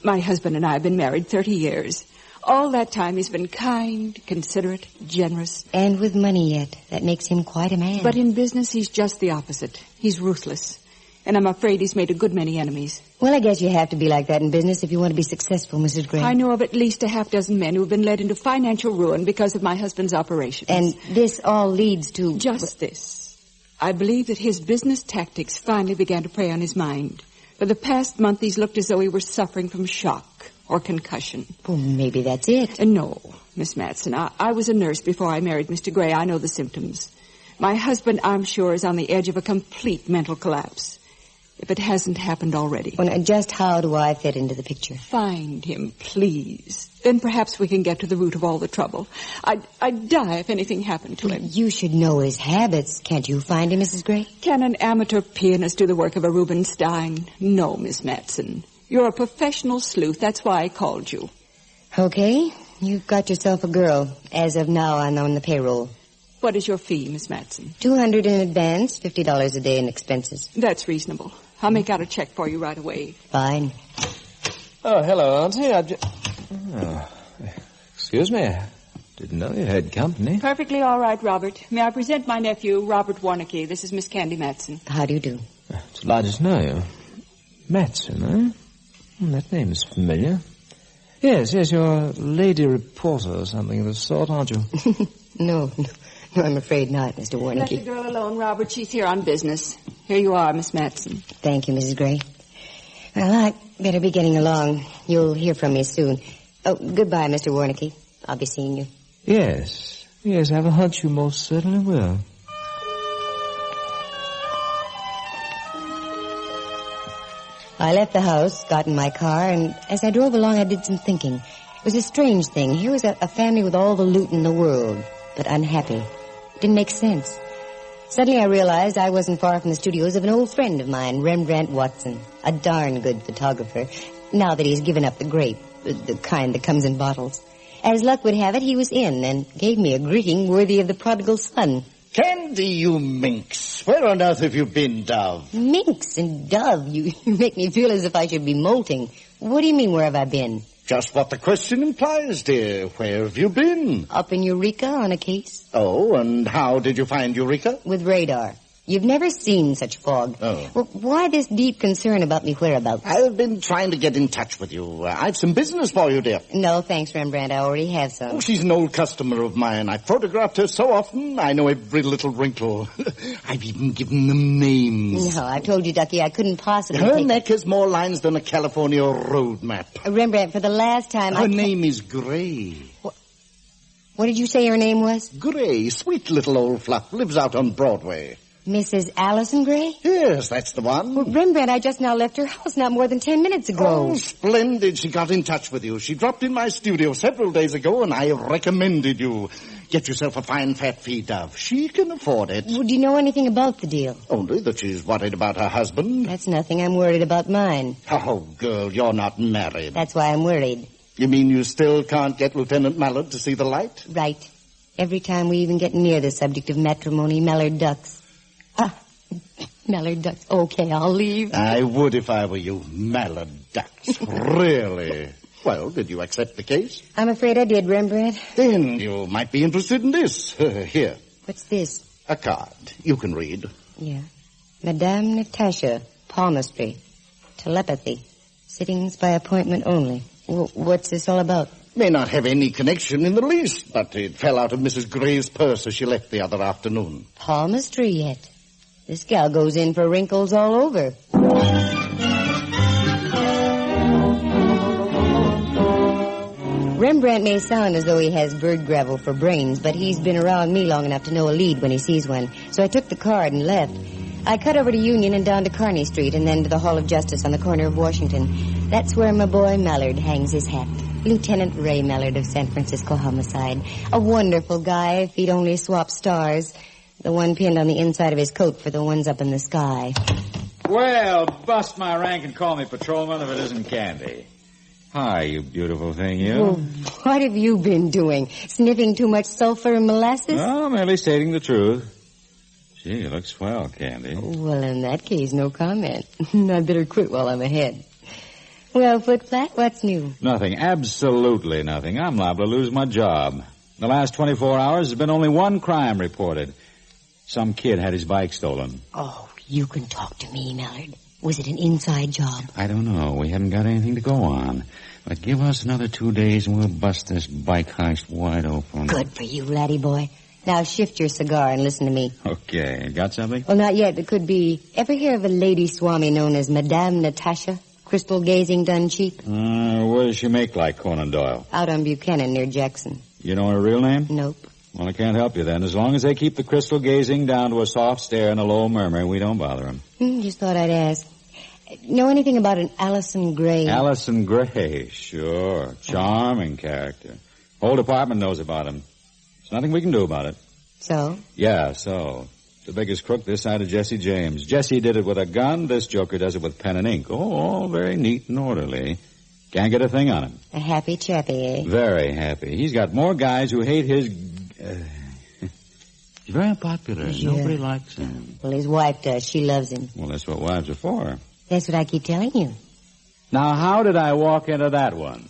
My husband and I have been married 30 years. All that time he's been kind, considerate, generous. And with money yet. That makes him quite a man. But in business, he's just the opposite. He's ruthless. And I'm afraid he's made a good many enemies. Well, I guess you have to be like that in business if you want to be successful, Mrs. Gray. I know of at least a half-dozen men who have been led into financial ruin because of my husband's operations. And this all leads to... Just this. I believe that his business tactics finally began to prey on his mind. For the past month, he's looked as though he were suffering from shock or concussion. Well, maybe that's it. No, Miss Matson. I was a nurse before I married Mr. Gray. I know the symptoms. My husband, I'm sure, is on the edge of a complete mental collapse. If it hasn't happened already. Well, just how do I fit into the picture? Find him, please. Then perhaps we can get to the root of all the trouble. I'd die if anything happened to him. You should know his habits. Can't you find him, Mrs. Gray? Can an amateur pianist do the work of a Rubinstein? No, Miss Matson. You're a professional sleuth. That's why I called you. Okay. You've got yourself a girl. As of now, I'm on the payroll. What is your fee, Miss Matson? $200 in advance, $50 a day in expenses. That's reasonable. I'll make out a check for you right away. Fine. Oh, hello, Auntie. Excuse me. I didn't know you had company. Perfectly all right, Robert. May I present my nephew, Robert Warnicke. This is Miss Candy Matson. How do you do? It's delighted to know you. Matson, eh? That name is familiar. Yes, you're a lady reporter or something of the sort, aren't you? No, I'm afraid not, Mr. Warnicke. Let the girl alone, Robert. She's here on business. Here you are, Miss Matson. Thank you, Mrs. Gray. Well, I'd better be getting along. You'll hear from me soon. Oh, goodbye, Mr. Warnicke. I'll be seeing you. Yes, I have a hunch you most certainly will. I left the house, got in my car, and as I drove along, I did some thinking. It was a strange thing. Here was a family with all the loot in the world, but unhappy. It didn't make sense. Suddenly I realized I wasn't far from the studios of an old friend of mine, Rembrandt Watson, a darn good photographer, now that he's given up the grape, the kind that comes in bottles. As luck would have it, he was in and gave me a greeting worthy of the prodigal son. Candy, you minx. Where on earth have you been, Dove? Minx and Dove, you make me feel as if I should be molting. What do you mean, where have I been? Just what the question implies, dear. Where have you been? Up in Eureka on a case. Oh, and how did you find Eureka? With radar. You've never seen such fog. Oh. Well, why this deep concern about me whereabouts? I've been trying to get in touch with you. I've some business for you, dear. No, thanks, Rembrandt. I already have some. Oh, she's an old customer of mine. I've photographed her so often, I know every little wrinkle. I've even given them names. No, I told you, Ducky, I couldn't possibly Her neck has more lines than a California road map. Rembrandt, for the last time... Her name is Gray. What did you say her name was? Gray. Sweet little old fluff. Lives out on Broadway. Mrs. Allison Gray? Yes, that's the one. Well, Rembrandt, I just now left her house not more than 10 minutes ago. Oh, splendid. She got in touch with you. She dropped in my studio several days ago, and I recommended you. Get yourself a fine fat feed, Dove. She can afford it. Well, do you know anything about the deal? Only that she's worried about her husband. That's nothing. I'm worried about mine. Oh, girl, you're not married. That's why I'm worried. You mean you still can't get Lieutenant Mallard to see the light? Right. Every time we even get near the subject of matrimony, Mallard ducks. Mallard ducks. Okay, I'll leave. I would if I were you. Mallard ducks. Really? Well, did you accept the case? I'm afraid I did, Rembrandt. Then you might be interested in this. Here. What's this? A card. You can read. Yeah. Madame Natasha, palmistry, telepathy, sittings by appointment only. What's this all about? May not have any connection in the least, but it fell out of Mrs. Gray's purse as she left the other afternoon. Palmistry yet? This gal goes in for wrinkles all over. Rembrandt may sound as though he has bird gravel for brains, but he's been around me long enough to know a lead when he sees one. So I took the card and left. I cut over to Union and down to Kearny Street and then to the Hall of Justice on the corner of Washington. That's where my boy Mallard hangs his hat. Lieutenant Ray Mallard of San Francisco Homicide. A wonderful guy if he'd only swap stars. The one pinned on the inside of his coat for the ones up in the sky. Well, bust my rank and call me patrolman if it isn't Candy. Hi, you beautiful thing, you. Well, what have you been doing? Sniffing too much sulfur and molasses? Oh, merely stating the truth. Gee, you look swell, Candy. Well, in that case, no comment. I'd better quit while I'm ahead. Well, Foot Flat, what's new? Nothing, absolutely nothing. I'm liable to lose my job. The last 24 hours, there's been only one crime reported. Some kid had his bike stolen. Oh, you can talk to me, Mallard. Was it an inside job? I don't know. We haven't got anything to go on. But give us another 2 days and we'll bust this bike heist wide open. Good for you, laddie boy. Now shift your cigar and listen to me. Okay. Got something? Well, not yet. It could be... Ever hear of a lady swami known as Madame Natasha? Crystal gazing done cheap? What does she make like Conan Doyle? Out on Buchanan near Jackson. You know her real name? Nope. Well, I can't help you then. As long as they keep the crystal gazing down to a soft stare and a low murmur, we don't bother them. Just thought I'd ask. Know anything about an Allison Gray? Allison Gray, sure. Charming character. Whole department knows about him. There's nothing we can do about it. So? Yeah, so. The biggest crook this side of Jesse James. Jesse did it with a gun. This joker does it with pen and ink. Oh, all very neat and orderly. Can't get a thing on him. A happy chappy, eh? Very happy. He's got more guys who hate his... He's very popular. Sure. Nobody likes him. Well, his wife does. She loves him. Well, that's what wives are for. That's what I keep telling you. Now, how did I walk into that one?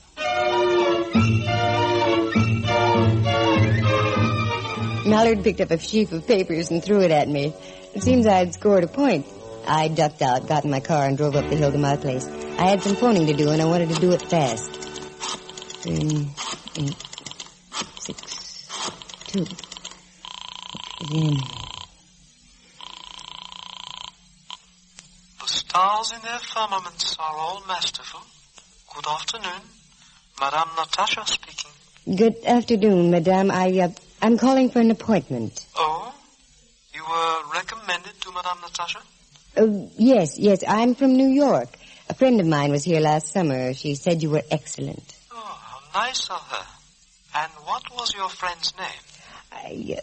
Mallard picked up a sheaf of papers and threw it at me. It seems I had scored a point. I ducked out, got in my car, and drove up the hill to my place. I had some phoning to do, and I wanted to do it fast. 3, 8, 6, 2. Then... The stars in their firmaments are all masterful. Good afternoon. Madame Natasha speaking. Good afternoon, Madame. I'm calling for an appointment. Oh? You were recommended to Madame Natasha? Yes. I'm from New York. A friend of mine was here last summer. She said you were excellent. Oh, how Nice of her. And what was your friend's name?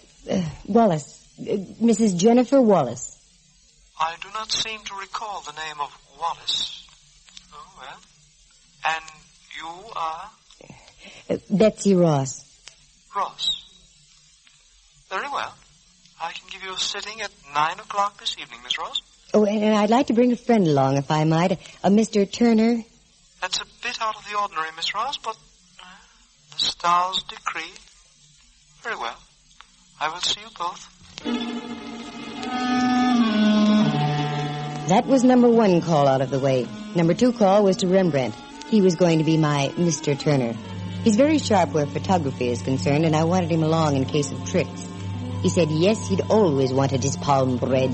Wallace. Mrs. Jennifer Wallace. I do not seem to recall the name of Wallace. Oh, well. And you are? Betsy Ross. Ross. Very well. I can give you a sitting at 9 o'clock this evening, Miss Ross. Oh, and I'd like to bring a friend along, if I might. A Mr. Turner. That's a bit out of the ordinary, Miss Ross, but the stars decree. Very well. I will see you both. That was number 1 call out of the way. Number 2 call was to Rembrandt. He was going to be my Mr. Turner. He's very sharp where photography is concerned, and I wanted him along in case of tricks. He said yes, he'd always wanted his palm read.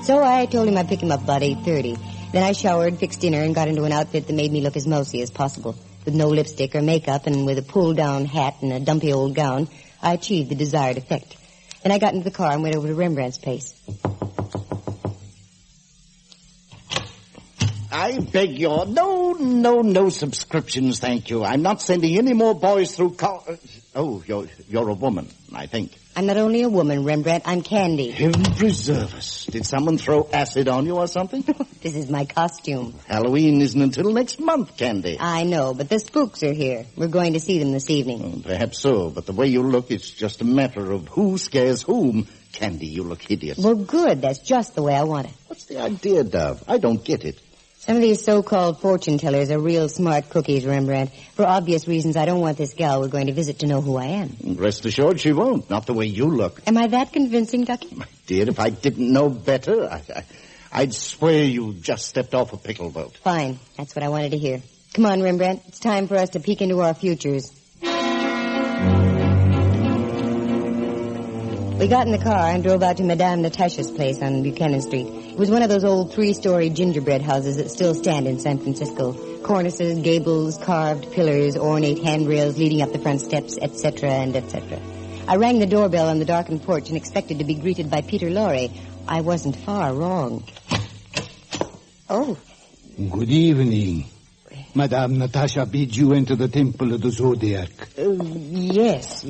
So I told him I'd pick him up about 8:30. Then I showered, fixed dinner, and got into an outfit that made me look as mousy as possible. With no lipstick or makeup, and with a pull-down hat and a dumpy old gown, I achieved the desired effect. Then I got into the car and went over to Rembrandt's place. I beg your... No subscriptions, thank you. I'm not sending any more boys through Oh, you're a woman, I think. I'm not only a woman, Rembrandt, I'm Candy. Heaven preserve us. Did someone throw acid on you or something? This is my costume. Halloween isn't until next month, Candy. I know, but the spooks are here. We're going to see them this evening. Perhaps so, but the way you look, it's just a matter of who scares whom. Candy, you look hideous. Well, good. That's just the way I want it. What's the idea, Dove? I don't get it. Some of these so-called fortune tellers are real smart cookies, Rembrandt. For obvious reasons, I don't want this gal we're going to visit to know who I am. Rest assured she won't. Not the way you look. Am I that convincing, Ducky? My dear, if I didn't know better, I'd swear you just stepped off a pickle boat. Fine. That's what I wanted to hear. Come on, Rembrandt. It's time for us to peek into our futures. We got in the car and drove out to Madame Natasha's place on Buchanan Street. It was one of those old 3-story gingerbread houses that still stand in San Francisco. Cornices, gables, carved pillars, ornate handrails leading up the front steps, etc. and etc. I rang the doorbell on the darkened porch and expected to be greeted by Peter Lorre. I wasn't far wrong. Oh. Good evening. Madame Natasha bids you enter the temple of the Zodiac. Yes.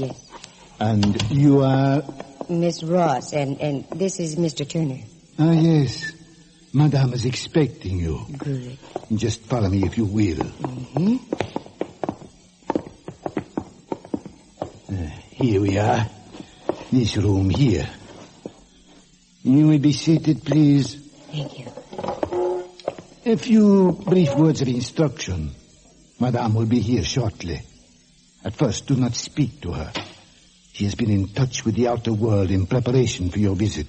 And you are... Miss Ross, and this is Mr. Turner. Ah, yes. Madame is expecting you. Good. Just follow me if you will. Mm-hmm. Here we are. This room here. You may be seated, please. Thank you. A few brief words of instruction. Madame will be here shortly. At first, do not speak to her. She has been in touch with the outer world in preparation for your visit.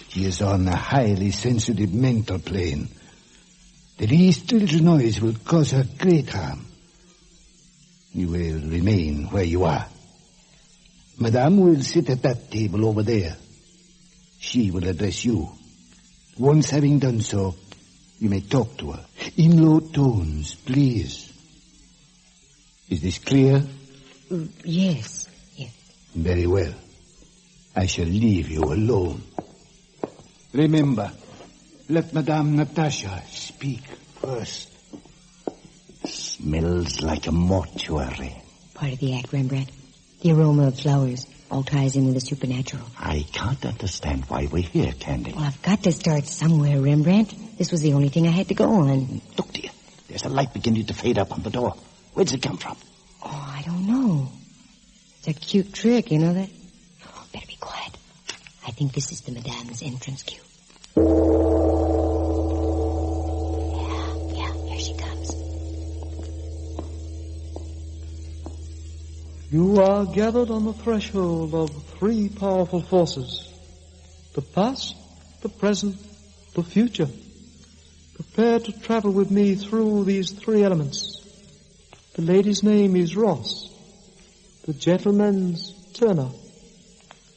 She is on a highly sensitive mental plane. The least little noise will cause her great harm. You will remain where you are. Madame will sit at that table over there. She will address you. Once having done so, you may talk to her. In low tones, please. Is this clear? Yes. Very well. I shall leave you alone. Remember, let Madame Natasha speak first. Smells like a mortuary. Part of the act, Rembrandt. The aroma of flowers all ties in with the supernatural. I can't understand why we're here, Candy. Well, I've got to start somewhere, Rembrandt. This was the only thing I had to go on. Look, dear. There's a light beginning to fade up on the door. Where'd it come from? Oh, I don't know. It's a cute trick, you know that? Oh, better be quiet. I think this is the Madame's entrance cue. Yeah, here she comes. You are gathered on the threshold of 3 powerful forces. The past, the present, the future. Prepare to travel with me through these 3 elements. The lady's name is Ross. The gentleman's Turner.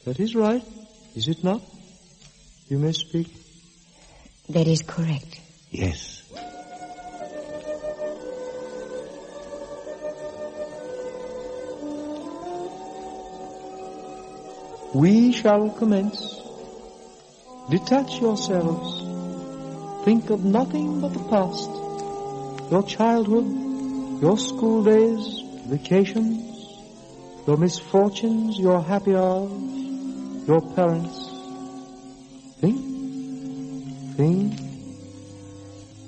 That is right, is it not? You may speak. That is correct. Yes. We shall commence. Detach yourselves. Think of nothing but the past. Your childhood, your school days, vacations, your misfortunes, your happy hours, your parents. Think.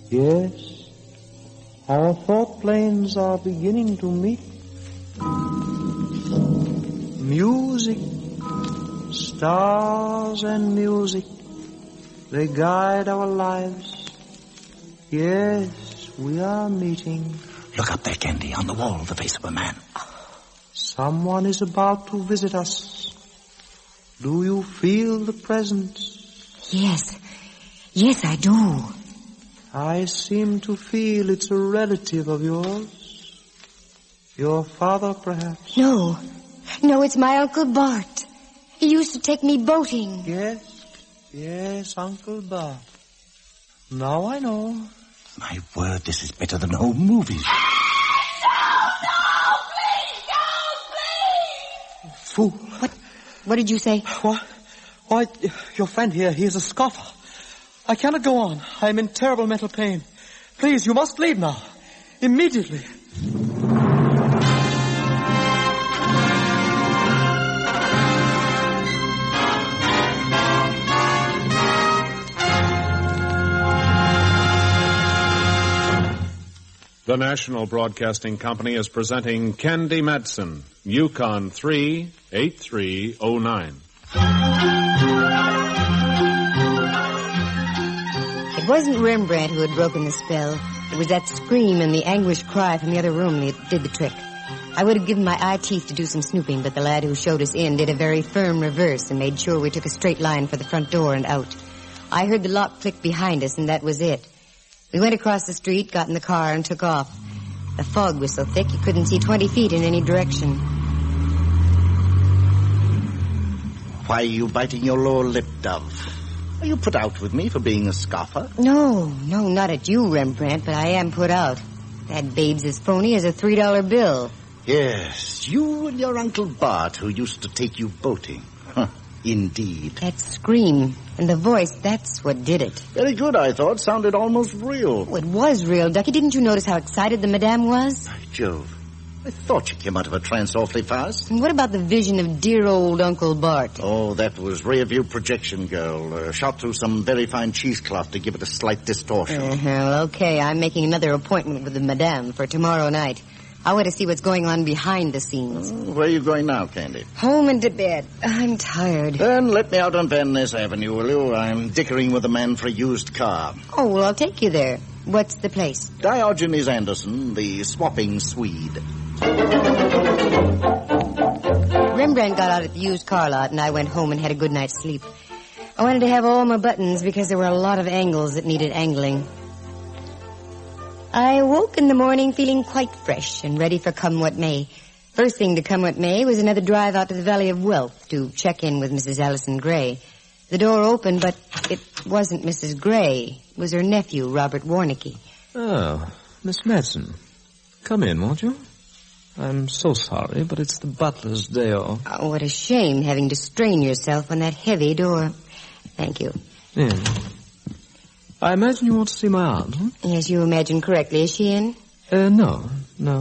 Yes, our thought planes are beginning to meet. Music, stars and music, they guide our lives. Yes, we are meeting. Look up there, Candy, on the wall, the face of a man. Someone is about to visit us. Do you feel the presence? Yes, I do. I seem to feel it's a relative of yours. Your father, perhaps? No, it's my Uncle Bart. He used to take me boating. Yes, Uncle Bart. Now I know. My word, this is better than old movies. Fool. What did you say? Why, your friend here, he is a scoffer. I cannot go on. I am in terrible mental pain. Please, you must leave now. Immediately. The National Broadcasting Company is presenting Candy Matson, Yukon 3-8309. It wasn't Rembrandt who had broken the spell. It was that scream and the anguished cry from the other room that did the trick. I would have given my eye teeth to do some snooping, but the lad who showed us in did a very firm reverse and made sure we took a straight line for the front door and out. I heard the lock click behind us, and that was it. We went across the street, got in the car, and took off. The fog was so thick you couldn't see 20 feet in any direction. Why are you biting your lower lip, Dove? Are you put out with me for being a scoffer? No, not at you, Rembrandt, but I am put out. That babe's as phony as a $3 bill. Yes, you and your Uncle Bart, who used to take you boating. Huh, indeed. That scream and the voice, that's what did it. Very good, I thought. Sounded almost real. Oh, it was real, Ducky. Didn't you notice how excited the madame was? By Jove. I thought you came out of a trance awfully fast. And what about the vision of dear old Uncle Bart? Oh, that was rear-view projection, girl. Shot through some very fine cheesecloth to give it a slight distortion. Well, okay. I'm making another appointment with the madame for tomorrow night. I want to see what's going on behind the scenes. Where are you going now, Candy? Home and to bed. I'm tired. Then let me out on Van Ness Avenue, will you? I'm dickering with a man for a used car. Oh, well, I'll take you there. What's the place? Diogenes Anderson, the swapping Swede. Rembrandt got out at the used car lot, and I went home and had a good night's sleep. I wanted to have all my buttons because there were a lot of angles that needed angling. I woke in the morning feeling quite fresh and ready for come what may. First thing to come what may was another drive out to the Valley of Wealth to check in with Mrs. Allison Gray. The door opened, but it wasn't Mrs. Gray. It was her nephew, Robert Warnicki. Oh, Miss Matson. Come in, won't you? I'm so sorry, but it's the butler's day off. Oh, what a shame having to strain yourself on that heavy door. Thank you. Yes. I imagine you want to see my aunt, huh? Yes, you imagine correctly. Is she in? No.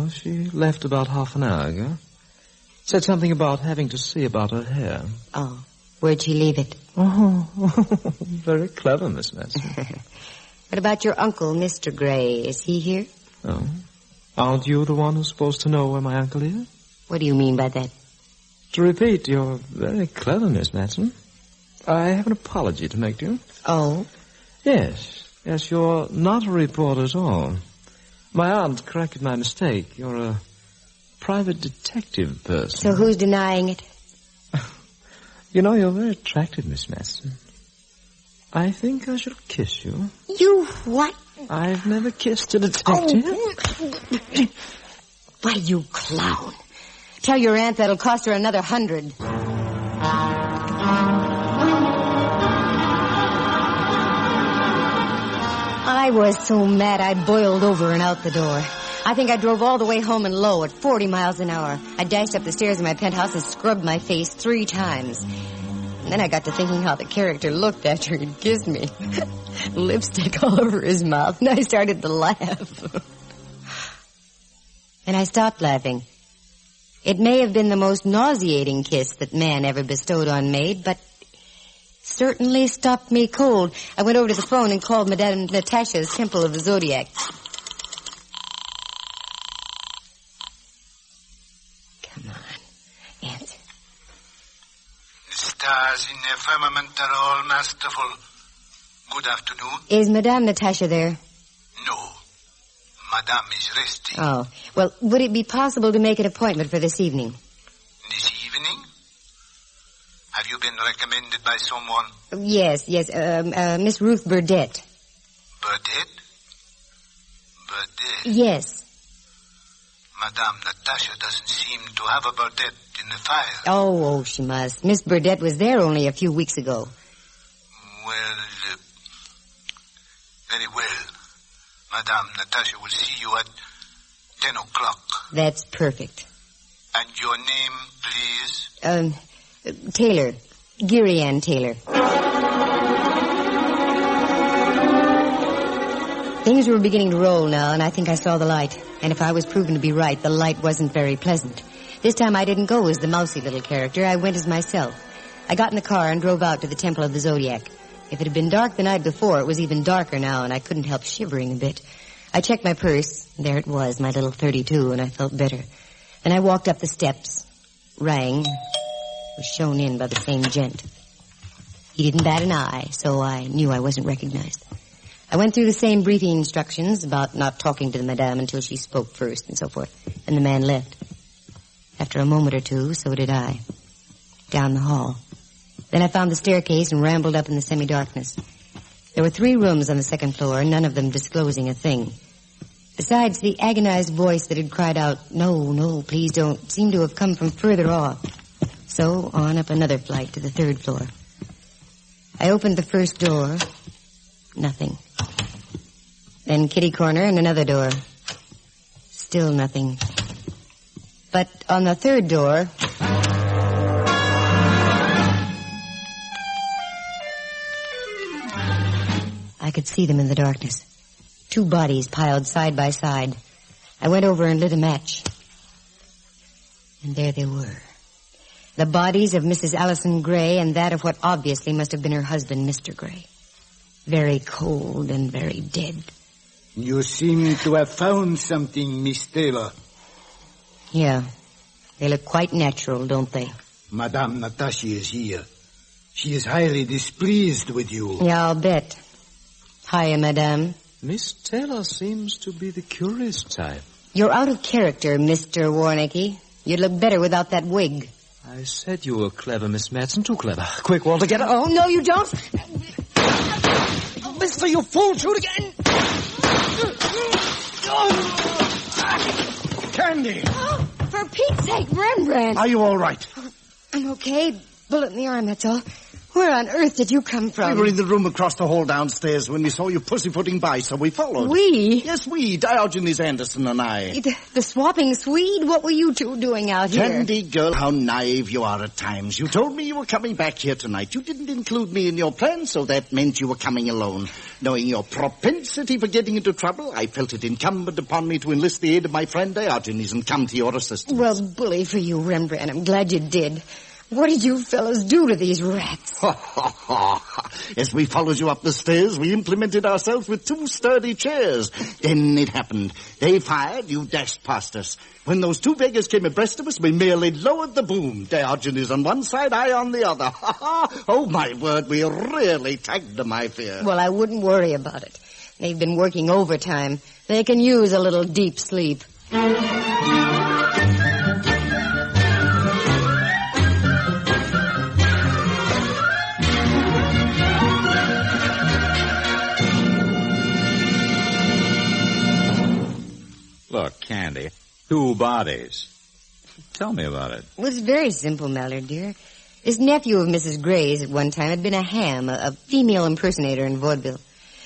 She left about half an hour ago. Said something about having to see about her hair. Oh, where'd she leave it? Oh, very clever, Miss Matson. What about your uncle, Mr. Gray? Is he here? Oh. Aren't you the one who's supposed to know where my uncle is? What do you mean by that? To repeat, you're very clever, Miss Matson. I have an apology to make to you. Oh? Yes, you're not a reporter at all. My aunt corrected my mistake. You're a private detective person. So who's denying it? You know, you're very attractive, Miss Matson. I think I shall kiss you. You what? I've never kissed a detective. Oh. Why, you clown. Tell your aunt that'll cost her another $100. I was so mad I boiled over and out the door. I think I drove all the way home and low at 40 miles an hour. I dashed up the stairs in my penthouse and scrubbed my face 3 times. And then I got to thinking how the character looked after he'd kissed me. Lipstick all over his mouth, and I started to laugh. And I stopped laughing It may have been the most nauseating kiss that man ever bestowed on maid, but certainly stopped me cold. I went over to the phone and called Madame Natasha's Temple of the Zodiac. Come on, answer. The stars in their firmament are all masterful. Good afternoon. Is Madame Natasha there? No. Madame is resting. Oh, well, would it be possible to make an appointment for this evening? This evening? Have you been recommended by someone? Yes, Miss Ruth Burdett. Burdett? Burdett? Yes. Madame Natasha doesn't seem to have a Burdett in the file. Oh, she must. Miss Burdett was there only a few weeks ago. Well, very well. Madame Natasha will see you at 10 o'clock. That's perfect. And your name, please? Taylor. Geary Ann Taylor. Things were beginning to roll now, and I think I saw the light. And if I was proven to be right, the light wasn't very pleasant. This time I didn't go as the mousy little character. I went as myself. I got in the car and drove out to the Temple of the Zodiac. If it had been dark the night before, it was even darker now, and I couldn't help shivering a bit. I checked my purse. There it was, my little 32, and I felt better. Then I walked up the steps, rang, was shown in by the same gent. He didn't bat an eye, so I knew I wasn't recognized. I went through the same briefing instructions about not talking to the madame until she spoke first and so forth, and the man left. After a moment or two, so did I. Down the hall. Then I found the staircase and rambled up in the semi-darkness. There were 3 rooms on the second floor, none of them disclosing a thing. Besides, the agonized voice that had cried out, "No, please don't," seemed to have come from further off. So on up another flight to the 3rd floor. I opened the first door. Nothing. Then kitty corner and another door. Still nothing. But on the 3rd door... I could see them in the darkness. 2 bodies piled side by side. I went over and lit a match. And there they were. The bodies of Mrs. Allison Gray and that of what obviously must have been her husband, Mr. Gray. Very cold and very dead. You seem to have found something, Miss Taylor. Yeah. They look quite natural, don't they? Madame Natasha is here. She is highly displeased with you. Yeah, I'll bet. Hiya, madame. Miss Taylor seems to be the curious type. You're out of character, Mr. Warnicki. You'd look better without that wig. I said you were clever, Miss Matson. Too clever. Quick, Walter, get her. Oh, no, you don't. Oh, mister, you fool. Shoot again. Candy! Oh, for Pete's sake, Rembrandt. Are you all right? I'm okay. Bullet in the arm, that's all. Where on earth did you come from? We were in the room across the hall downstairs when we saw you pussyfooting by, so we followed. We? Yes, we. Diogenes Anderson and I. The swapping Swede? What were you 2 doing out here? Candy girl, how naive you are at times. You told me you were coming back here tonight. You didn't include me in your plan, so that meant you were coming alone. Knowing your propensity for getting into trouble, I felt it incumbent upon me to enlist the aid of my friend Diogenes and come to your assistance. Well, bully for you, Rembrandt. I'm glad you did. What did you fellas do to these rats? As we followed you up the stairs, we implemented ourselves with 2 sturdy chairs. Then it happened. They fired, you dashed past us. When those 2 beggars came abreast of us, we merely lowered the boom. Diogenes on one side, I on the other. Oh, my word, we really tagged them, I fear. Well, I wouldn't worry about it. They've been working overtime. They can use a little deep sleep. Look, Candy, 2 bodies. Tell me about it. Well, it's very simple, Mallard, dear. This nephew of Mrs. Gray's at one time had been a ham, a female impersonator in vaudeville.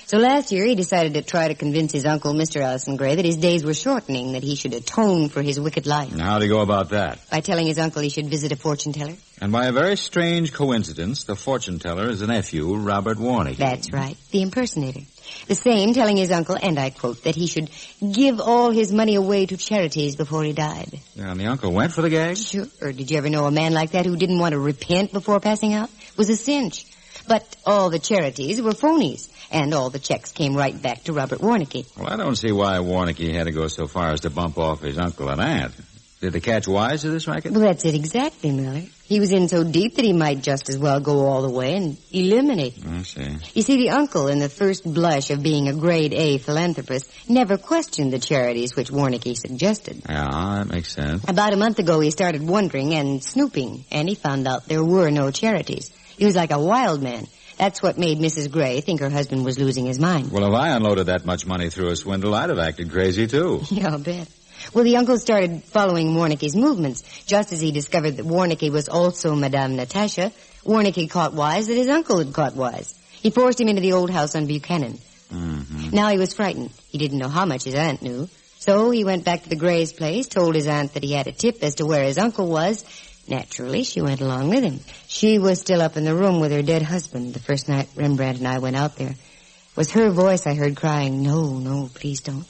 So last year he decided to try to convince his uncle, Mr. Allison Gray, that his days were shortening, that he should atone for his wicked life. And how'd he go about that? By telling his uncle he should visit a fortune teller. And by a very strange coincidence, the fortune teller is a nephew, Robert Warnicky. That's right, the impersonator. The same telling his uncle, and I quote, that he should give all his money away to charities before he died. Yeah, and the uncle went for the gag? Sure. Did you ever know a man like that who didn't want to repent before passing out? It was a cinch. But all the charities were phonies, and all the checks came right back to Robert Warnicky. Well, I don't see why Warnicky had to go so far as to bump off his uncle and aunt. Did they catch wise to this racket? Well, that's it exactly, Miller. He was in so deep that he might just as well go all the way and eliminate him. I see. You see, the uncle, in the first blush of being a grade A philanthropist, never questioned the charities which Warnicky suggested. Yeah, that makes sense. About a month ago, he started wondering and snooping, and he found out there were no charities. He was like a wild man. That's what made Mrs. Gray think her husband was losing his mind. Well, if I unloaded that much money through a swindle, I'd have acted crazy, too. Yeah, I'll bet. Well, the uncle started following Warnicky's movements. Just as he discovered that Warnicky was also Madame Natasha, Warnicky caught wise that his uncle had caught wise. He forced him into the old house on Buchanan. Mm-hmm. Now he was frightened. He didn't know how much his aunt knew. So he went back to the Gray's place, told his aunt that he had a tip as to where his uncle was. Naturally, she went along with him. She was still up in the room with her dead husband the first night Rembrandt and I went out there. It was her voice I heard crying, "No, please don't."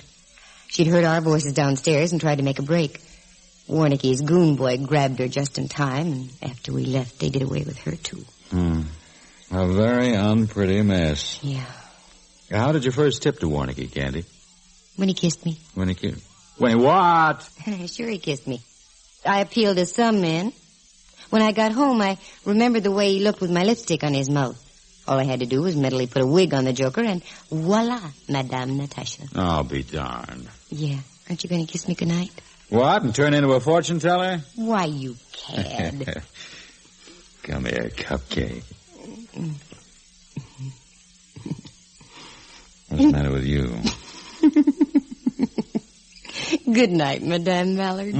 She'd heard our voices downstairs and tried to make a break. Warnicky's goon boy grabbed her just in time, and after we left, they did away with her, too. A very unpretty mess. Yeah. How did you first tip to Warnicky, Candy? When he kissed me. When he kissed? Wait, what? Sure he kissed me. I appealed to some men. When I got home, I remembered the way he looked with my lipstick on his mouth. All I had to do was mentally put a wig on the joker, and voila, Madame Natasha. I'll be darned. Yeah. Aren't you going to kiss me goodnight? What, and turn into a fortune teller? Why, you cad. Come here, cupcake. What's the matter with you? Good night, Madame Mallard.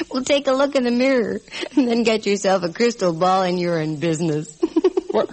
Well, take a look in the mirror, and then get yourself a crystal ball, and you're in business. What?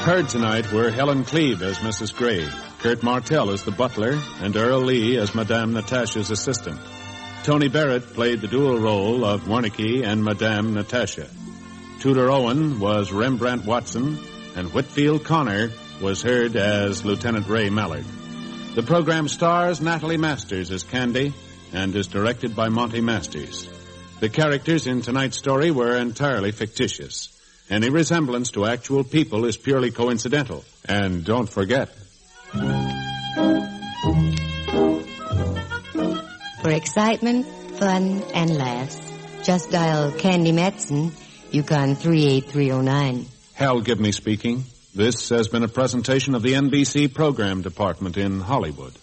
Heard tonight were Helen Cleve as Mrs. Gray, Kurt Martell as the butler, and Earl Lee as Madame Natasha's assistant. Tony Barrett played the dual role of Warnicky and Madame Natasha. Tudor Owen was Rembrandt Watson, and Whitfield Connor was heard as Lieutenant Ray Mallard. The program stars Natalie Masters as Candy and is directed by Monty Masters. The characters in tonight's story were entirely fictitious. Any resemblance to actual people is purely coincidental. And don't forget. For excitement, fun, and laughs, just dial Candy Matson, Yukon 38309. Hal Gibney speaking. This has been a presentation of the NBC Program Department in Hollywood.